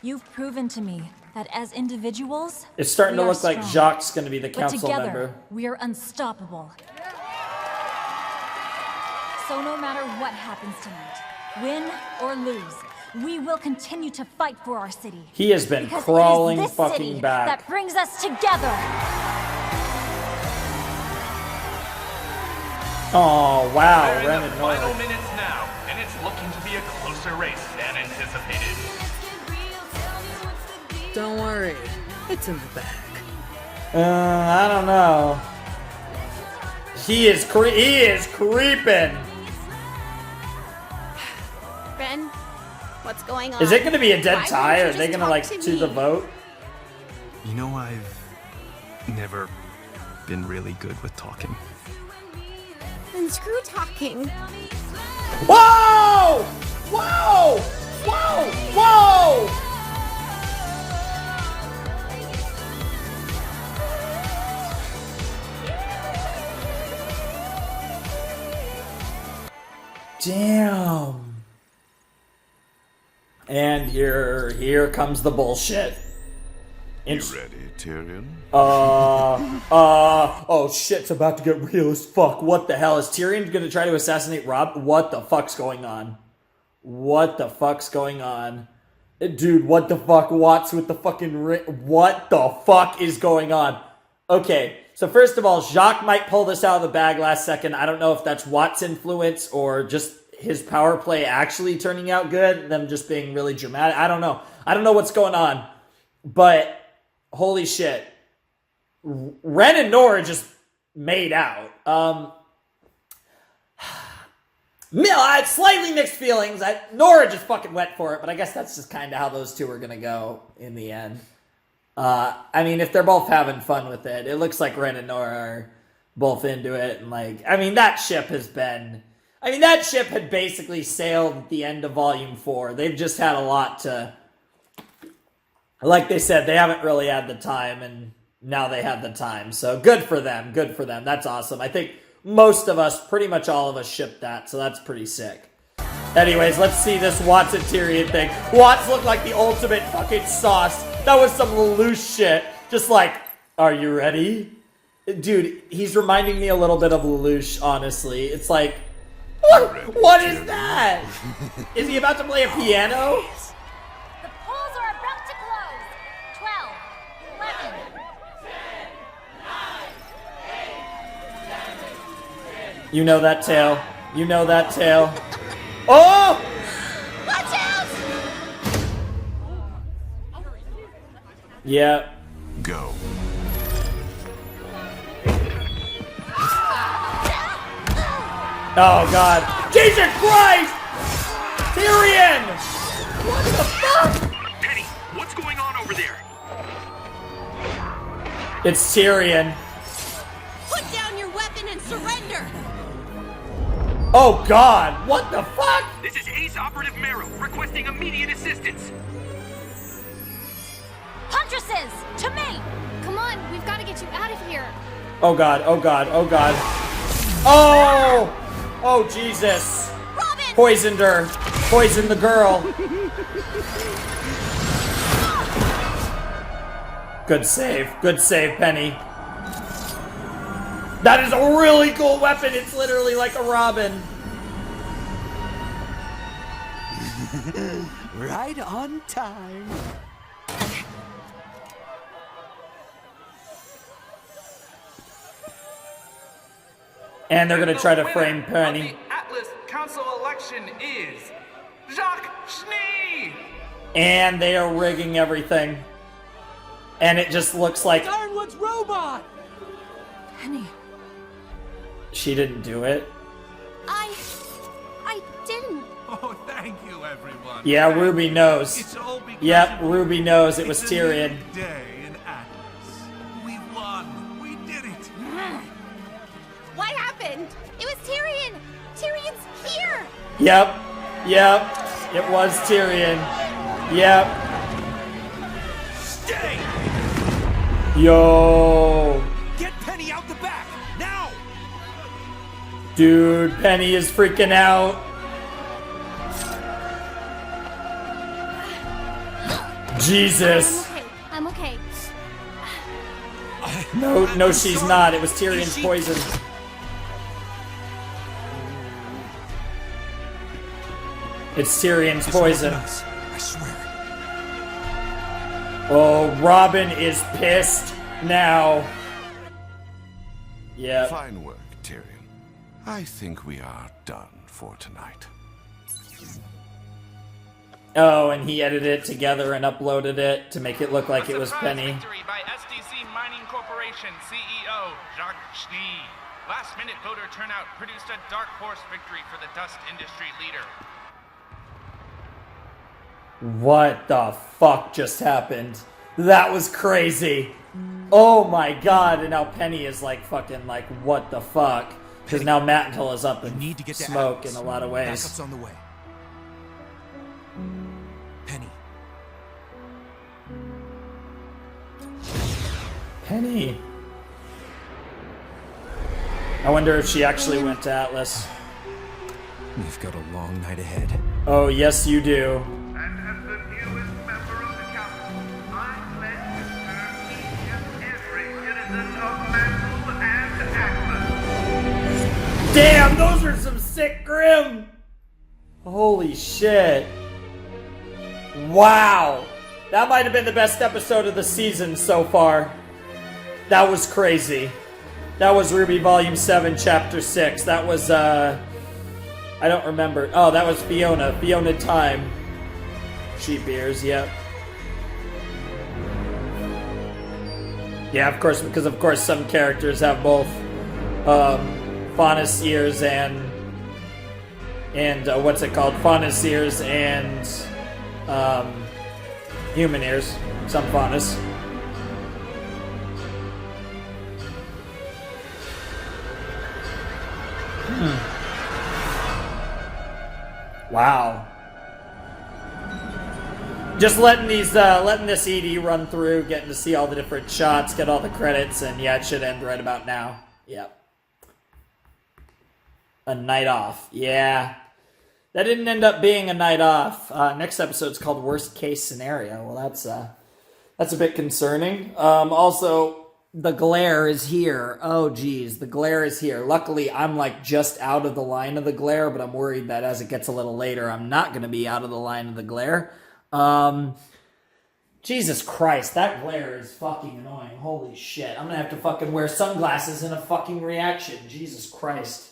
You've proven to me that as individuals, It's starting we to are look like strong. Jacques' going to be the But council together, member. we are unstoppable. So no matter what happens tonight, win or lose, we will continue to fight for our city. He has been Because crawling it is this fucking city back. that brings us together. Oh, wow. We're in Ren the and final Nora. minutes now, and it's looking to be a closer race than anticipated. Don't worry, it's in the bag. I don't know. He is creeping. Ben, what's going on? Is it going to be a dead Why tie? won't Are you they just going to talk like to do the me? vote? You know, I've never been really good with talking. Then screw talking. Whoa! Whoa! Whoa! Whoa! Damn. And here comes the bullshit. You ready, Tyrion? Oh shit, it's about to get real as fuck. What the hell? Is Tyrion gonna try to assassinate Rob? What the fuck's going on? What the fuck's going on? Dude, what the fuck? Watts with the fucking ring. What the fuck is going on? Okay, so first of all, Jacques might pull this out of the bag last second. I don't know if that's Watts' influence or just his power play actually turning out good, them just being really dramatic. I don't know. I don't know what's going on. But, holy shit. Ren and Nora just made out. I had slightly mixed feelings. Nora just fucking went for it, but I guess that's just kind of how those two are going to go in the end. I mean, if they're both having fun with it, it looks like Ren and Nora are both into it. And that ship had basically sailed at the end of Volume 4. They've just had a lot to... Like they said, they haven't really had the time, and now they have the time. So good for them. Good for them. That's awesome. I think most of us, pretty much all of us, shipped that, so that's pretty sick. Anyways, let's see this Watts and Tyrion thing. Watts looked like the ultimate fucking sauce. That was some Lelouch shit. Just like, are you ready? Dude, he's reminding me a little bit of Lelouch, honestly. It's like, what is that? Is he about to play a piano? The polls are about to close. 12, 11. You know that tale. You know that tale. Oh! Watch out! Yeah. Go. Oh, God. Jesus Christ! Tyrion! What the fuck? Penny, what's going on over there? It's Tyrion. Put down your weapon and surrender! Oh, God. What the fuck? This is Ace Operative Merrill, requesting immediate assistance. Huntresses, to me! Come on, we've got to get you out of here. Oh, God. Oh, God. Oh, God. Oh! Oh, Jesus. Robin! Poisoned her. Poisoned the girl. Good save. Good save, Penny. That is a really cool weapon. It's literally like a Robin. Right on time. And they're going to try to frame Penny. The Atlas Council election is Jacques Schnee. And they are rigging everything. And it just looks like Ironwood's robot! Penny. she didn't do it. I didn't. Oh, thank you, everyone. Yeah, RWBY knows. It's all because Yep, RWBY knows it was it's a Tyrion. new day in Atlas. We won. We did it. What happened? It was Tyrion! Tyrion's here! Yep. Yep. It was Tyrion. Yep. Stay. Yo. Get Penny out the back, now! Dude, Penny is freaking out. Jesus. I'm okay. No, she's not. It was Tyrion's poison. It's Tyrion's poison. I swear. Oh, Robin is pissed now. Yep. Fine work, Tyrion. I think we are done for tonight. Oh, and he edited it together and uploaded it to make it look like it was Penny. Victory by SDC Mining Corporation CEO Jacques Schnee. Last-minute voter turnout produced a dark horse victory for the dust industry leader. What the fuck just happened? That was crazy. Oh my god, and now Penny is like fucking like, what the fuck? Because now Mantle is up in smoke in a lot of ways. Backup's on the way. Penny. Penny. I wonder if she actually went to Atlas. We've got a long night ahead. Oh, yes you do. And as the newest member of the council, I pledge to serve each and every citizen of Mantle and Atlas. Damn, those are some sick Grim! Holy shit. Wow. That might have been the best episode of the season so far. That was crazy. That was RWBY Volume 7, Chapter 6. That was, I don't remember. Oh, that was Fiona. Fiona Time. Cheap ears, yep. Yeah, of course, because of course some characters have both Faunus ears and what's it called? Faunus ears and human ears. Some Faunus. Wow. Just letting these, letting this ED run through, getting to see all the different shots, get all the credits, and yeah, it should end right about now. Yep. A night off. Yeah. That didn't end up being a night off. Next episode's called Worst Case Scenario. Well, That's a bit concerning. Also, the glare is here. Oh, geez, the glare is here. Luckily, I'm like just out of the line of the glare, but I'm worried that as it gets a little later, I'm not going to be out of the line of the glare. Jesus Christ, that glare is fucking annoying. Holy shit. I'm going to have to fucking wear sunglasses in a fucking reaction. Jesus Christ.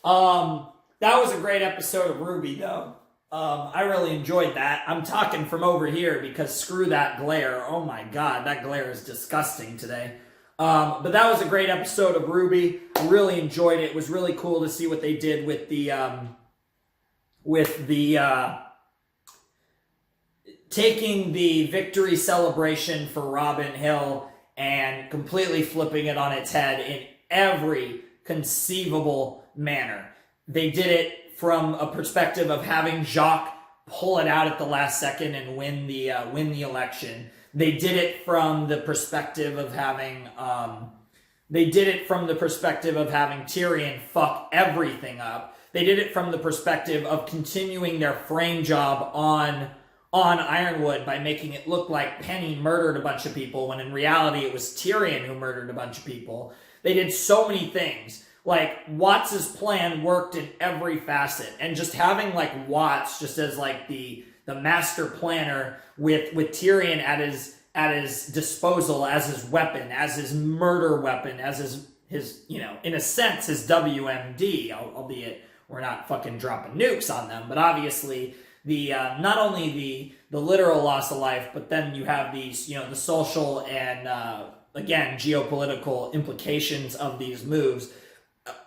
That was a great episode of RWBY, though. I really enjoyed that. I'm talking from over here because screw that glare. Oh my god, that glare is disgusting today. But that was a great episode of RWBY. I really enjoyed it. It was really cool to see what they did with the taking the victory celebration for Robin Hill and completely flipping it on its head in every conceivable manner. They did it from a perspective of having Jacques pull it out at the last second and win the election. They did it from the perspective of having Tyrion fuck everything up. They did it from the perspective of continuing their frame job on Ironwood by making it look like Penny murdered a bunch of people when in reality it was Tyrion who murdered a bunch of people. They did so many things. Like, Watts' plan worked in every facet. And just having, like, Watts just as, like, the master planner with Tyrion at his disposal as his weapon, as his murder weapon, as his you know, in a sense, his WMD, albeit we're not fucking dropping nukes on them. But obviously, not only the literal loss of life, but then you have these, you know, the social and, again, geopolitical implications of these moves.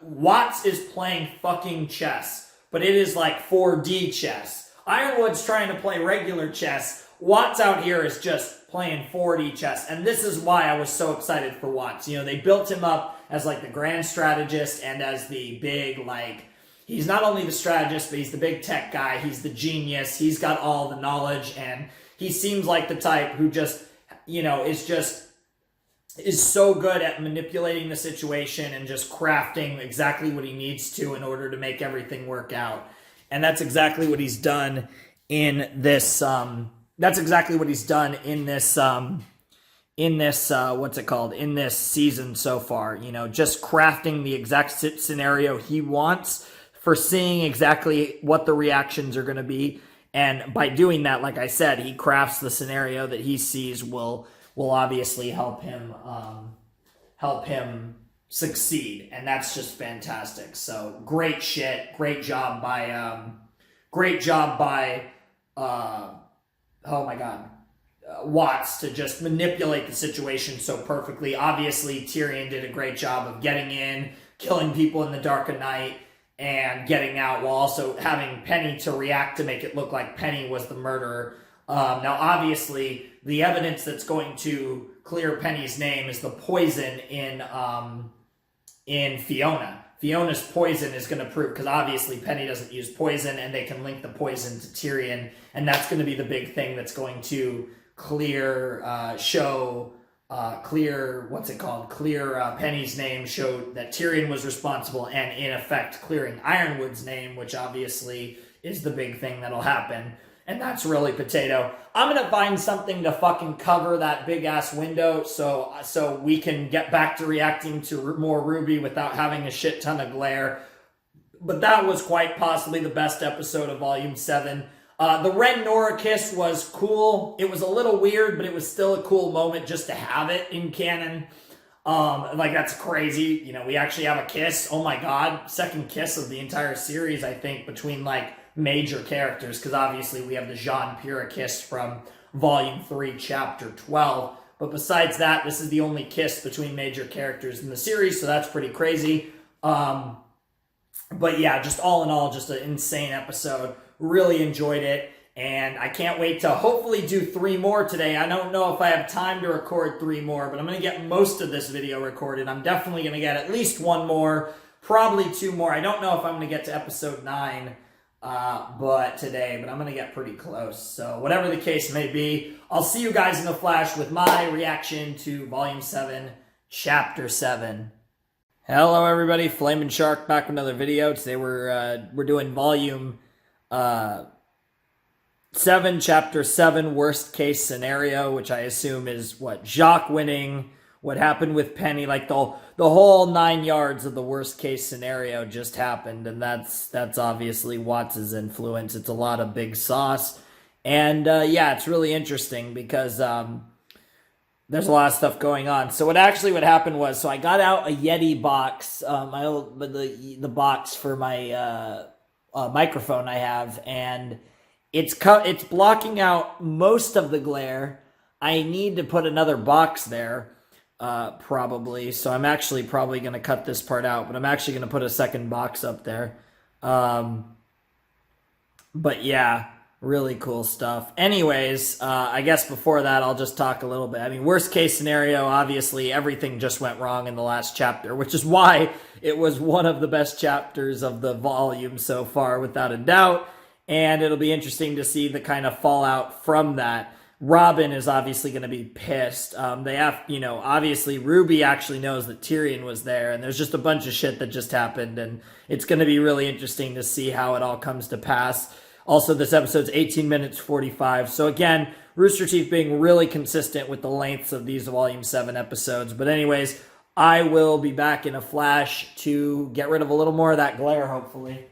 Watts is playing fucking chess, but it is like 4D chess. Ironwood's trying to play regular chess. Watts out here is just playing 4D chess, and this is why I was so excited for Watts. You know, they built him up as like the grand strategist and as the big, like, he's not only the strategist, but he's the big tech guy. He's the genius. He's got all the knowledge, and he seems like the type who just, you know, is so good at manipulating the situation and just crafting exactly what he needs to in order to make everything work out. And that's exactly what he's done in this, in this season so far. You know, just crafting the exact scenario he wants, foreseeing exactly what the reactions are going to be. And by doing that, like I said, he crafts the scenario that he sees will obviously help him succeed, and that's just fantastic. So great shit, great job by Watts to just manipulate the situation so perfectly. Obviously, Tyrion did a great job of getting in, killing people in the dark of night, and getting out while also having Penny to react to make it look like Penny was the murderer. Now, obviously, the evidence that's going to clear Penny's name is the poison in Fiona. Fiona's poison is going to prove, because obviously Penny doesn't use poison, and they can link the poison to Tyrion, and that's going to be the big thing that's going to clear Penny's name, show that Tyrion was responsible, and in effect clearing Ironwood's name, which obviously is the big thing that'll happen. And that's really potato. I'm going to find something to fucking cover that big-ass window so we can get back to reacting to more RWBY without having a shit ton of glare. But that was quite possibly the best episode of Volume 7. The Ren-Nora kiss was cool. It was a little weird, but it was still a cool moment just to have it in canon. Like, that's crazy. You know, we actually have a kiss. Oh my god. Second kiss of the entire series, I think, between, like, major characters, because obviously we have the Jean Pyrrha kiss from Volume 3, Chapter 12. But besides that, this is the only kiss between major characters in the series, so that's pretty crazy. But yeah, just all in all, just an insane episode. Really enjoyed it, and I can't wait to hopefully do 3 more today. I don't know if I have time to record 3 more, but I'm going to get most of this video recorded. I'm definitely going to get at least 1 more, probably 2 more. I don't know if I'm going to get to episode 9 but I'm going to get pretty close. So whatever the case may be, I'll see you guys in the flash with my reaction to Volume 7, Chapter 7. Hello everybody, Flamin' Shark back with another video. Today we're doing Volume Chapter 7, worst case scenario, which I assume is what Jacques winning, what happened with Penny, like the whole 9 yards of the worst case scenario just happened, and that's obviously Watts' influence. It's a lot of big sauce, and yeah, it's really interesting because there's a lot of stuff going on. So what happened was, so I got out a Yeti box, the box for my microphone I have, and it's blocking out most of the glare. I need to put another box there. Probably. So I'm actually probably going to cut this part out, but I'm actually going to put a second box up there. But yeah, really cool stuff. Anyways, I guess before that, I'll just talk a little bit. I mean, worst case scenario, obviously everything just went wrong in the last chapter, which is why it was one of the best chapters of the volume so far, without a doubt. And it'll be interesting to see the kind of fallout from that. Robin is obviously going to be pissed. They have, obviously RWBY actually knows that Tyrion was there, and there's just a bunch of shit that just happened, and it's going to be really interesting to see how it all comes to pass. Also, this episode's 18 minutes 45. So again, Rooster Teeth being really consistent with the lengths of these Volume 7 episodes. But anyways, I will be back in a flash to get rid of a little more of that glare, hopefully.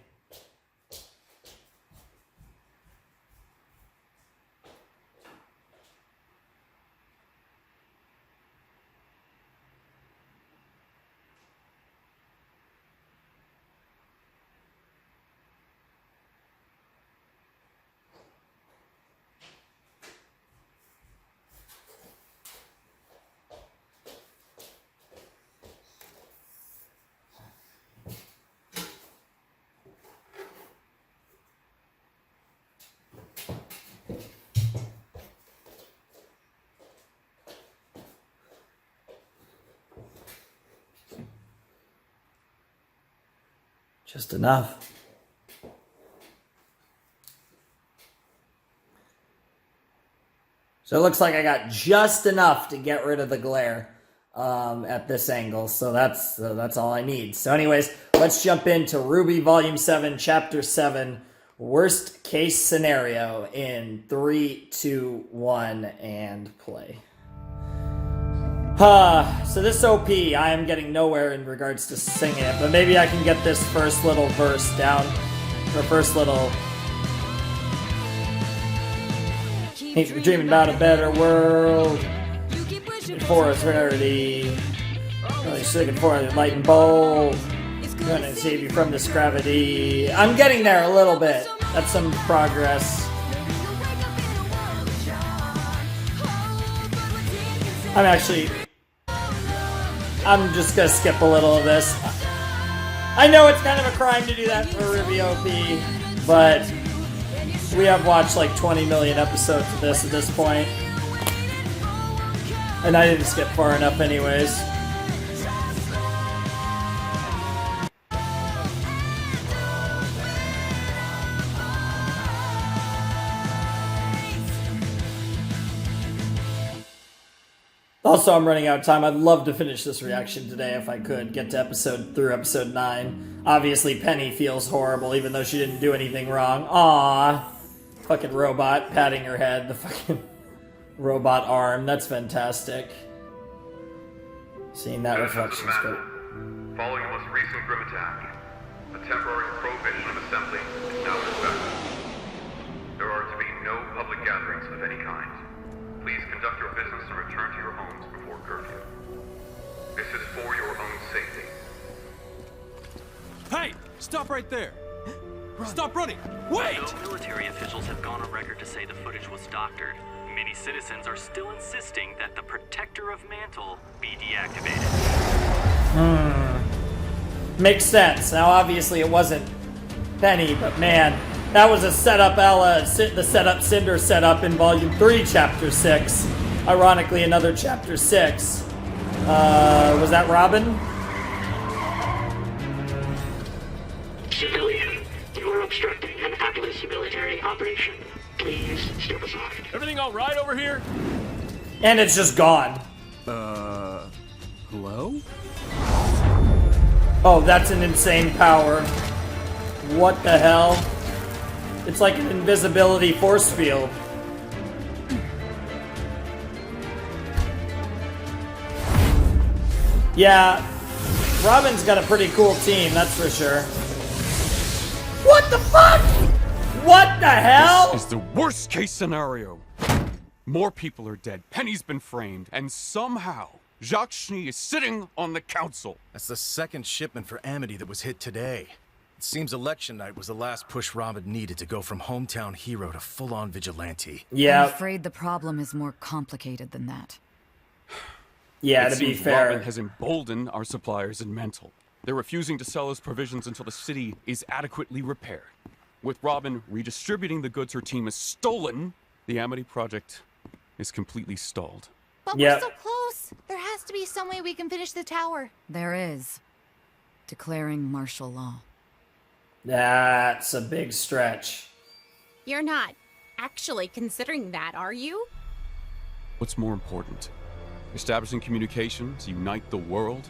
Just enough. So it looks like I got just enough to get rid of the glare at this angle. So that's all I need. So anyways, let's jump into RWBY Volume 7, Chapter 7, Worst Case Scenario in 3, 2, 1, and play. So this OP, I am getting nowhere in regards to singing it, but maybe I can get this first little verse down, or first little... Keep dreaming about a better world, for its rarity, really looking for a light and bold, gonna save you from this gravity. I'm getting there a little bit, that's some progress. I'm just gonna skip a little of this. I know it's kind of a crime to do that for RWBY OP, but we have watched like 20 million episodes of this at this point. And I didn't skip far enough anyways. Also, I'm running out of time. I'd love to finish this reaction today if I could. Get to episode 9. Obviously, Penny feels horrible even though she didn't do anything wrong. Aww. Fucking robot patting her head. The fucking robot arm. That's fantastic. Seeing that reflection is good. Following a most recent grim attack, a temporary prohibition of assembly is now in effect. There are to be no public gatherings of any kind. Please conduct your business and return to your homes before curfew. This is for your own safety. Hey! Stop right there! Stop running! Wait! No military officials have gone on record to say the footage was doctored. Many citizens are still insisting that the Protector of Mantle be deactivated. Makes sense. Now, obviously, it wasn't Penny, but man, that was a setup the setup Cinder set up in Volume 3, Chapter 6. Ironically, another Chapter 6. Was that Robin? Civilian, you are obstructing an Atlas military operation. Please step aside. Everything all right over here? And it's just gone. Hello? Oh, that's an insane power. What the hell? It's like an invisibility force field. Yeah, Robin's got a pretty cool team, that's for sure. What the fuck? What the hell? This is the worst case scenario. More people are dead, Penny's been framed, and somehow Jacques Schnee is sitting on the council. That's the second shipment for Amity that was hit today. It seems election night was the last push Robin needed to go from hometown hero to full-on vigilante. Yeah. I'm afraid the problem is more complicated than that. Yeah, It to be seems fair. Robin has emboldened our suppliers in Mantle. They're refusing to sell us provisions until the city is adequately repaired. With Robin redistributing the goods her team has stolen, the Amity project is completely stalled. But we're so close. There has to be some way we can finish the tower. There is. Declaring martial law. That's a big stretch. You're not actually considering that, are you? What's more important? Establishing communication to unite the world?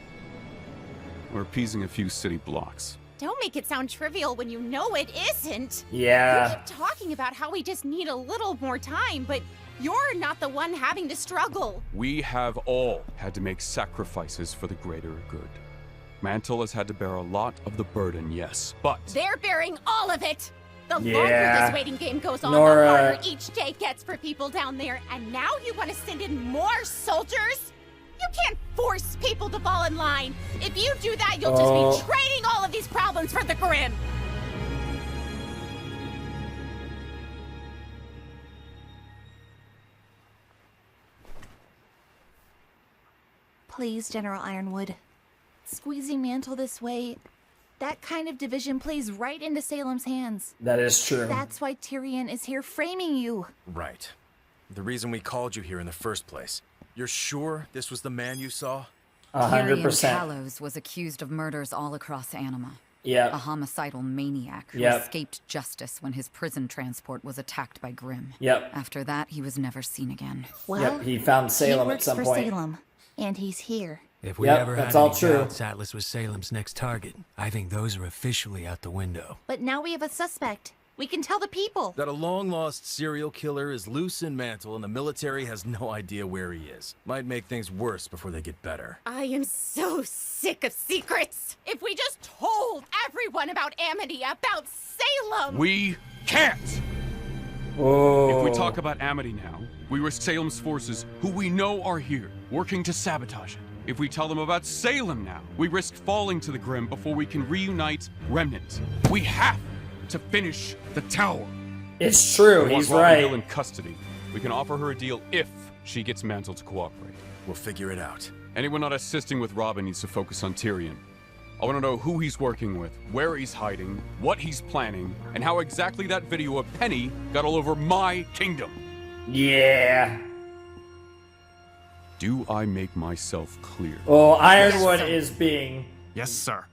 Or appeasing a few city blocks? Don't make it sound trivial when you know it isn't. Yeah. You keep talking about how we just need a little more time, but you're not the one having to struggle. We have all had to make sacrifices for the greater good. Mantle has had to bear a lot of the burden, yes, but... They're bearing all of it! The longer Yeah. this waiting game goes on, Nora. the harder each day gets for people down there. And now you want to send in more soldiers? You can't force people to fall in line. If you do that, you'll just be trading all of these problems for the Grim. Please, General Ironwood. Squeezing Mantle this way, that kind of division plays right into Salem's hands. That is true. That's why Tyrion is here framing you. Right. The reason we called you here in the first place. You're sure this was the man you saw? 100%. Tyrion Hallows was accused of murders all across Anima. Yep. A homicidal maniac who Yep. escaped justice when his prison transport was attacked by Grimm. Yep. After that, he was never seen again. Well, Yep, he found Salem he at works some for point. Salem, and he's here. If we Yep, ever that's had all any true. doubts Atlas was Salem's next target, I think those are officially out the window. But now we have a suspect. We can tell the people. That a long-lost serial killer is loose in Mantle and the military has no idea where he is. Might make things worse before they get better. I am so sick of secrets. If we just told everyone about Amity, about Salem. We can't! Whoa. If we talk about Amity now, we risk Salem's forces, who we know are here, working to sabotage it. If we tell them about Salem now, we risk falling to the Grim before we can reunite Remnant. We have to finish the tower. It's true, We want he's Robin right. Hill in custody. We can offer her a deal if she gets Mantle to cooperate. We'll figure it out. Anyone not assisting with Robin needs to focus on Tyrion. I want to know who he's working with, where he's hiding, what he's planning, and how exactly that video of Penny got all over my kingdom. Yeah. Do I make myself clear? Oh, Ironwood is being... Yes, sir.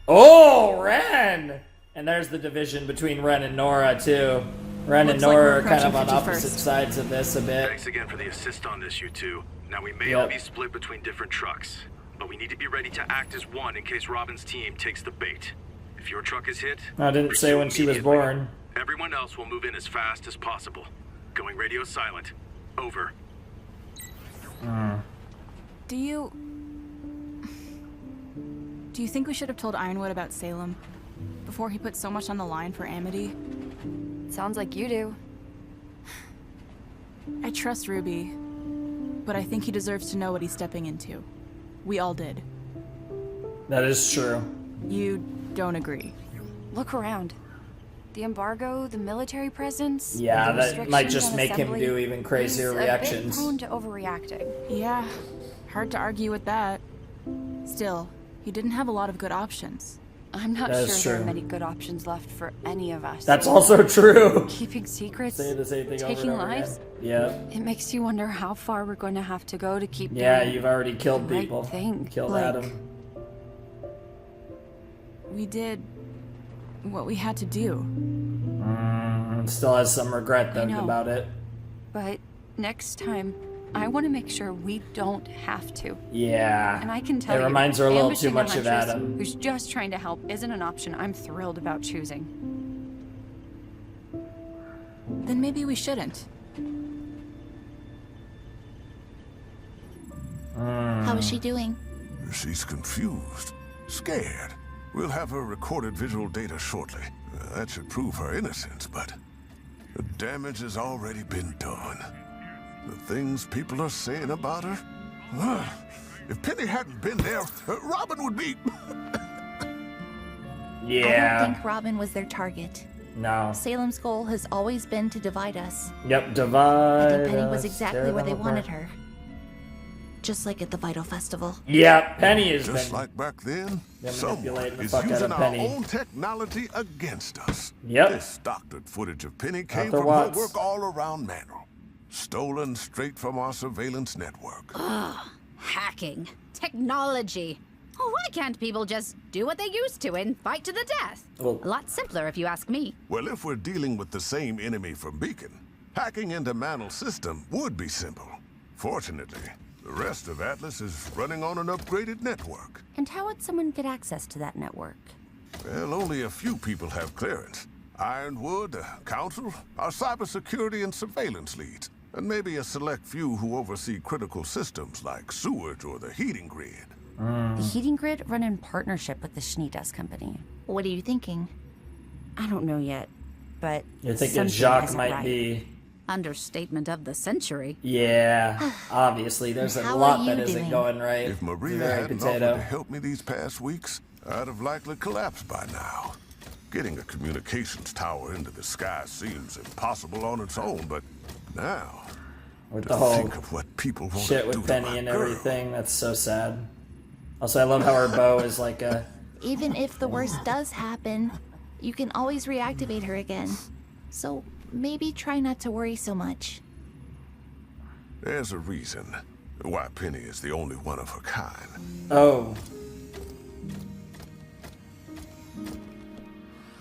Oh, Ren! And there's the division between Ren and Nora, too. Ren and Looks like Nora we're are kind of on approaching opposite 51st. sides of this a bit. Thanks again for the assist on this, you two. Now, we may Yep. all be split between different trucks, but we need to be ready to act as one in case Robin's team takes the bait. If your truck is hit, I didn't say when she was born. everyone else will move in as fast as possible. Going radio silent. Over. Do you think we should have told Ironwood about Salem before he put so much on the line for Amity? Sounds like you do. I trust Ruby, but I think he deserves to know what he's stepping into. We all did. That is true. You don't agree? Look around. The embargo, the military presence. Yeah, the that might restrictions just on make him assembly. do even crazier He's reactions. A bit prone to overreacting. Yeah, hard to argue with that. Still, he didn't have a lot of good options. I'm not That sure is there are true. many good options left for any of us. That's also true. Keeping secrets, Say the same thing over taking and over lives. again. Yeah. It makes you wonder how far we're going to have to go to keep Yeah, doing you've already killed the right people. thing. Killed Like, Adam. We did what we had to do. Still has some regret then know. about it. But next time, I want to make sure we don't have to. Yeah. And I can tell It you, reminds her a little too ambushing much of huntress Adam. who's just trying to help isn't an option I'm thrilled about choosing. then maybe we shouldn't. How is she doing? She's confused, scared. We'll have her recorded visual data shortly. That should prove her innocence, but the damage has already been done. The things people are saying about her? If Penny hadn't been there, Robin would be... Yeah. I don't think Robin was their target. No. Salem's goal has always been to divide us. Yep, divide. I think Penny was us, exactly tear where them they wanted apart. her. Just like at the Vital Festival. Yeah, Penny has Just been like back then, someone manipulating the is fuck out using of our Penny. own technology against us. Yep. This doctored footage of Penny came Arthur from Watts. her work all around Mantle. Stolen straight from our surveillance network. Ugh, hacking. Technology. Why can't people just do what they used to and fight to the death? Well, a lot simpler if you ask me. Well, if we're dealing with the same enemy from Beacon, hacking into Mantle's system would be simple. Fortunately, the rest of Atlas is running on an upgraded network. And how would someone get access to that network? Well, only a few people have clearance. Ironwood, the Council, our cybersecurity and surveillance leads, and maybe a select few who oversee critical systems like sewage or the heating grid. The heating grid run in partnership with the Schneedus Company. What are you thinking? I don't know yet, but You're thinking something Jacques isn't might right. be... Understatement of the century. Yeah, obviously. There's a How lot are that you isn't doing? going right. If Maria Very hadn't potato. offered to help me these past weeks, I'd have likely collapsed by now. Getting a communications tower into the sky seems impossible on its own, but now, With to the whole think of what people want shit to do with to Penny my and girl. everything, that's so sad. Also, I love how her bow is like a... Even if the worst does happen, you can always reactivate her again. So maybe try not to worry so much. There's a reason why Penny is the only one of her kind. Oh.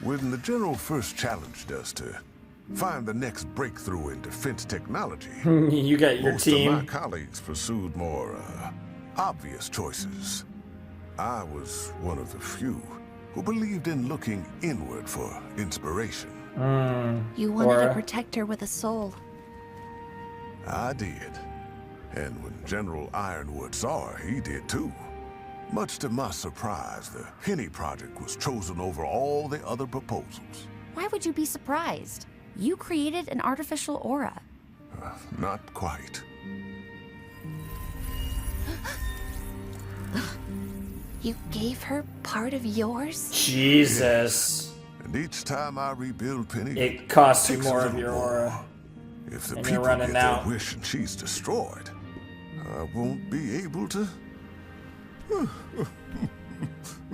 When the General first challenged us to find the next breakthrough in defense technology, You got your most team. of my colleagues pursued more obvious choices. I was one of the few who believed in looking inward for inspiration. You wanted Or- to protect her with a soul. I did. And when General Ironwood saw her, he did too. Much to my surprise, the Penny Project was chosen over all the other proposals. Why would you be surprised? You created an artificial aura. Not quite. You gave her part of yours? Jesus. And each time I rebuild Penny, It costs you takes a more of little your more. aura. If the And you're people running get their out. wish and she's destroyed, I won't be able to.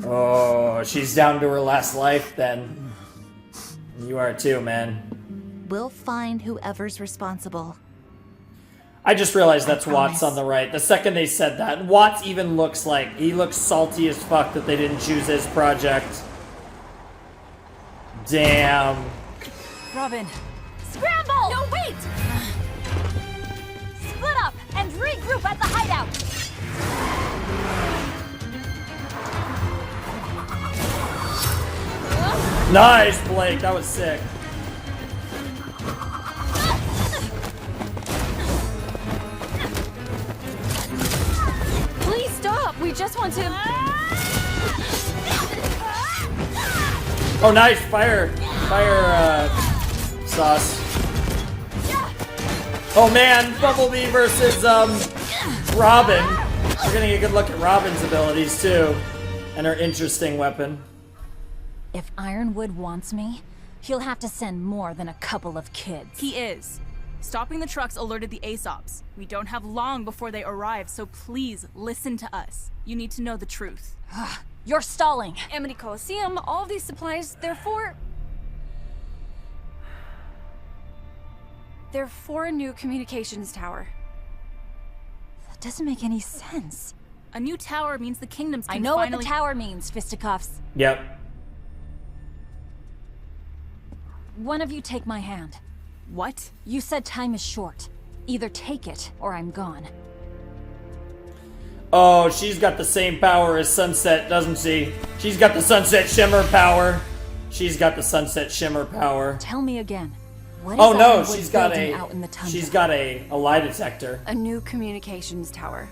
Oh, she's down to her last life then. You are too, man. We'll find whoever's responsible. I just realized that's I Watts promise. on the right. The second they said that, Watts even looks like, he looks salty as fuck that they didn't choose his project. Damn. Robin. Scramble! No, wait! Split up and regroup at the hideout! Nice, Blake. That was sick. Please stop! We just want to... Oh, nice. Fire sauce. Oh, man. Bumblebee versus, Robin. We're gonna get a good look at Robin's abilities, too. And her interesting weapon. If Ironwood wants me, he'll have to send more than a couple of kids. He is. Stopping the trucks alerted the Aesops. We don't have long before they arrive, so please listen to us. You need to know the truth. You're stalling. Amity Coliseum, all of these supplies, they're for a new communications tower. That doesn't make any sense. A new tower means the kingdoms can I know finally... what the tower means, fisticuffs. Yep. One of you take my hand. What? You said time is short. Either take it, or I'm gone. Oh, she's got the same power as Sunset, doesn't she? She's got the Sunset Shimmer power. She's got the Sunset Shimmer power. Tell me again. What is Oh no, Ironwood she's got building out in the tundra? she's got a lie detector. A new communications tower.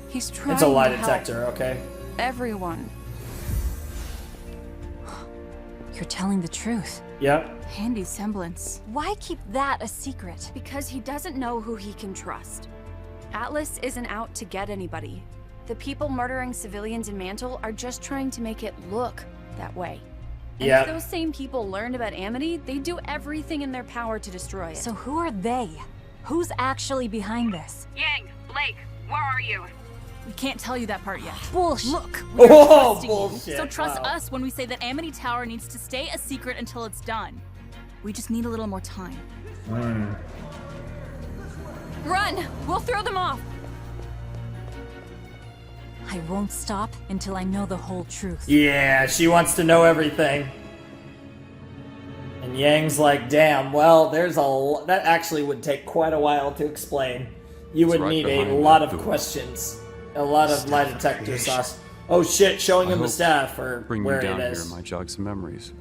He's trying It's a lie to help detector, okay? everyone. You're telling the truth. Yep. Handy semblance. Why keep that a secret? Because he doesn't know who he can trust. Atlas isn't out to get anybody. The people murdering civilians in Mantle are just trying to make it look that way. And Yep. if those same people learned about Amity, they'd do everything in their power to destroy it. So who are they? Who's actually behind this? Yang, Blake, where are you? We can't tell you that part yet. Bullshit. Look, we're Oh, trusting bullshit. you. So trust Wow. us when we say that Amity Tower needs to stay a secret until it's done. We just need a little more time. Run! We'll throw them off! I won't stop until I know the whole truth. Yeah, she wants to know everything. And Yang's like, damn, well, that actually would take quite a while to explain. You It's would right need a behind lot that of door. questions. A lot of lie detector sauce. Oh shit, showing I him the hope staff or Bring where you down it here is. might jog some memories.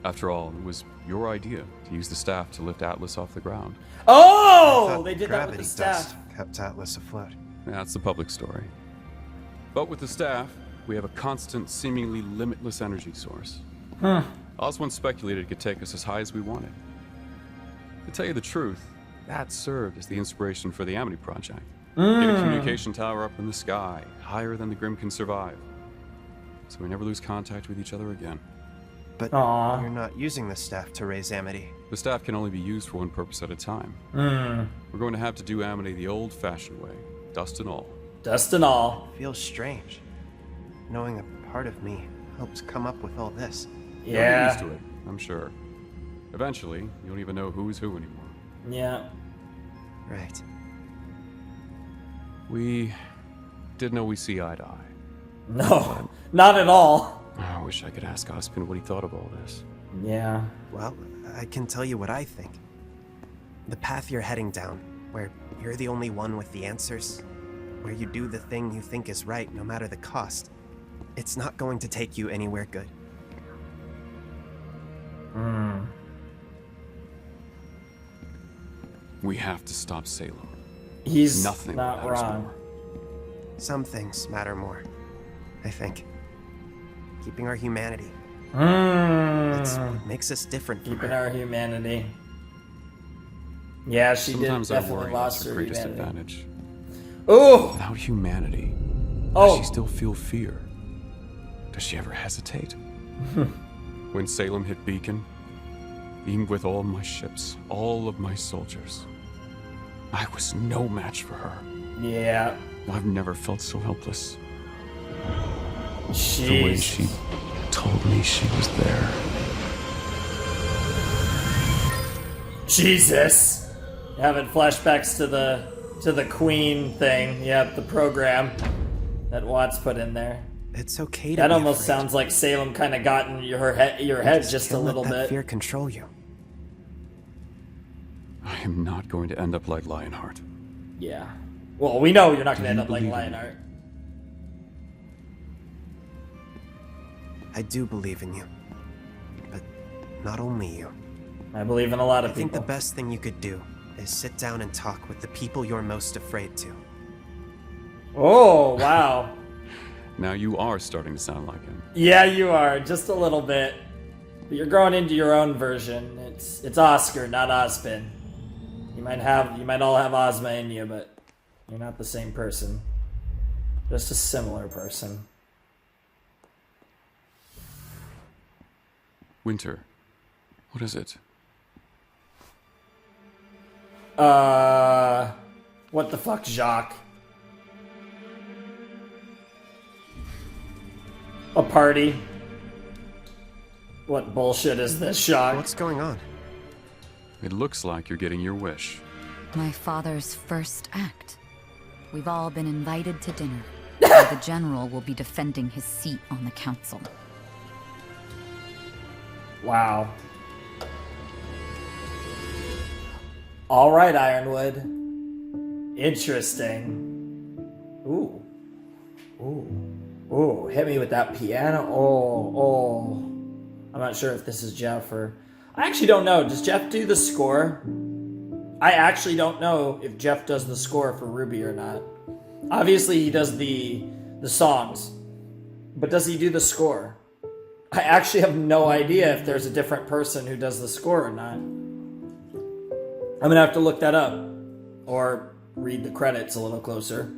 After all, it was your idea to use the staff to lift Atlas off the ground. Oh, they did that with the staff. Kept Atlas afloat. That's the public story. But with the staff, we have a constant, seemingly limitless energy source. Huh. Oz once speculated it could take us as high as we wanted. To tell you the truth, that served as the inspiration for the Amity Project. Get a communication tower up in the sky, higher than the Grim can survive. So we never lose contact with each other again. But Aw. you're not using the staff to raise Amity. The staff can only be used for one purpose at a time. We're going to have to do Amity the old-fashioned way, dust and all. Dust and all. Feels strange, knowing a part of me helps come up with all this. You'll get used to it, I'm sure. Eventually, you don't even know who's who anymore. Yeah. Right. We did know we see eye to eye. No, not at all. I wish I could ask Ospen what he thought of all this. Yeah. Well, I can tell you what I think. The path you're heading down, where you're the only one with the answers, where you do the thing you think is right no matter the cost, it's not going to take you anywhere good. We have to stop Salem. He's Nothing not matters wrong. more. Some things matter more, I think. Keeping our humanity. It's what makes us different from Keeping her. our humanity. Yeah, she Sometimes did I definitely worry lost that's her her greatest humanity. advantage. Ooh! Without humanity, Oh. does she still feel fear? Does she ever hesitate? When Salem hit Beacon, even with all my ships, all of my soldiers, I was no match for her. Yeah. I've never felt so helpless. Jeez. The way she told me she was there. Jesus. Having flashbacks to the Queen thing. Yep, the program that Watts put in there. It's okay to That be almost afraid. sounds like Salem kind of got in your head just a Can't little let that bit. fear control you. I am not going to end up like Lionheart. Yeah. Well, we know you're not going Do to end you up like believe in me? Lionheart. I do believe in you. But not only you. I believe in a lot of I think people. the best thing you could do is sit down and talk with the people you're most afraid to. Oh, wow. Now you are starting to sound like him. Yeah, you are. Just a little bit. But you're growing into your own version. It's Oscar, not Ozpin. You might all have Ozma in you, but you're not the same person. Just a similar person. Winter. What is it? What the fuck, Jacques? A party? What bullshit is this, Jacques? What's going on? It looks like you're getting your wish. My father's first act. We've all been invited to dinner, where the general will be defending his seat on the council. Wow. All right, Ironwood. Interesting. Ooh. Ooh. Ooh. Hit me with that piano. Oh. I'm not sure if this is Jeff or... I actually don't know. Does Jeff do the score? I actually don't know if Jeff does the score for RWBY or not. Obviously, he does the songs. But does he do the score? I actually have no idea if there's a different person who does the score or not. I'm going to have to look that up. Or read the credits a little closer.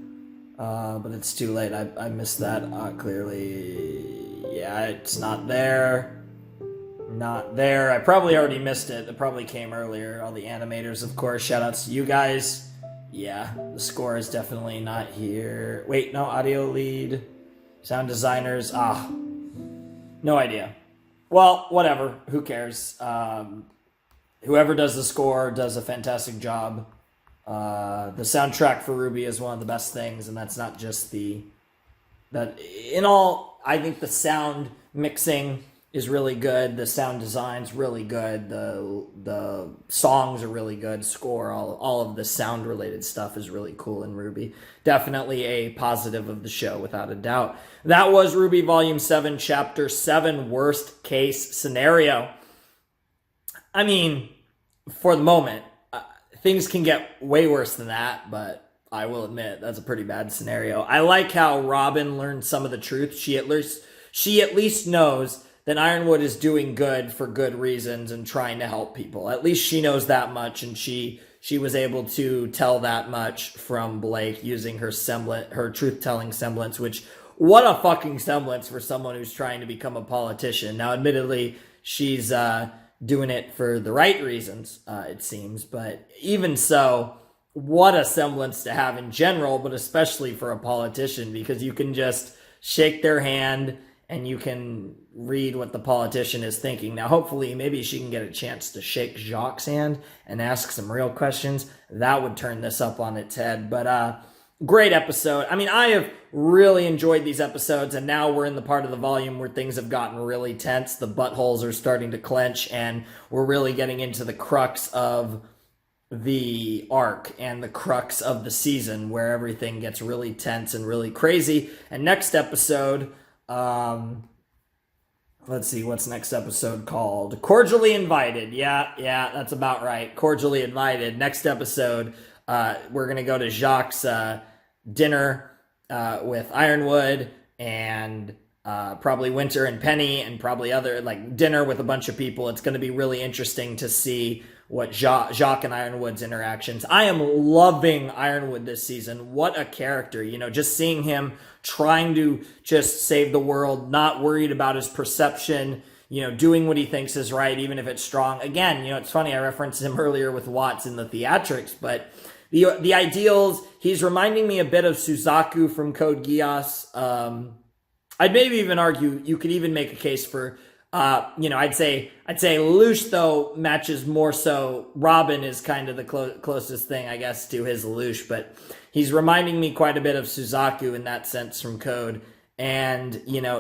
But it's too late. I missed that clearly. Yeah, it's not there. Not there. I probably already missed it. It probably came earlier. All the animators, of course. Shoutouts to you guys. Yeah, the score is definitely not here. Wait, no, audio lead. Sound designers. No idea. Well, whatever. Who cares? Whoever does the score does a fantastic job. The soundtrack for RWBY is one of the best things, and that's not just I think the sound mixing is really good. The sound design's really good. The songs are really good. Score, all of the sound related stuff is really cool in RWBY. Definitely a positive of the show, without a doubt. That was RWBY Volume 7, Chapter 7, Worst Case Scenario. I mean, for the moment, things can get way worse than that, but I will admit that's a pretty bad scenario. I like how Robin learned some of the truth. She at least knows that Ironwood is doing good for good reasons and trying to help people. At least she knows that much, and she was able to tell that much from Blake using her truth-telling semblance, which, what a fucking semblance for someone who's trying to become a politician. Now, admittedly, she's doing it for the right reasons, it seems, but even so, what a semblance to have in general, but especially for a politician, because you can just shake their hand and you can read what the politician is thinking. Now, hopefully, maybe she can get a chance to shake Jacques' hand and ask some real questions. That would turn this up on its head. But great episode. I mean, I have really enjoyed these episodes, and now we're in the part of the volume where things have gotten really tense. The buttholes are starting to clench, and we're really getting into the crux of the arc and the crux of the season, where everything gets really tense and really crazy. And next episode... let's see, what's next episode called? Cordially Invited. Yeah, that's about right. Cordially Invited. Next episode, we're going to go to Jacques' dinner with Ironwood and probably Winter and Penny, and probably other, dinner with a bunch of people. It's going to be really interesting to see what Jacques and Ironwood's interactions. I am loving Ironwood this season. What a character, just seeing him trying to just save the world, not worried about his perception, doing what he thinks is right, even if it's strong. Again, it's funny, I referenced him earlier with Watts in the theatrics, but the ideals, he's reminding me a bit of Suzaku from Code Geass. I'd maybe even argue you could even make a case for I'd say Lelouch, though, matches more so. Robin is kind of the closest thing, I guess, to his Lelouch, but he's reminding me quite a bit of Suzaku in that sense from Code. And,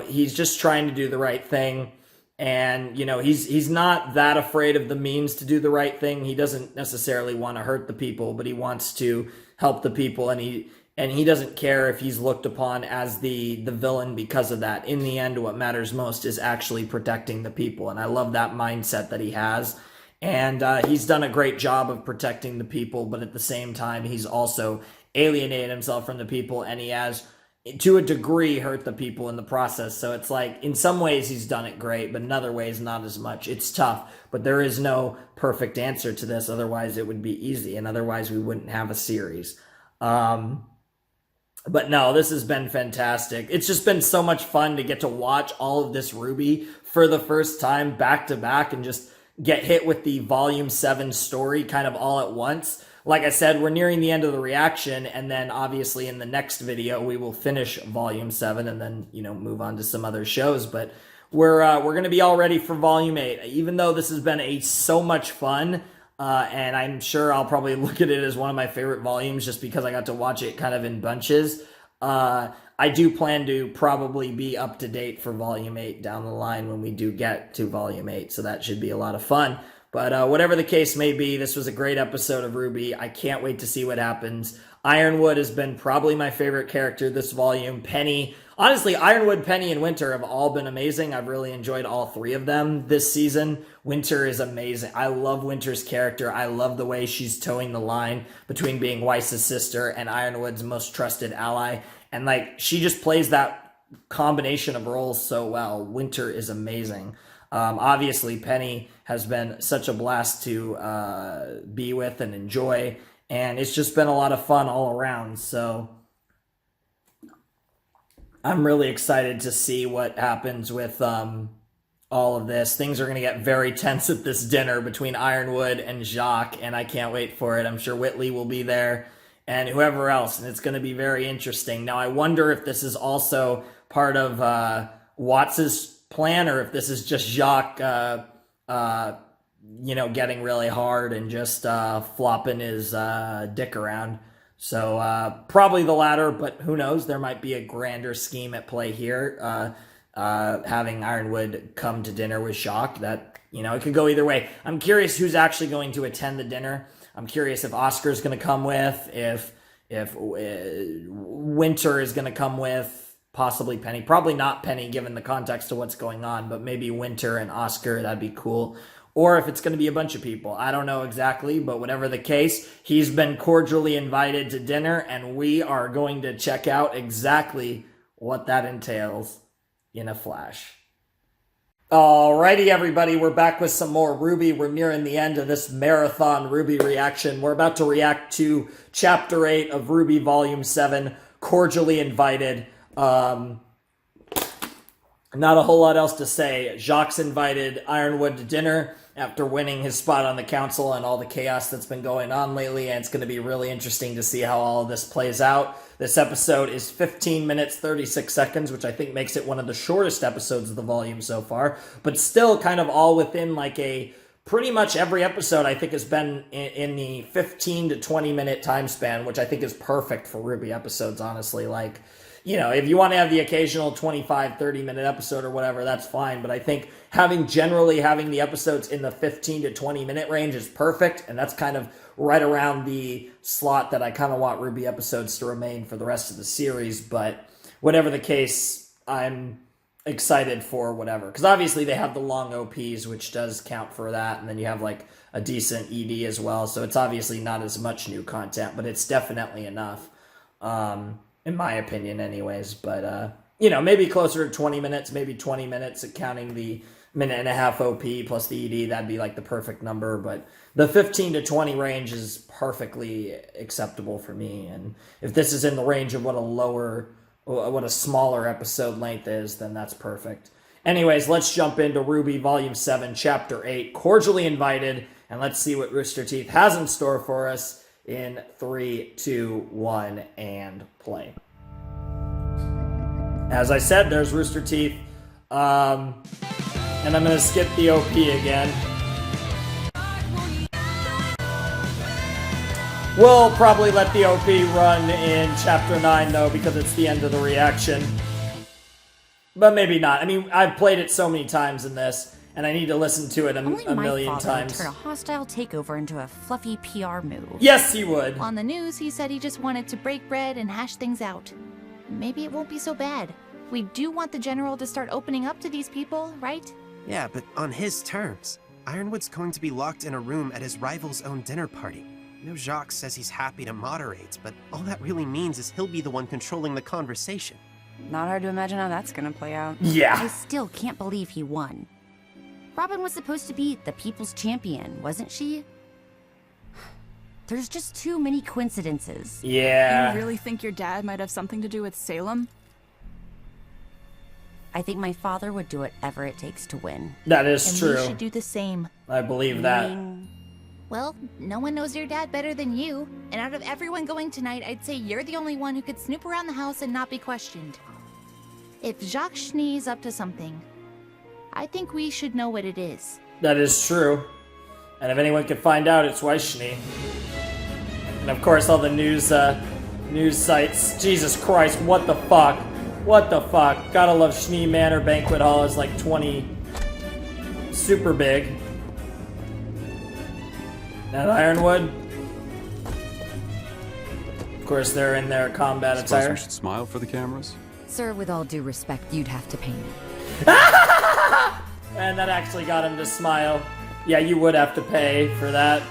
he's just trying to do the right thing. And, he's not that afraid of the means to do the right thing. He doesn't necessarily want to hurt the people, but he wants to help the people, and he doesn't care if he's looked upon as the villain because of that. In the end, what matters most is actually protecting the people. And I love that mindset that he has. And he's done a great job of protecting the people, but at the same time, he's also alienated himself from the people, and he has, to a degree, hurt the people in the process. So it's like, in some ways, he's done it great, but in other ways, not as much. It's tough, but there is no perfect answer to this. Otherwise, it would be easy, and otherwise, we wouldn't have a series. But no, this has been fantastic. It's just been so much fun to get to watch all of this RWBY for the first time back to back and just get hit with the Volume 7 story kind of all at once. Like I said, we're nearing the end of the reaction, and then obviously in the next video we will finish Volume 7 and then, move on to some other shows. But we're going to be all ready for Volume 8. Even though this has been so much fun, and I'm sure I'll probably look at it as one of my favorite volumes just because I got to watch it kind of in bunches. I do plan to probably be up to date for Volume 8 down the line when we do get to Volume 8, so that should be a lot of fun. But whatever the case may be, this was a great episode of RWBY. I can't wait to see what happens. Ironwood has been probably my favorite character this volume. Penny, honestly, Ironwood, Penny, and Winter have all been amazing. I've really enjoyed all three of them this season. Winter is amazing. I love Winter's character. I love the way she's towing the line between being Weiss's sister and Ironwood's most trusted ally. And like, she just plays that combination of roles so well. Winter is amazing. Obviously, Penny has been such a blast to be with and enjoy. And it's just been a lot of fun all around. So I'm really excited to see what happens with all of this. Things are going to get very tense at this dinner between Ironwood and Jacques, and I can't wait for it. I'm sure Whitley will be there and whoever else, and it's going to be very interesting. Now, I wonder if this is also part of Watts's plan, or if this is just Jacques, getting really hard and just flopping his dick around. So probably the latter, but who knows? There might be a grander scheme at play here. Having Ironwood come to dinner with Jacques, that, it could go either way. I'm curious who's actually going to attend the dinner. I'm curious if Oscar's going to come with, if Winter is going to come with, possibly Penny. Probably not Penny, given the context of what's going on, but maybe Winter and Oscar, that'd be cool. Or if it's going to be a bunch of people. I don't know exactly, but whatever the case, he's been cordially invited to dinner, and we are going to check out exactly what that entails in a flash. Alrighty, everybody, we're back with some more RWBY. We're nearing the end of this marathon RWBY reaction. We're about to react to Chapter 8 of RWBY Volume 7, Cordially Invited. Not a whole lot else to say. Jacques invited Ironwood to dinner after winning his spot on the council and all the chaos that's been going on lately, and it's going to be really interesting to see how all of this plays out. This episode is 15 minutes, 36 seconds, which I think makes it one of the shortest episodes of the volume so far, but still kind of all within like a... Pretty much every episode, I think, has been in the 15 to 20 minute time span, which I think is perfect for RWBY episodes, honestly. Like, if you want to have the occasional 25, 30 minute episode or whatever, that's fine. But I think generally having the episodes in the 15 to 20 minute range is perfect. And that's kind of right around the slot that I kind of want RWBY episodes to remain for the rest of the series. But whatever the case, I'm excited for whatever. Because obviously they have the long OPs, which does count for that. And then you have like a decent ED as well. So it's obviously not as much new content, but it's definitely enough. In my opinion anyways, but, maybe closer to 20 minutes, maybe 20 minutes, counting the minute and a half OP plus the ED, that'd be like the perfect number, but the 15 to 20 range is perfectly acceptable for me, and if this is in the range of what a smaller episode length is, then that's perfect. Anyways, let's jump into RWBY Volume 7, Chapter 8, Cordially Invited, and let's see what Rooster Teeth has in store for us. In 3, 2, 1, and play. As I said, there's Rooster Teeth. And I'm going to skip the OP again. We'll probably let the OP run in Chapter 9, though, because it's the end of the reaction. But maybe not. I mean, I've played it so many times in this, and I need to listen to it a million times. Would turn a hostile takeover into a fluffy PR move. Yes, he would. On the news, he said he just wanted to break bread and hash things out. Maybe it won't be so bad. We do want the General to start opening up to these people, right? Yeah, but on his terms. Ironwood's going to be locked in a room at his rival's own dinner party. Jacques says he's happy to moderate, but all that really means is he'll be the one controlling the conversation. Not hard to imagine how that's gonna play out. Yeah. I still can't believe he won. Robin was supposed to be the people's champion, wasn't she? There's just too many coincidences. Yeah. You really think your dad might have something to do with Salem? I think my father would do whatever it takes to win. That is true. And we should do the same. I believe that. Well, no one knows your dad better than you. And out of everyone going tonight, I'd say you're the only one who could snoop around the house and not be questioned. If Jacques Schnee's up to something, I think we should know what it is. That is true. And if anyone can find out, it's Weiss Schnee. And of course, all the news sites. Jesus Christ, what the fuck? What the fuck? Gotta love Schnee Manor Banquet Hall is like 20. Super big. At Ironwood. Of course, they're in their combat Suppose attire. we should smile for the cameras? Sir, with all due respect, you'd have to pay me. And that actually got him to smile. Yeah, you would have to pay for that.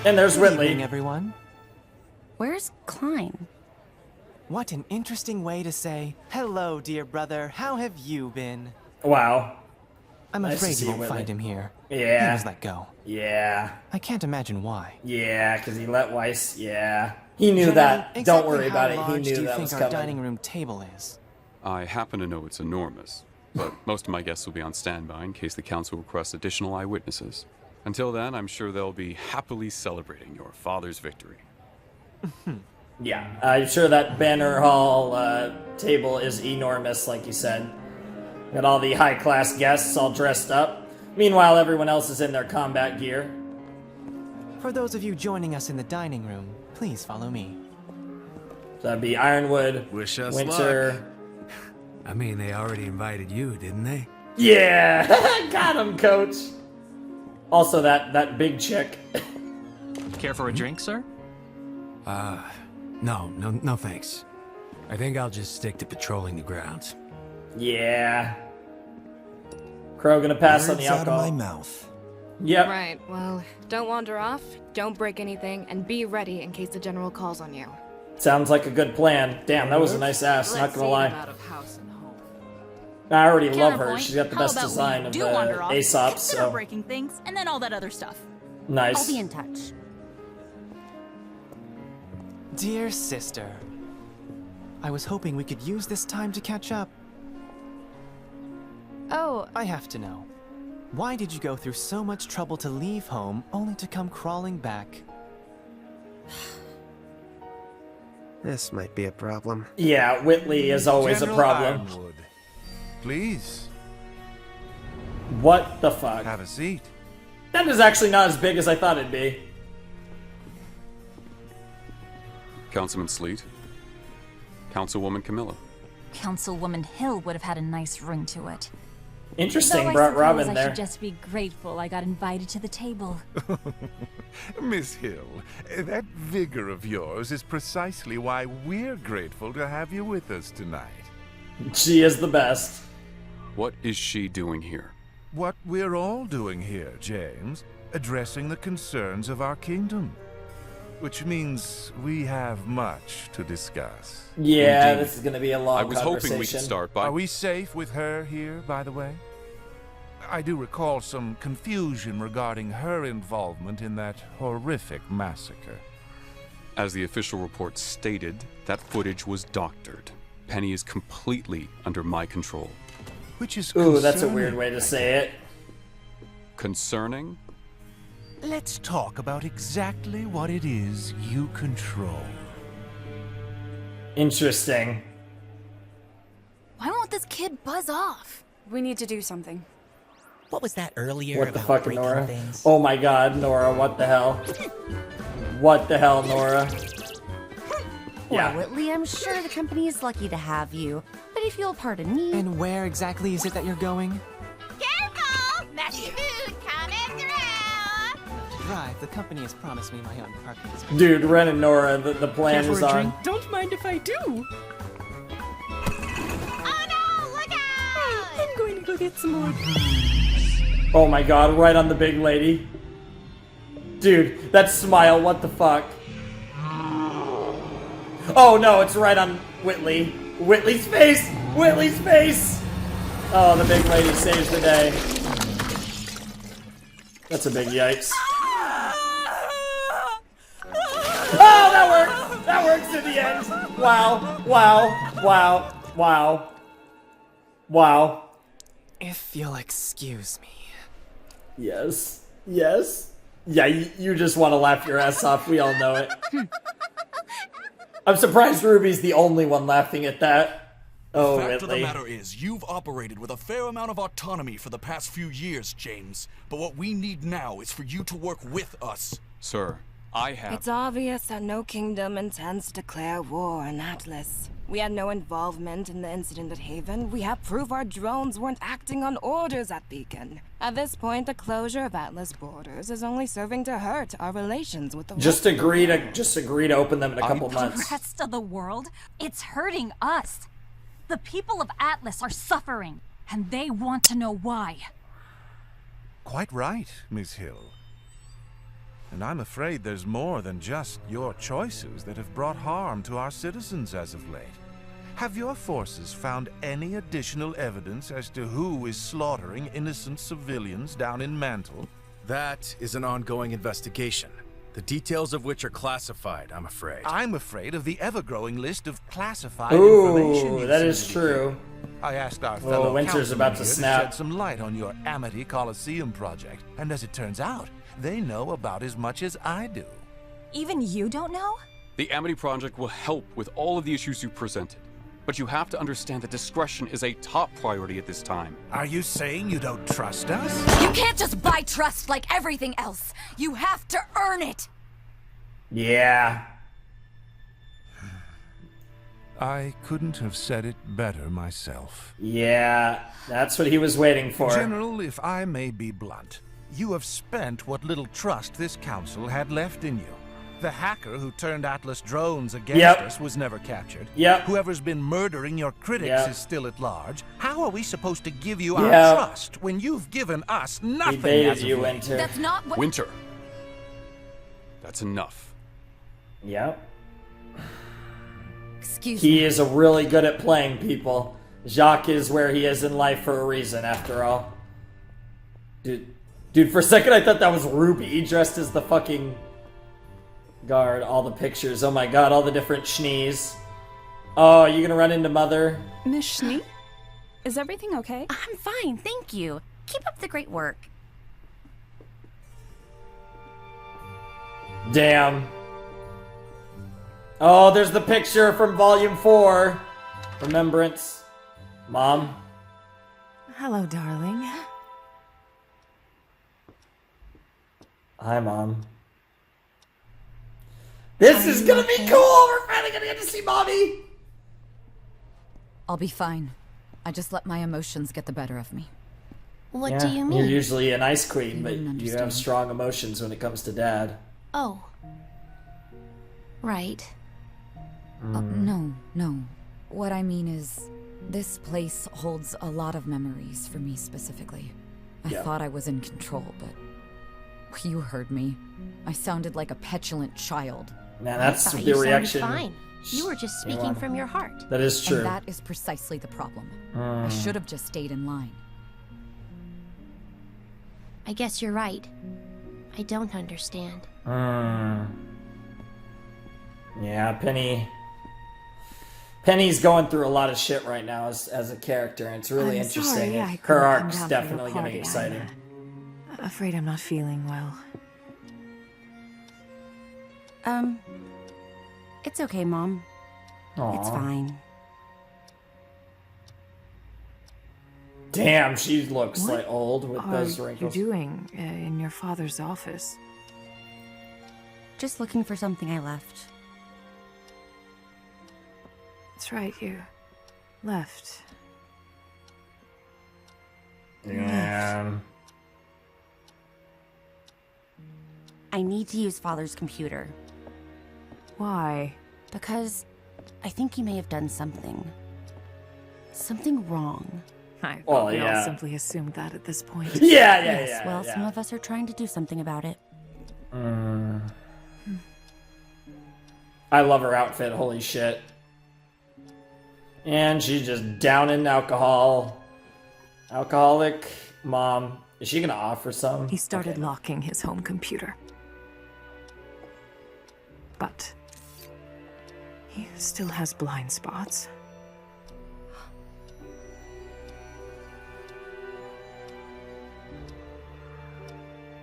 And there's Good Whitley. evening, everyone. Where's Klein? What an interesting way to say, hello, dear brother, how have you been? Wow. I'm Nice to afraid see you you, won't Whitley. find him here. Yeah. He was let go. Yeah. I can't imagine why. Yeah, because he let Weiss. Yeah. He knew Gentlemen, that. Don't exactly worry about it. how He large do knew you that think was our coming. dining room table is? I happen to know it's enormous, but most of my guests will be on standby in case the council requests additional eyewitnesses. Until then, I'm sure they'll be happily celebrating your father's victory. Yeah, I'm sure that banner hall table is enormous, like you said. Got all the high-class guests all dressed up. Meanwhile, everyone else is in their combat gear. For those of you joining us in the dining room, please follow me. So that'd be Ironwood, Wish us Winter. I mean, they already invited you, didn't they? Yeah, got him, coach. Also, that big chick. Care for a drink, sir? No thanks. I think I'll just stick to patrolling the grounds. Yeah. Crow gonna pass on the Words out of alcohol. my mouth. Yep. Right, well, don't wander off, don't break anything, and be ready in case the general calls on you. Sounds like a good plan. Damn, that was a nice ass, not gonna lie. I already love her. Counterpoint, She's got the how best about design we of do the wander off, Aesop, consider so breaking things, and then all that other stuff. nice. I'll be in touch. Dear sister, I was hoping we could use this time to catch up. Oh, I have to know. Why did you go through so much trouble to leave home, only to come crawling back? This might be a problem. Yeah, Whitley is always General a problem. Ironwood, please. What the fuck? Have a seat. That is actually not as big as I thought it'd be. Councilman Sleet. Councilwoman Camilla. Councilwoman Hill would have had a nice ring to it. Interesting, Though I brought suppose Robin I there. should just be grateful I got invited to the table. Miss Hill, that vigor of yours is precisely why we're grateful to have you with us tonight. She is the best. What is she doing here? What we're all doing here, James, addressing the concerns of our kingdom. Which means we have much to discuss. Yeah, Indeed. this is gonna be a long I was conversation. hoping we could start by... Are we safe with her here, by the way? I do recall some confusion regarding her involvement in that horrific massacre. As the official report stated, that footage was doctored. Penny is completely under my control. Which is Ooh, that's a weird way to say it. Concerning? Let's talk about exactly what it is you control. Interesting. Why won't this kid buzz off? We need to do something. What was that earlier What the about fuck, breaking Nora? things? Oh my god, Nora, what the hell? What the hell, Nora? Well, Whitley, I'm sure the company is lucky to have you. But if you'll pardon me... And where exactly is it that you're going? Careful! Messy food coming through! Right, the company has promised me my own parking space. Dude, Ren and Nora, the plan Care is for a on. drink? Don't mind if I do. Oh no, look out! I'm going to go get some more. Oh my god, right on the big lady. Dude, that smile, what the fuck? Oh no, it's right on Whitley. Whitley's face! Whitley's face! Oh, the big lady saves the day. That's a big yikes. Oh, that works! That works in the end! Wow, wow, wow, wow. Wow. If you'll excuse me. Yes. Yes. Yeah, you just want to laugh your ass off. We all know it. I'm surprised Ruby's the only one laughing at that. Oh, The fact of the Whitley. matter is, you've operated with a fair amount of autonomy for the past few years, James. But what we need now is for you to work with us. Sir, I have... It's obvious that no kingdom intends to declare war on Atlas. We had no involvement in the incident at Haven. We have proof our drones weren't acting on orders at Beacon. At this point, the closure of Atlas borders is only serving to hurt our relations with the Just agree to open them in a couple months. The rest of the world, it's hurting us. The people of Atlas are suffering, and they want to know why. Quite right, Miss Hill. And I'm afraid there's more than just your choices that have brought harm to our citizens as of late. Have your forces found any additional evidence as to who is slaughtering innocent civilians down in Mantle? That is an ongoing investigation, the details of which are classified, I'm afraid. I'm afraid of the ever-growing list of classified information. Ooh, that is true. I asked our fellow Winter's about to snap. shed some light on your Amity Coliseum project, and as it turns out, they know about as much as I do. Even you don't know? The Amity Project will help with all of the issues you presented. But you have to understand that discretion is a top priority at this time. Are you saying you don't trust us? You can't just buy trust like everything else. You have to earn it. Yeah. I couldn't have said it better myself. Yeah, that's what he was waiting for. General, if I may be blunt, you have spent what little trust this council had left in you. The hacker who turned Atlas drones against us was never captured. Whoever's been murdering your critics is still at large. How are we supposed to give you our trust when you've given us nothing? He baited you, Winter. That's not what— Winter. That's enough. Yep. Excuse me. He me. is really good at playing people. Jacques is where he is in life for a reason, after all. Dude, for a second I thought that was RWBY dressed as the fucking guard. All the pictures. Oh my god, all the different schnees. Oh, you gonna run into Mother? Miss Schnee? Is everything okay? I'm fine, thank you. Keep up the great work. Damn. Oh, there's the picture from Volume 4. Remembrance. Mom. Hello, darling. Hi, Mom. This is gonna be cool! We're finally gonna get to see Mommy! I'll be fine. I just let my emotions get the better of me. What do you mean? You're usually an ice queen, but you have strong emotions when it comes to Dad. Oh. Right. No. What I mean is, this place holds a lot of memories for me specifically. I thought I was in control, but you heard me. I sounded like a petulant child. Man, that's I thought the you reaction. sounded fine. You were just speaking from your heart. That is true. And that is precisely the problem. I should have just stayed in line. I guess you're right. I don't understand. Yeah, Penny's going through a lot of shit right now as a character, and it's really interesting. Sorry, I Her couldn't come arc's down for definitely your going to be party. exciting. I'm afraid I'm not feeling well. It's okay, Mom. It's Aw. fine. Damn, she looks What like old with those are wrinkles. you doing in your father's office? Just looking for something I left. That's right, you left. Yeah. I need to use Father's computer. Why? Because I think he may have done something. Something wrong. I Well, thought we all yeah. simply assumed that at this point. Yes, well, some of us are trying to do something about it. I love her outfit, holy shit. And she's just down in alcohol. Alcoholic mom. Is she gonna offer some? He started locking his home computer. But he still has blind spots.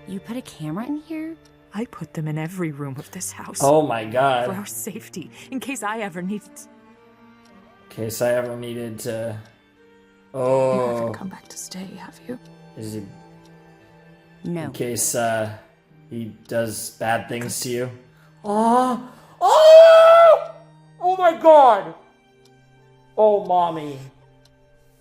You put a camera in here? I put them in every room of this house. Oh my god. For our safety, in case I ever needed. In case I ever needed to. You Oh. haven't come back to stay, have you? Is he? No. In case he does bad things to you. Oh! Oh! Oh my god! Oh, mommy.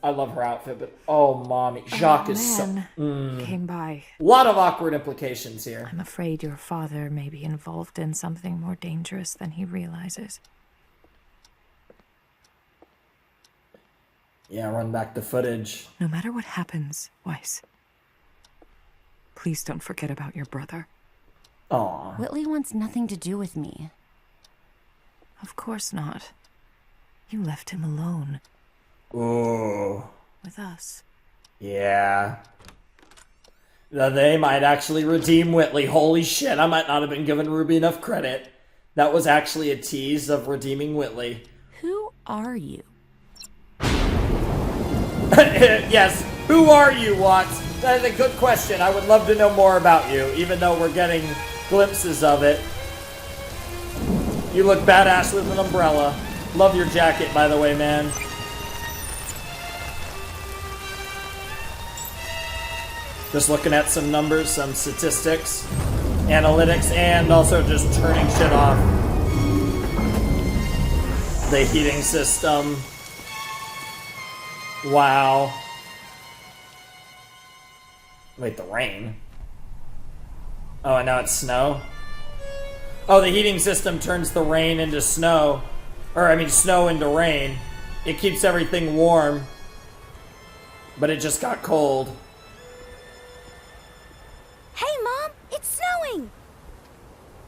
I love her outfit, but oh, mommy. Jacques is so... Came by. A lot of awkward implications here. I'm afraid your father may be involved in something more dangerous than he realizes. Yeah, run back the footage. No matter what happens, Weiss, please don't forget about your brother. Aw. Whitley wants nothing to do with me. Of course not. You left him alone. Ooh. With us. Yeah. They might actually redeem Whitley. Holy shit, I might not have been giving Ruby enough credit. That was actually a tease of redeeming Whitley. Who are you? Yes, who are you, Watts? That is a good question. I would love to know more about you, even though we're getting glimpses of it. You look badass with an umbrella. Love your jacket, by the way, man. Just looking at some numbers, some statistics, analytics, and also just turning shit off. The heating system. Wow. Wait, the rain? Oh, and now it's snow? Oh, the heating system turns the rain into snow. Or, I mean, snow into rain. It keeps everything warm. But it just got cold. Hey, Mom! It's snowing!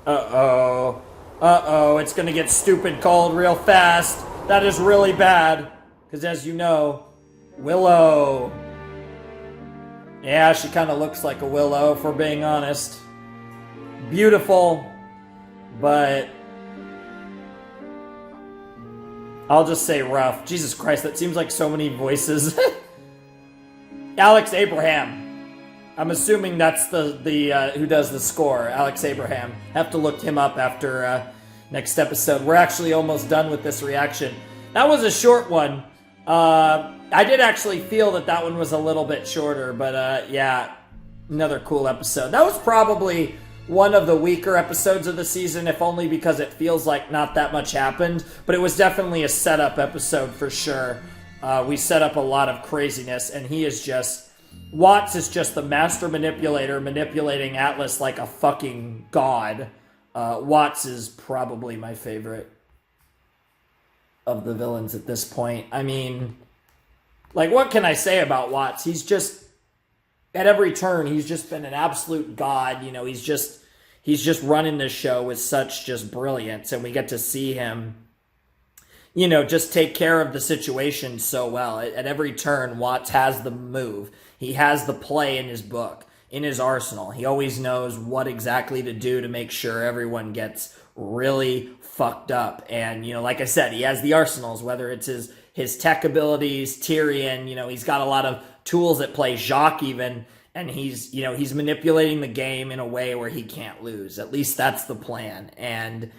Uh-oh. Uh-oh, it's gonna get stupid cold real fast. That is really bad. Because as you know, Willow. Yeah, she kind of looks like a willow, if we're being honest. Beautiful, but I'll just say rough. Jesus Christ, that seems like so many voices. Alex Abraham. I'm assuming that's the who does the score. Alex Abraham. Have to look him up after next episode. We're actually almost done with this reaction. That was a short one. I did actually feel that one was a little bit shorter, but yeah, another cool episode. That was probably one of the weaker episodes of the season, if only because it feels like not that much happened, but it was definitely a setup episode for sure. We set up a lot of craziness, and Watts is just the master manipulator, manipulating Atlas like a fucking god. Watts is probably my favorite of the villains at this point. I mean, like, what can I say about Watts? He's just, at every turn, he's just been an absolute god. You know, he's just running this show with such just brilliance, and we get to see him, you know, just take care of the situation so well. At every turn, Watts has the move. He has the play in his book, in his arsenal. He always knows what exactly to do to make sure everyone gets really fucked up. And, you know, like I said, he has the arsenals, whether it's his tech abilities, Tyrion, you know, he's got a lot of tools at play, Jacques even, and he's manipulating the game in a way where he can't lose. At least that's the plan. And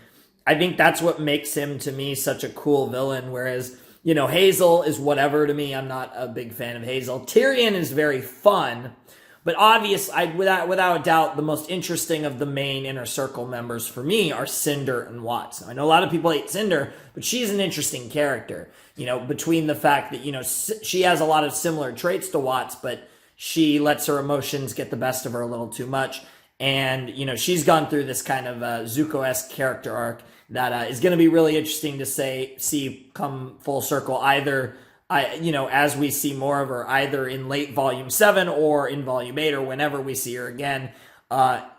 I think that's what makes him, to me, such a cool villain, whereas, you know, Hazel is whatever to me. I'm not a big fan of Hazel. Tyrion is very fun, but without a doubt, the most interesting of the main Inner Circle members for me are Cinder and Watts. Now, I know a lot of people hate Cinder, but she's an interesting character. You know, between the fact that, you know, she has a lot of similar traits to Watts, but she lets her emotions get the best of her a little too much. And, you know, she's gone through this kind of Zuko-esque character arc that is going to be really interesting to see come full circle, either, as we see more of her, either in late Volume 7 or in Volume 8 or whenever we see her again.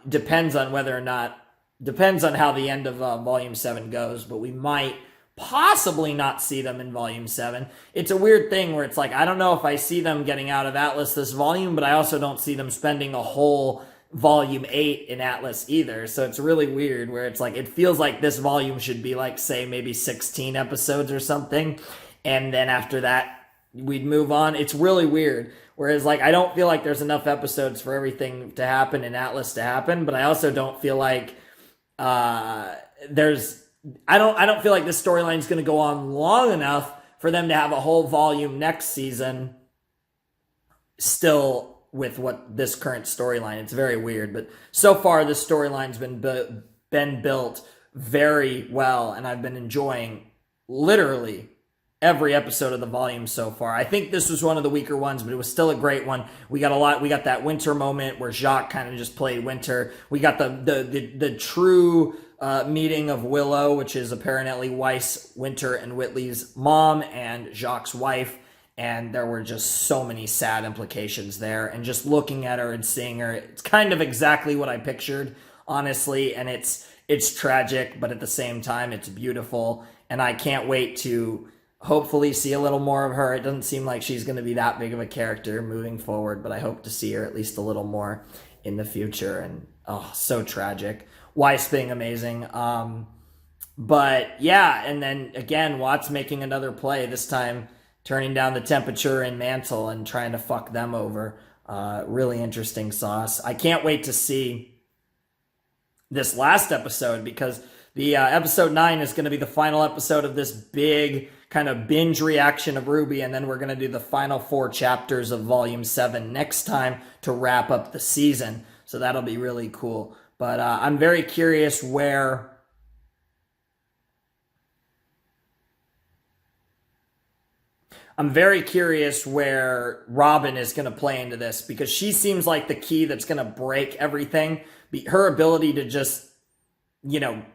Depends on how the end of Volume 7 goes, but we might possibly not see them in Volume 7. It's a weird thing where it's like, I don't know if I see them getting out of Atlas this volume, but I also don't see them spending a whole Volume 8 in Atlas either. So it's really weird where it's like, it feels like this volume should be like, say, maybe 16 episodes or something. And then after that, we'd move on. It's really weird. Whereas, like, I don't feel like there's enough episodes for everything to happen in Atlas to happen, but I also don't feel like I don't feel like this storyline is going to go on long enough for them to have a whole volume next season still with what this current storyline. It's very weird, but so far this storyline's been built very well, and I've been enjoying literally every episode of the volume so far. I think this was one of the weaker ones, but it was still a great one. We got a lot. We got that winter moment where Jacques kind of just played winter. We got the true meeting of Willow, which is apparently Weiss, Winter, and Whitley's mom and Jacques' wife. And there were just so many sad implications there. And just looking at her and seeing her, it's kind of exactly what I pictured, honestly. And it's tragic, but at the same time, it's beautiful. And I can't wait to hopefully see a little more of her. It doesn't seem like she's going to be that big of a character moving forward, but I hope to see her at least a little more in the future. And oh, so tragic. Weiss being amazing. But yeah, and then again, Watts making another play, this time turning down the temperature in Mantle and trying to fuck them over. Really interesting sauce. I can't wait to see this last episode, because the episode 9 is going to be the final episode of this big kind of binge reaction of RWBY, and then we're going to do the final 4 chapters of Volume 7 next time to wrap up the season. So that'll be really cool. But I'm very curious where Robin is going to play into this, because she seems like the key that's going to break everything. Her ability to just,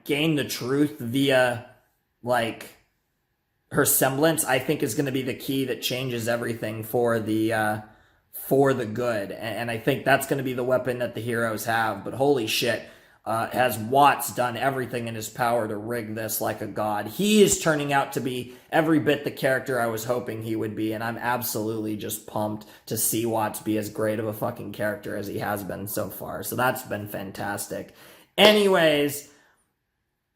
gain the truth via, her semblance, I think is going to be the key that changes everything for the good. And I think that's going to be the weapon that the heroes have. But holy shit, has Watts done everything in his power to rig this like a god. He is turning out to be every bit the character I was hoping he would be, and I'm absolutely just pumped to see Watts be as great of a fucking character as he has been so far. So that's been fantastic. Anyways,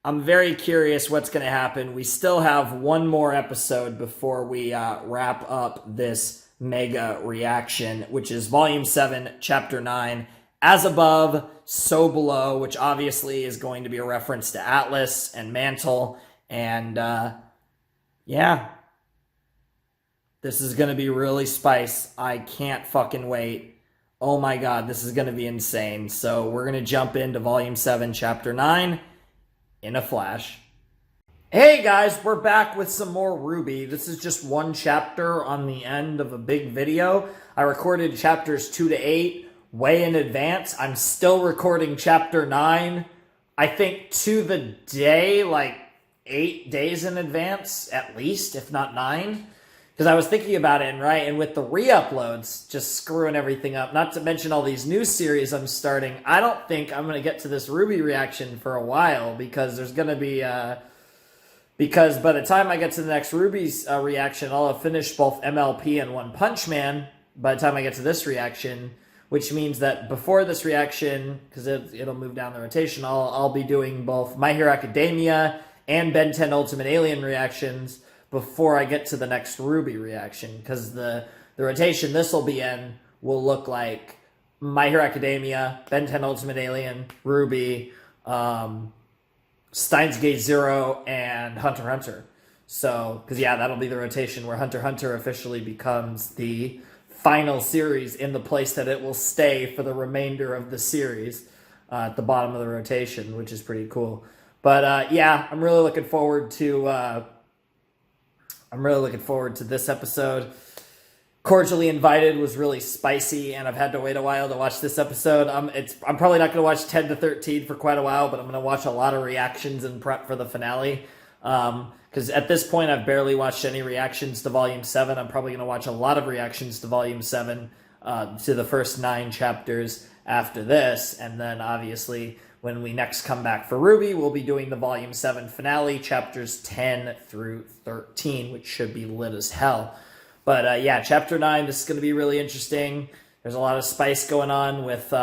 I'm very curious what's going to happen. We still have one more episode before we wrap up this mega reaction, which is Volume 7, Chapter 9, As Above, So Below, which obviously is going to be a reference to Atlas and Mantle. And, yeah. This is going to be really spice. I can't fucking wait. Oh my god, this is going to be insane. So we're going to jump into Volume 7, Chapter 9 in a flash. Hey guys, we're back with some more RWBY. This is just one chapter on the end of a big video. I recorded chapters 2 to 8 way in advance. I'm still recording chapter 9, I think to the day, 8 days in advance, at least, if not 9. Because I was thinking about it, and with the re-uploads just screwing everything up, not to mention all these new series I'm starting, I don't think I'm going to get to this RWBY reaction for a while, because there's going to be, because by the time I get to the next RWBY reaction, I'll have finished both MLP and One Punch Man by the time I get to this reaction, which means that before this reaction, because it'll move down the rotation, I'll be doing both My Hero Academia and Ben 10 Ultimate Alien reactions before I get to the next RWBY reaction, because the rotation this will be in will look like My Hero Academia, Ben 10 Ultimate Alien, RWBY, Steins Gate Zero, and Hunter x Hunter. So, because yeah, that'll be the rotation where Hunter x Hunter officially becomes the final series in the place that it will stay for the remainder of the series at the bottom of the rotation, which is pretty cool. But yeah, I'm really looking forward to this episode. Cordially Invited was really spicy, and I've had to wait a while to watch this episode. I'm probably not going to watch 10 to 13 for quite a while, but I'm going to watch a lot of reactions and prep for the finale. Because at this point, I've barely watched any reactions to Volume 7. I'm probably going to watch a lot of reactions to Volume 7, to the first 9 chapters after this. And then, obviously, when we next come back for RWBY, we'll be doing the Volume 7 finale, chapters 10 through 13, which should be lit as hell. But yeah, Chapter 9, this is going to be really interesting. There's a lot of spice going on with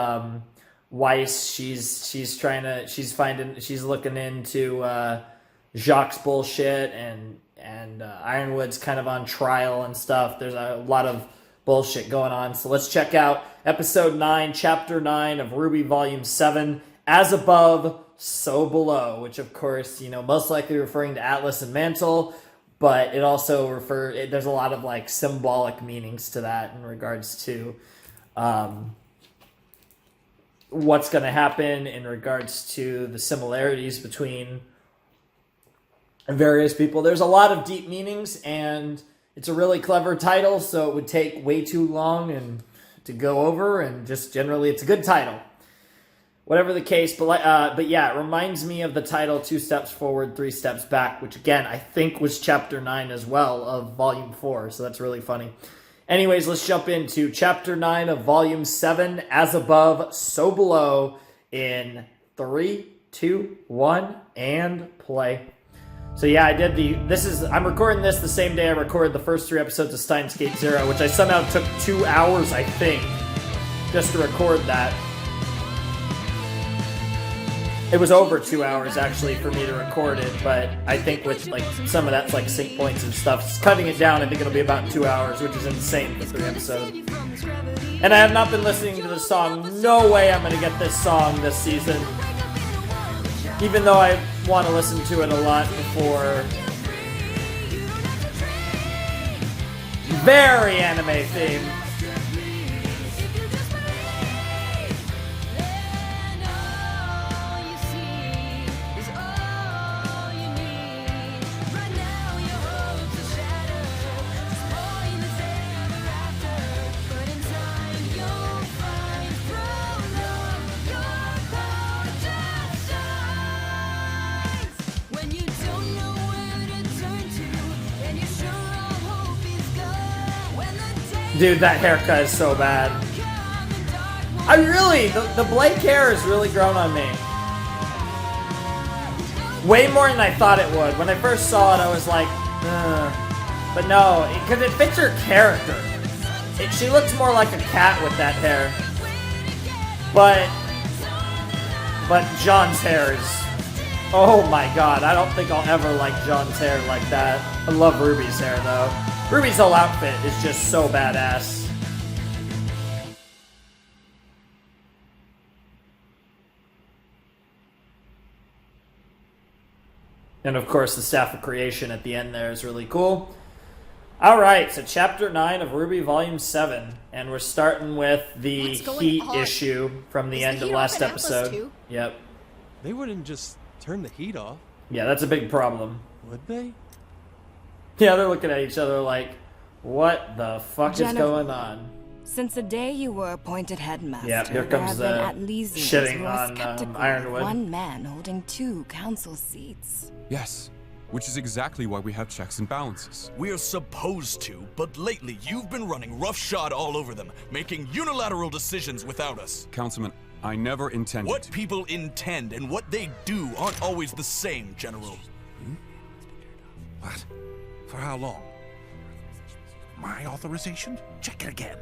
Weiss. She's looking into Jacques' bullshit, and Ironwood's kind of on trial and stuff. There's a lot of bullshit going on. So let's check out Episode 9, Chapter 9 of RWBY Volume 7, As Above, So Below, which of course, most likely referring to Atlas and Mantle, but it also there's a lot of symbolic meanings to that in regards to what's going to happen in regards to the similarities between various people. There's a lot of deep meanings, and it's a really clever title, so it would take way too long and to go over, and just generally it's a good title. Whatever the case, but yeah, it reminds me of the title 2 Steps Forward, 3 Steps Back, which again, I think was Chapter 9 as well of Volume 4, so that's really funny. Anyways, let's jump into Chapter 9 of Volume 7, As Above, So Below, in 3, 2, 1, and play. So yeah, I'm recording this the same day I recorded the first 3 episodes of Steins Gate Zero, which I somehow took 2 hours, I think, just to record that. It was over 2 hours, actually, for me to record it, but I think with, like, some of that's, like, sync points and stuff, cutting it down, I think it'll be about 2 hours, which is insane for 3 episodes. And I have not been listening to the song. No way I'm going to get this song this season. Even though I want to listen to it a lot before. Very anime theme. Dude, that haircut is so bad. The Blake hair has really grown on me. Way more than I thought it would. When I first saw it, I was like, ugh. But no, because it fits her character. She looks more like a cat with that hair. But John's hair is... Oh my god, I don't think I'll ever like John's hair like that. I love Ruby's hair, though. Ruby's whole outfit is just so badass. And of course, the Staff of Creation at the end there is really cool. Alright, so Chapter 9 of RWBY Volume 7. And we're starting with the heat issue from the end of last episode. Yep. They wouldn't just turn the heat off. Yeah, that's a big problem. Would they? Yeah, they're looking at each other like, what the fuck is going on? Since the day you were appointed headmaster, yeah, here comes the shitting on Ironwood. One man holding 2 council seats. Yes, which is exactly why we have checks and balances. We're supposed to, but lately you've been running roughshod all over them, making unilateral decisions without us. Councilman, I never intended What people intend and what they do aren't always the same, General. What? For how long? My authorization? Check it again.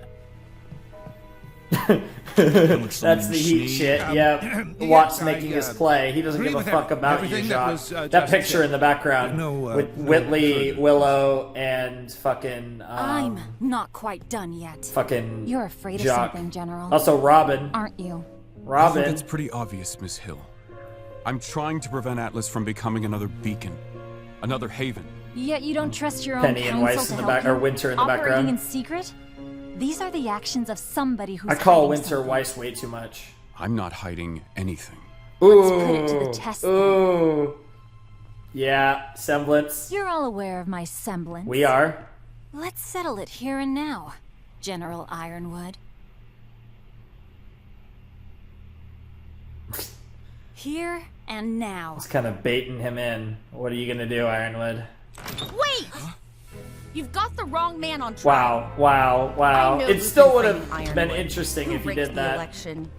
That's the heat shit, yeah. Watt's making his play. He doesn't give a fuck about you, Jacques. That picture in the background with Whitley, Willow, and fucking... I'm not quite done yet. Fucking You're afraid of Jacques. something, General. Also Robin. Aren't you? Robin. I think it's pretty obvious, Miss Hill. I'm trying to prevent Atlas from becoming another beacon. Another haven. Yet you don't trust your own Penny and council Weiss to in the help back, you? or Winter in the Operating background. in secret? These are the actions of somebody who's I call hiding Winter something. Weiss way too much. I'm not hiding anything. Ooh. Let's put it to the test. Ooh. Yeah, semblance. You're all aware of my semblance. We are. Let's settle it here and now, General Ironwood. Here and now. It's kind of baiting him in. What are you gonna do, Ironwood? Wait! You've got the wrong man on Wow, trial. wow, wow. I know It you still can would blame have Ironwood, been interesting who if you rigged did the that. election.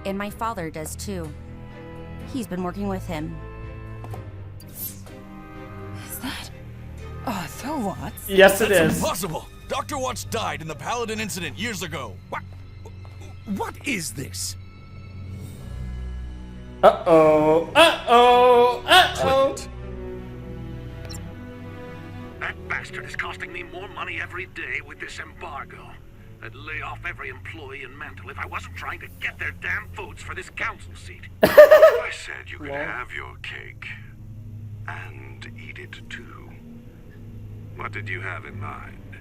And my father does too. He's been working with him. Is that Arthur Watts? Yes, it That's is. Impossible! Dr. Watts died in the Paladin incident years ago. What is this? Uh-oh. Uh-oh. Uh-oh. That bastard is costing me more money every day with this embargo. I'd lay off every employee in Mantle if I wasn't trying to get their damn votes for this council seat. I said you could have your cake. And eat it too. What did you have in mind?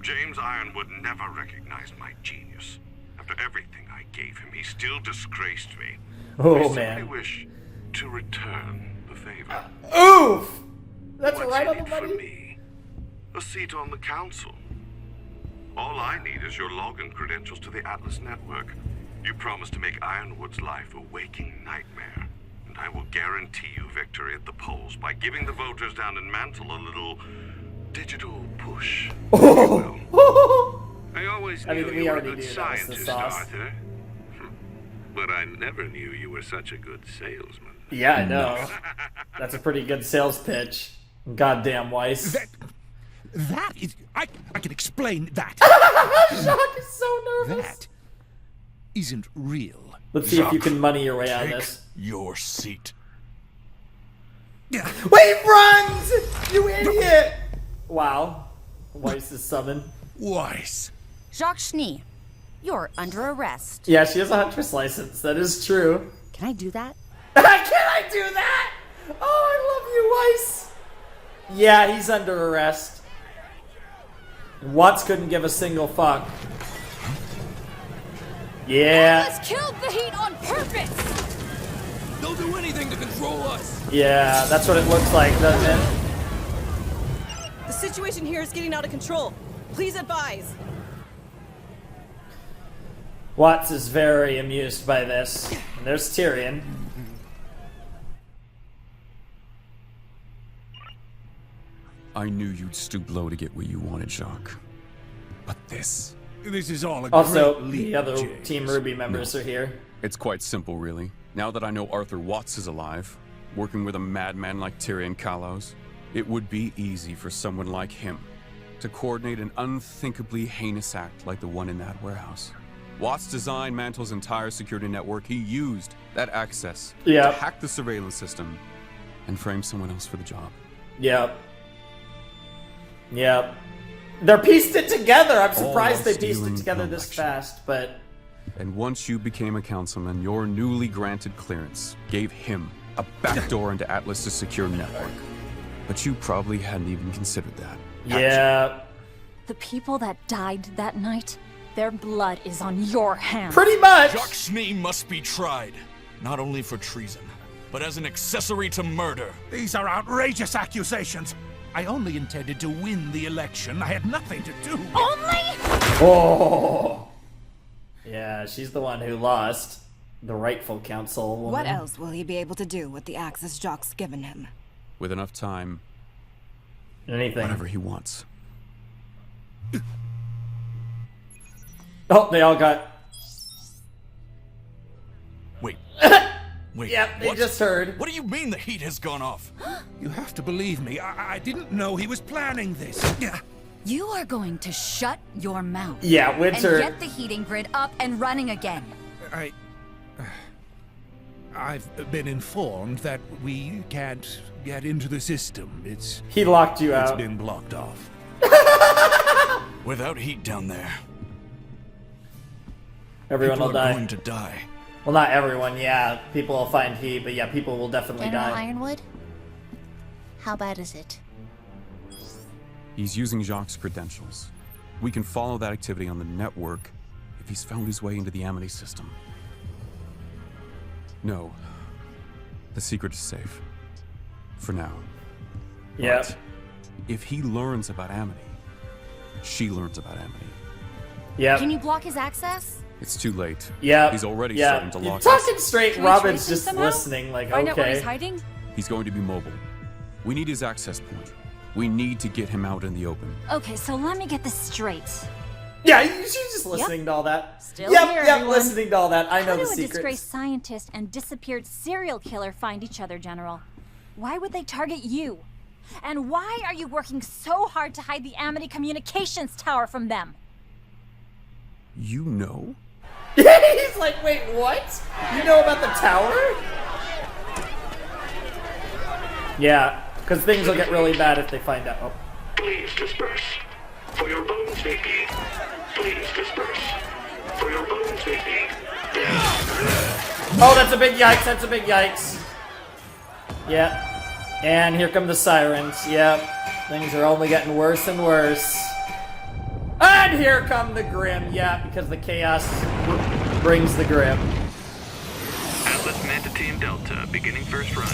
James Ironwood never recognized my genius. After everything I gave him, he still disgraced me. Oh, I simply man. wish to return the favor. Oof! That's What's right in on the it for money. me? A seat on the council. All I need is your login credentials to the Atlas network. You promised to make Ironwood's life a waking nightmare. And I will guarantee you victory at the polls by giving the voters down in Mantle a little digital push. I always knew we you were a already good knew that was the scientist, sauce. Arthur. But I never knew you were such a good salesman. Yeah, I know. That's a pretty good sales pitch. Goddamn Weiss. That is... I can explain that. Jacques is so nervous. That isn't real. Let's see if you can money your way out of Take this. your seat. Wait, runs! You idiot! Wow. Weiss is summoned. Weiss. Jacques Schnee, you're under arrest. Yeah, she has a huntress license. That is true. Can I do that? Can I do that? Oh, I love you, Weiss. Yeah, he's under arrest. Watts couldn't give a single fuck. Yeah. Atlas killed the heat on purpose! They'll do anything to control us. Yeah, that's what it looks like, doesn't it? The situation here is getting out of control. Please advise. Watts is very amused by this. And there's Tyrion. I knew you'd stoop low to get what you wanted, Jacques. But this... This is all a Also, great leap, the other James. Team RWBY members are here. It's quite simple, really. Now that I know Arthur Watts is alive, working with a madman like Tyrion Kalos, it would be easy for someone like him to coordinate an unthinkably heinous act like the one in that warehouse. Watts designed Mantle's entire security network. He used that access to hack the surveillance system and frame someone else for the job. Yep. Yep. They're pieced it together. I'm surprised All they pieced it stealing together an this election. fast, but... And once you became a councilman, your newly granted clearance gave him a backdoor into Atlas's secure network. But you probably hadn't even considered that. Yeah. The people that died that night, their blood is on your hands. Pretty much! Jacques Schnee must be tried. Not only for treason, but as an accessory to murder. These are outrageous accusations. I only intended to win the election. I had nothing to do. Only? Oh! Yeah, she's the one who lost. The rightful council woman. What else will he be able to do with the access Jacques given him? With enough time, anything. Whatever he wants. Oh, they all got... Wait. Wait. Yep, they what? just heard. What do you mean the heat has gone off? You have to believe me. I didn't know he was planning this. You are going to shut your mouth. Yeah, Winter... And get the heating grid up and running again. I've been informed that we can't get into the system. He locked you out. It's been blocked off. Without heat down there, Everyone people will are die. going to die. Well, not everyone, yeah. People will find heat, but yeah, people will definitely General die. Ironwood? How bad is it? He's using Jacques' credentials. We can follow that activity on the network if he's found his way into the Amity system. No. The secret is safe. For now. Yep. But if he learns about Amity, she learns about Amity. Yep. Can you block his access? It's too late. Yeah. He's already starting to lock You're us. talking straight. Can we Robin's trace him just somehow? listening like, Find out where he's okay. hiding? He's going to be mobile. We need his access point. We need to get him out in the open. Okay, so let me get this straight. Yeah, she's just listening to all that. Still yep, here, yep, everyone. listening to all that. I know How the do a disgraced secrets. scientist and disappeared serial killer find each other, General? Why would they target you? And why are you working so hard to hide the Amity Communications Tower from them? You know? He's like, wait, what? You know about the tower? Yeah, because things will get really bad if they find out. Oh. Please disperse. For your bones, baby. Please disperse. For your bones, baby. Oh, that's a big yikes. That's a big yikes. Yep. And here come the sirens. Yep. Things are only getting worse and worse. And here come the Grim. Yeah, because the chaos brings the Grim. Atlas Manta Team Delta, beginning first run.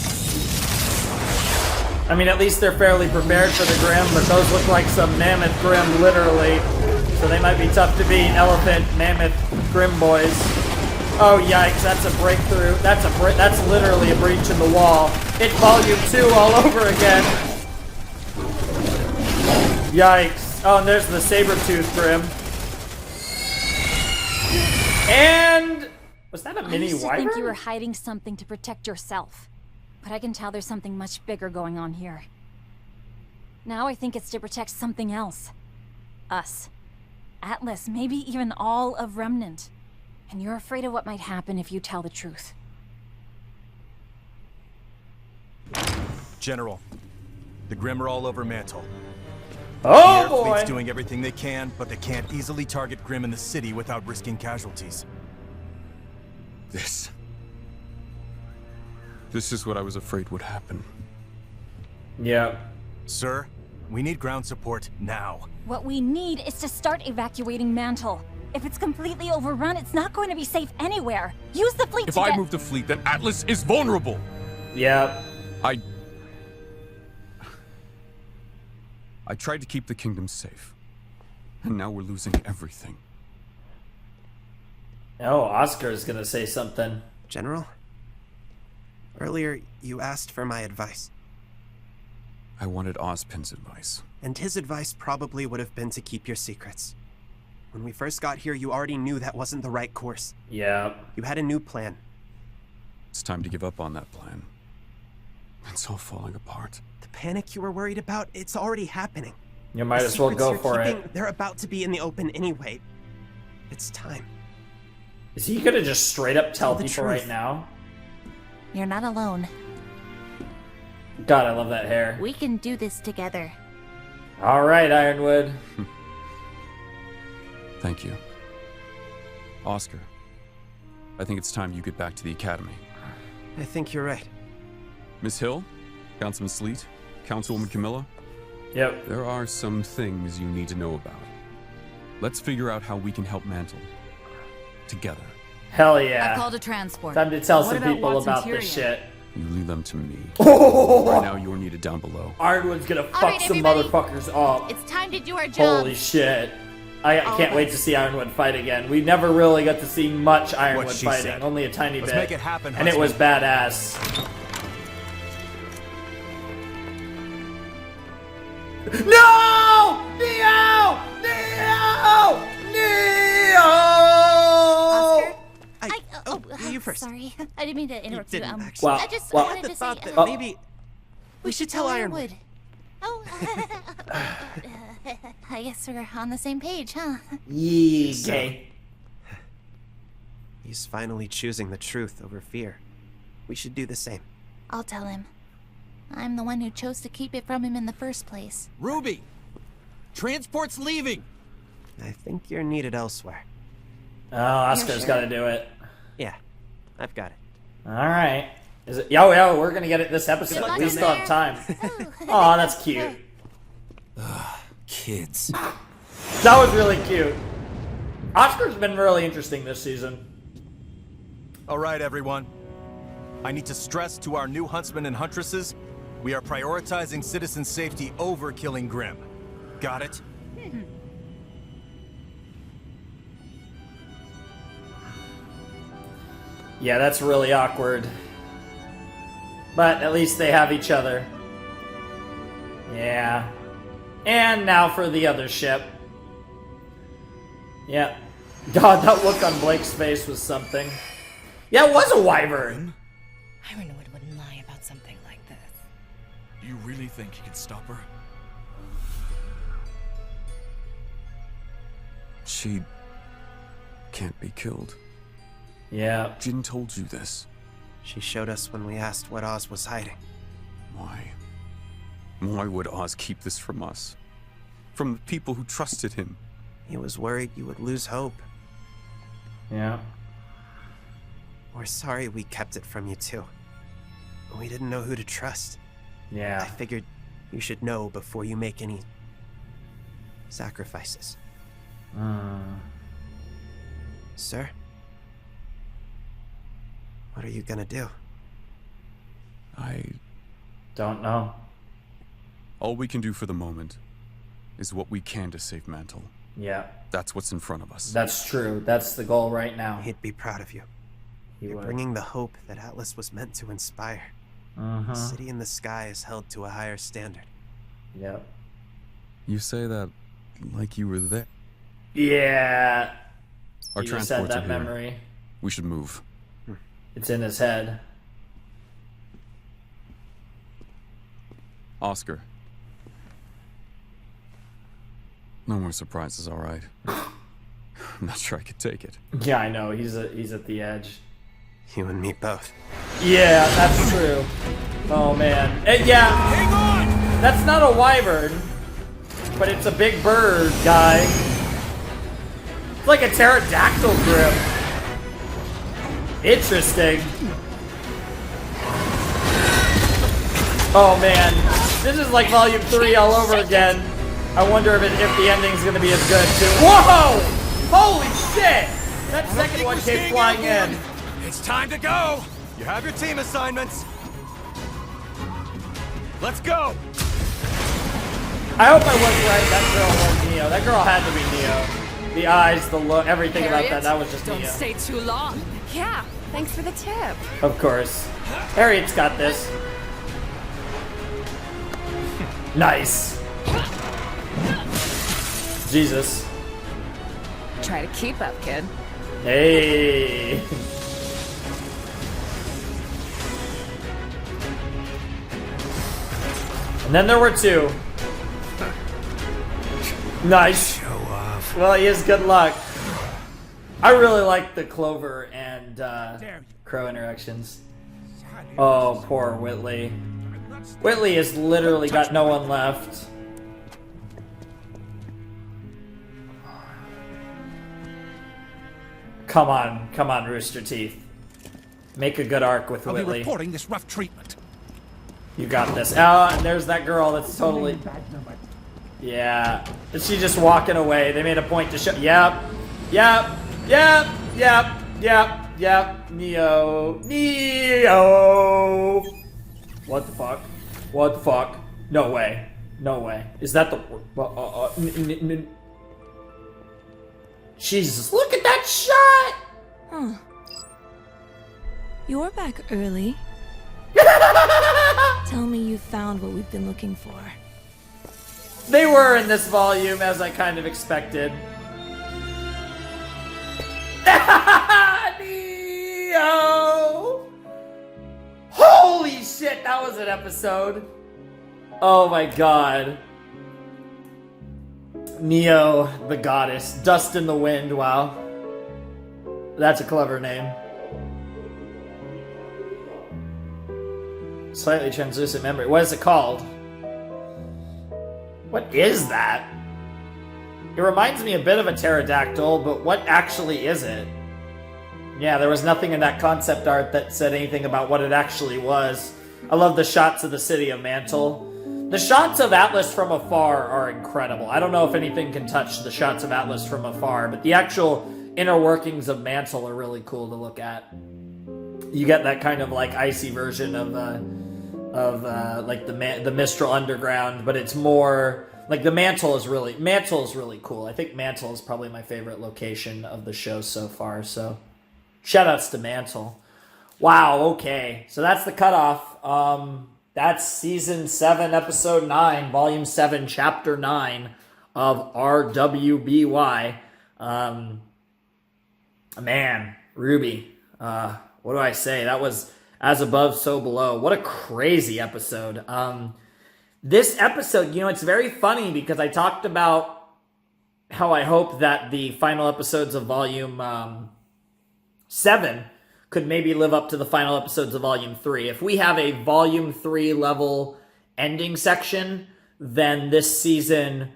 I mean, at least they're fairly prepared for the Grim, but those look like some mammoth Grim, literally. So they might be tough to beat. Elephant, mammoth, Grim boys. Oh, yikes, that's a breakthrough. That's literally a breach in the wall. It's volume 2 all over again. Yikes. Oh, and there's the saber-tooth Grim. And... was that a mini I used to wyvern? think you were hiding something to protect yourself. But I can tell there's something much bigger going on here. Now I think it's to protect something else. Us. Atlas, maybe even all of Remnant. And you're afraid of what might happen if you tell the truth. General, the Grim are all over Mantle. Oh, the Air Fleet's boy! doing everything they can, but they can't easily target Grim in the city without risking casualties. This is what I was afraid would happen. Yeah. Sir, we need ground support now. What we need is to start evacuating Mantle. If it's completely overrun, it's not going to be safe anywhere. Use the fleet If to I get... move the fleet, then Atlas is vulnerable. Yeah. I tried to keep the kingdom safe. And now we're losing everything. Oh, Oscar's gonna say something. General? Earlier, you asked for my advice. I wanted Ozpin's advice. And his advice probably would have been to keep your secrets. When we first got here, you already knew that wasn't the right course. Yeah. You had a new plan. It's time to give up on that plan. It's all falling apart. The panic you were worried about, it's already happening. You might as well go for it. They're about to be in the open anyway. It's time. Is he gonna just straight up tell the people truth. right now? You're not alone. God, I love that hair. We can do this together. All right, Ironwood. Thank you. Oscar, I think it's time you get back to the academy. I think you're right. Miss Hill, Councilman Sleet, Councilwoman Camilla. Yep. There are some things you need to know about. Let's figure out how we can help Mantle. Together. Hell yeah. I called a transport. Time to tell What some about people Watson's about here this yet? shit. You leave them to me. Oh! Right now, you're needed down below. Ironwood's gonna fuck right, some everybody. motherfuckers up. It's time to do our job. Holy shit. I can't wait to see Ironwood fight again. We never really got to see much Ironwood she fighting, said. only a tiny Let's bit. make it happen, and it was Huntsman. badass. No! Neo! Neo! Neo! Oscar? You first. Sorry, I didn't mean to interrupt you. didn't actually. I just Well, wanted to say thought that Oh. maybe we should tell Ironwood. Oh, I guess we're on the same page, huh? Yee, gay. He's finally choosing the truth over fear. We should do the same. I'll tell him. I'm the one who chose to keep it from him in the first place. RWBY! Transport's leaving! I think you're needed elsewhere. Oh, Oscar's sure? gotta do it. Yeah, I've got it. Alright. Is it? Yo, yeah, we're gonna get it this episode. Good luck We in still have there. time. Oh, that's cute. Kids. That was really cute. Oscar's been really interesting this season. All right, everyone. I need to stress to our new huntsmen and huntresses, we are prioritizing citizen safety over killing Grim. Got it? Yeah, that's really awkward. But at least they have each other. Yeah. And now for the other ship. Yeah. God, that look on Blake's face was something. Yeah, it was a wyvern. Ironwood wouldn't lie about something like this. You really think you can stop her? She can't be killed. Yeah. Jin told you this. She showed us when we asked what Oz was hiding. Why? Why would Oz keep this from us? From the people who trusted him? He was worried you would lose hope. Yeah. We're sorry we kept it from you too. We didn't know who to trust. Yeah. I figured you should know before you make any sacrifices. Sir? What are you gonna do? I don't know. All we can do for the moment is what we can to save Mantle. Yeah. That's what's in front of us. That's true. That's the goal right now. He'd be proud of you. You're would. bringing the hope that Atlas was meant to inspire. The city in the sky is held to a higher standard. Yep. You say that like you were there. Yeah. Our You just transports had are that here. memory. We should move. It's in his head. Oscar. No more surprises, all right? I'm not sure I could take it. Yeah, I know. He's at the edge. You and me both. Yeah, that's true. Oh man. Yeah. Hang on. That's not a wyvern, but it's a big bird guy. It's like a pterodactyl grip. Interesting. Oh man, this is like Volume 3 all over again. I wonder if the ending's gonna be as good too. Whoa! Holy shit! That second one came flying in. It's time to go! You have your team assignments. Let's go! I hope I was right. That girl was Neo. That girl had to be Neo. The eyes, the look, everything about that was just Don't Neo. stay too long. Yeah, thanks for the tip. Of course. Harriet's got this. Nice. Jesus. Try to keep up, kid. Hey. And then there were two. Nice. Show off. Well, he is good luck. I really like the Clover and Crow interactions. Oh, poor Whitley. Whitley has literally got no one left. Come on, Rooster Teeth. Make a good arc with I'll be Whitley. reporting this rough treatment. You got this. Oh, and there's that girl that's totally... Yeah. Is she just walking away? They made a point to show... Yep. Yep. Yep. Yep. Yep. Yep. Neo. Neo. What the fuck? What the fuck? No way. No way. Is that the... Jesus, look at that shot! Huh. You're back early. Tell me you found what we've been looking for. They were in this volume, as I kind of expected. Neo! Holy shit, that was an episode. Oh my god. Neo, the goddess. Dust in the wind, wow. That's a clever name. Slightly translucent memory. What is it called? What is that? It reminds me a bit of a pterodactyl, but what actually is it? Yeah, there was nothing in that concept art that said anything about what it actually was. I love the shots of the city of Mantle. The shots of Atlas from afar are incredible. I don't know if anything can touch the shots of Atlas from afar, but the actual inner workings of Mantle are really cool to look at. You get that kind of like icy version of like the Mistral Underground, but it's more like the Mantle is really cool. I think Mantle is probably my favorite location of the show so far. So, shout outs to Mantle. Wow. Okay, so that's the cutoff. That's season 7, episode 9, volume 7, chapter 9 of RWBY. Man, RWBY. What do I say? That was As Above, So Below. What a crazy episode. This episode, you know, it's very funny because I talked about how I hope that the final episodes of volume 7 could maybe live up to the final episodes of volume 3. If we have a volume 3 level ending section, then this season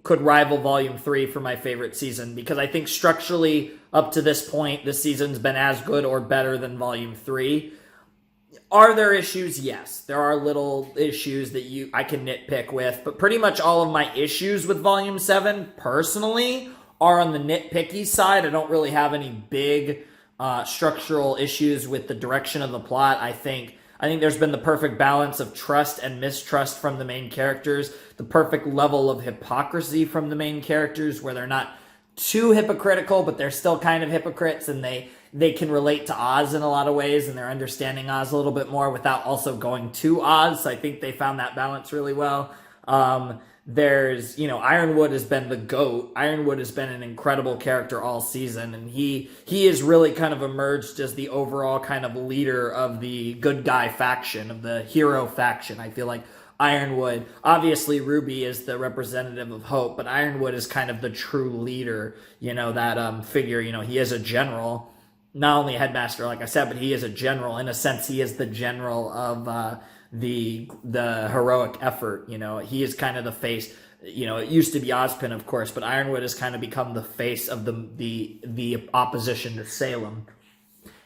could rival volume 3 for my favorite season, because I think structurally up to this point, this season's been as good or better than volume 3. Are there issues? Yes. There are little issues that I can nitpick with, but pretty much all of my issues with volume 7 personally are on the nitpicky side. I don't really have any big structural issues with the direction of the plot. I think I think there's been the perfect balance of trust and mistrust from the main characters, the perfect level of hypocrisy from the main characters where they're not too hypocritical, but they're still kind of hypocrites, and they can relate to Oz in a lot of ways, and they're understanding Oz a little bit more without also going to Oz. So I think they found that balance really well. There's, Ironwood has been the GOAT. Ironwood has been an incredible character all season, and he has really kind of emerged as the overall kind of leader of the good guy faction, of the hero faction. I feel like Ironwood, obviously RWBY is the representative of hope, but Ironwood is kind of the true leader, that figure. He is a general, not only a headmaster, like I said, but he is a general. In a sense, he is the general of the heroic effort. He is kind of the face. It used to be Ozpin, of course, but Ironwood has kind of become the face of the opposition to Salem,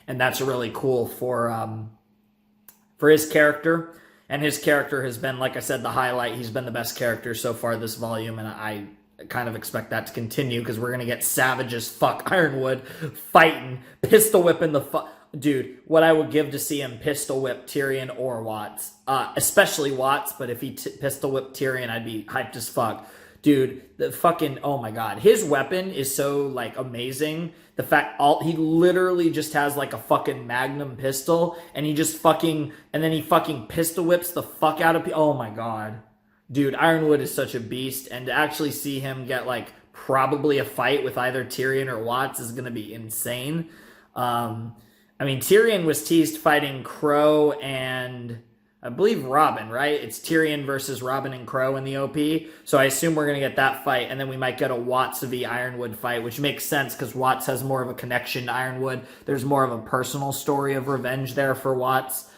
and that's really cool for his character. And his character has been, like I said, the highlight. He's been the best character so far this volume, and I kind of expect that to continue because we're gonna get savage as fuck Ironwood fighting, pistol whipping the dude. What I would give to see him pistol whip Tyrion or Watts, especially Watts. But if he pistol whipped Tyrion, I'd be hyped as fuck, dude. The fucking, oh my god, his weapon is so like amazing. The fact he literally just has like a fucking magnum pistol, and he just fucking pistol whips the fuck out of people. Oh my god. Dude, Ironwood is such a beast, and to actually see him get, like, probably a fight with either Tyrion or Watts is going to be insane. Tyrion was teased fighting Crow and, I believe, Robin, right? It's Tyrion versus Robin and Crow in the OP, so I assume we're going to get that fight, and then we might get a Watts v. Ironwood fight, which makes sense, because Watts has more of a connection to Ironwood. There's more of a personal story of revenge there for Watts.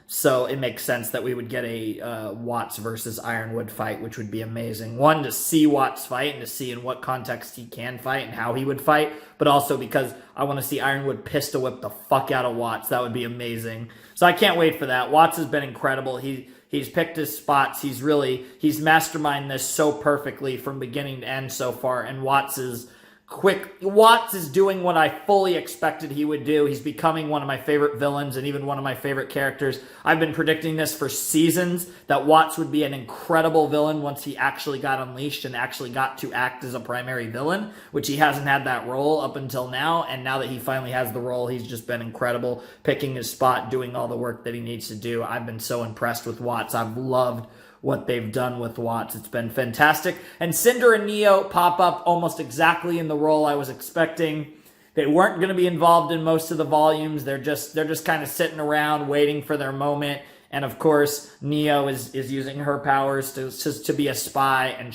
So it makes sense that we would get a Watts versus Ironwood fight, which would be amazing. One, to see Watts fight and to see in what context he can fight and how he would fight, but also because I want to see Ironwood pistol whip the fuck out of Watts. That would be amazing. So I can't wait for that. Watts has been incredible. He's picked his spots. He's masterminded this so perfectly from beginning to end so far, and Watts is doing what I fully expected he would do. He's becoming one of my favorite villains and even one of my favorite characters. I've been predicting this for seasons, that Watts would be an incredible villain once he actually got unleashed and actually got to act as a primary villain, which he hasn't had that role up until now. And now that he finally has the role, he's just been incredible, picking his spot, doing all the work that he needs to do. I've been so impressed with Watts. I've loved what they've done with Watts. It's been fantastic. And Cinder and Neo pop up almost exactly in the role I was expecting. They weren't going to be involved in most of the volumes. They're just kind of sitting around waiting for their moment. And of course, Neo is using her powers to be a spy, and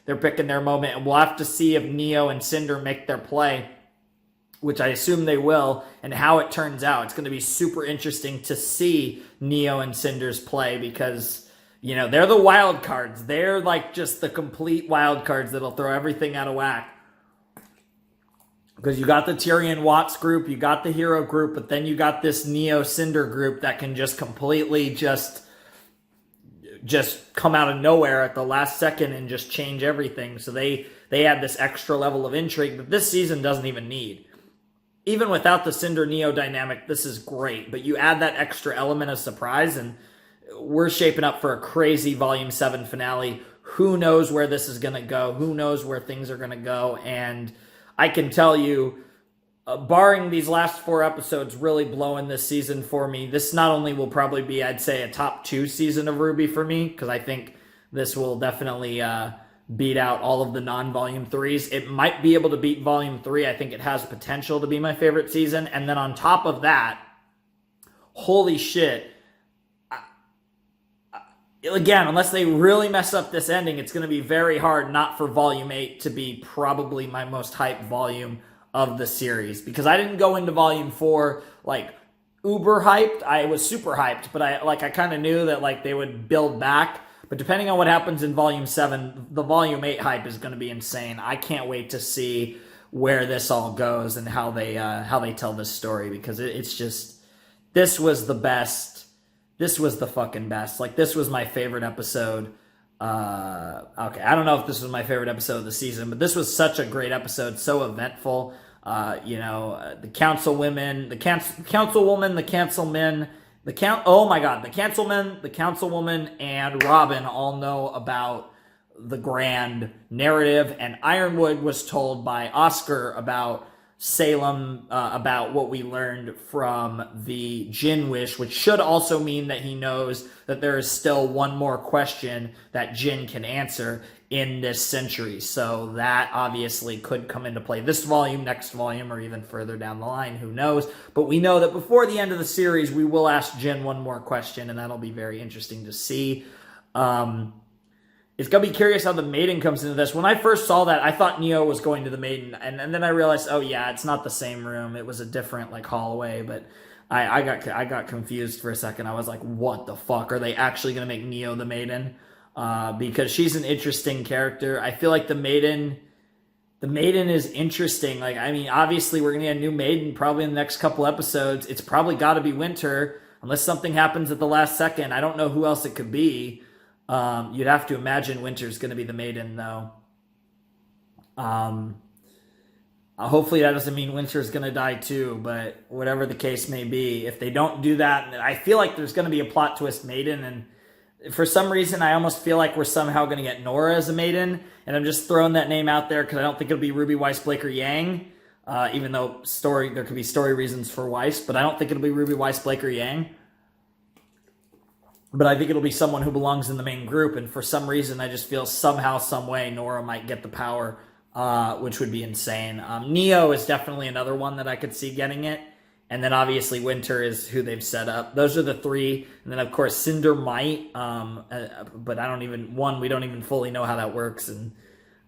they're picking their moment. And we'll have to see if Neo and Cinder make their play, which I assume they will, and how it turns out. It's going to be super interesting to see Neo and Cinder's play, because they're the wild cards. They're like just the complete wild cards that'll throw everything out of whack. Because you got the Tyrion Watts group, you got the hero group, but then you got this Neo Cinder group that can just completely just come out of nowhere at the last second and just change everything. So they add this extra level of intrigue that this season doesn't even need. Even without the Cinder Neo dynamic, this is great. But you add that extra element of surprise, and we're shaping up for a crazy Volume 7 finale. Who knows where this is going to go? Who knows where things are going to go? And I can tell you, barring these last 4 episodes really blowing this season for me, this not only will probably be, I'd say, a top 2 season of RWBY for me, because I think this will definitely beat out all of the non-Volume 3s. It might be able to beat Volume 3. I think it has potential to be my favorite season. And then on top of that, holy shit, again, unless they really mess up this ending, it's going to be very hard not for Volume 8 to be probably my most hyped volume of the series. Because I didn't go into Volume 4 like uber hyped. I was super hyped, but I kind of knew that they would build back. But depending on what happens in Volume 7, the Volume 8 hype is going to be insane. I can't wait to see where this all goes and how they tell this story, because it's just, this was the best. This was the fucking best. This was my favorite episode. Okay, I don't know if this was my favorite episode of the season, but this was such a great episode, so eventful. The councilwoman, the councilmen, Oh my god, the councilman, the councilwoman, and Robin all know about the grand narrative, and Ironwood was told by Oscar about Salem, about what we learned from the Jinn wish, which should also mean that he knows that there is still one more question that Jinn can answer in this century. So that obviously could come into play this volume, next volume, or even further down the line. Who knows? But we know that before the end of the series, we will ask Jinn one more question, and that'll be very interesting to see. It's going to be curious how the Maiden comes into this. When I first saw that, I thought Neo was going to the Maiden, and then I realized, oh yeah, it's not the same room. It was a different, like, hallway, but I got confused for a second. I was like, what the fuck? Are they actually going to make Neo the Maiden? Because she's an interesting character. I feel like the Maiden is interesting. Like, I mean, obviously we're going to get a new Maiden probably in the next couple episodes. It's probably got to be Winter, unless something happens at the last second. I don't know who else it could be. You'd have to imagine Winter's going to be the Maiden, though. Hopefully that doesn't mean Winter's going to die too, but whatever the case may be, if they don't do that, I feel like there's going to be a plot twist Maiden, and for some reason I almost feel like we're somehow going to get Nora as a Maiden, and I'm just throwing that name out there because I don't think it'll be Ruby, Weiss, Blake, or Yang, even though there could be story reasons for Weiss, but I don't think it'll be Ruby, Weiss, Blake, or Yang. But I think it'll be someone who belongs in the main group, and for some reason, I just feel somehow, some way, Nora might get the power, which would be insane. Neo is definitely another one that I could see getting it, and then obviously Winter is who they've set up. Those are the three, and then of course Cinder might, but we don't even fully know how that works, and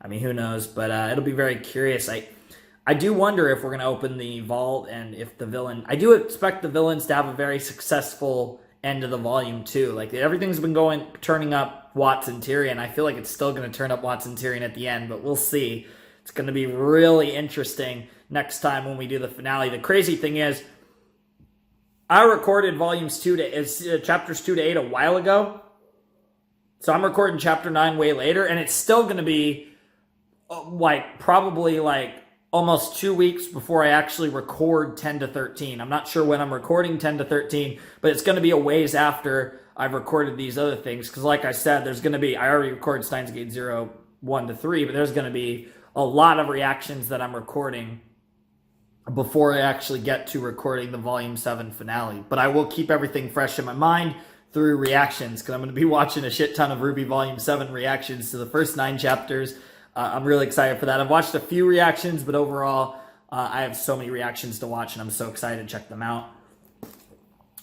I mean, who knows, but it'll be very curious. I do wonder if we're going to open the vault, and if the villain... I do expect the villains to have a very successful end of the volume too. Like, everything's been turning up Watts and Tyrion. I feel like it's still going to turn up Watts and Tyrion at the end, but we'll see. It's going to be really interesting next time when we do the finale. The crazy thing is, I recorded chapters 2 to 8 a while ago, so I'm recording chapter 9 way later, and it's still going to be probably almost 2 weeks before I actually record 10 to 13. I'm not sure when I'm recording 10 to 13, but it's going to be a ways after I've recorded these other things. Because like I said, there's going to be... I already recorded Steins Gate 0, 1 to 3, but there's going to be a lot of reactions that I'm recording before I actually get to recording the Volume 7 finale. But I will keep everything fresh in my mind through reactions, because I'm going to be watching a shit ton of RWBY Volume 7 reactions to the first 9 chapters. I'm really excited for that. I've watched a few reactions, but overall, I have so many reactions to watch, and I'm so excited to check them out.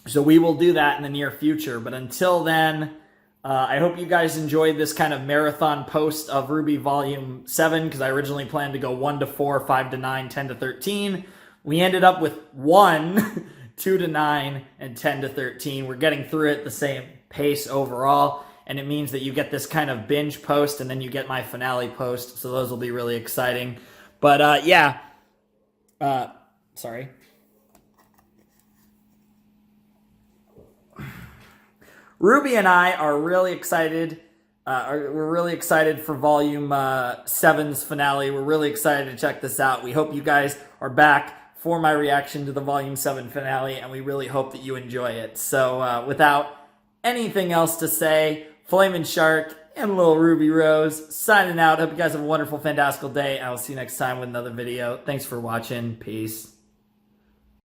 So we will do that in the near future. But until then, I hope you guys enjoyed this kind of marathon post of RWBY Volume 7, because I originally planned to go 1 to 4, 5 to 9, 10 to 13. We ended up with 1, 2 to 9, and 10 to 13. We're getting through it at the same pace overall. And it means that you get this kind of binge post, and then you get my finale post. So those will be really exciting. But, yeah. Sorry. RWBY and I are really excited. We're really excited for Volume 7's finale. We're really excited to check this out. We hope you guys are back for my reaction to the Volume 7 finale, and we really hope that you enjoy it. So, without anything else to say... Flamin' Shark and Little Ruby Rose signing out. Hope you guys have a wonderful, fantastical day. I will see you next time with another video. Thanks for watching. Peace.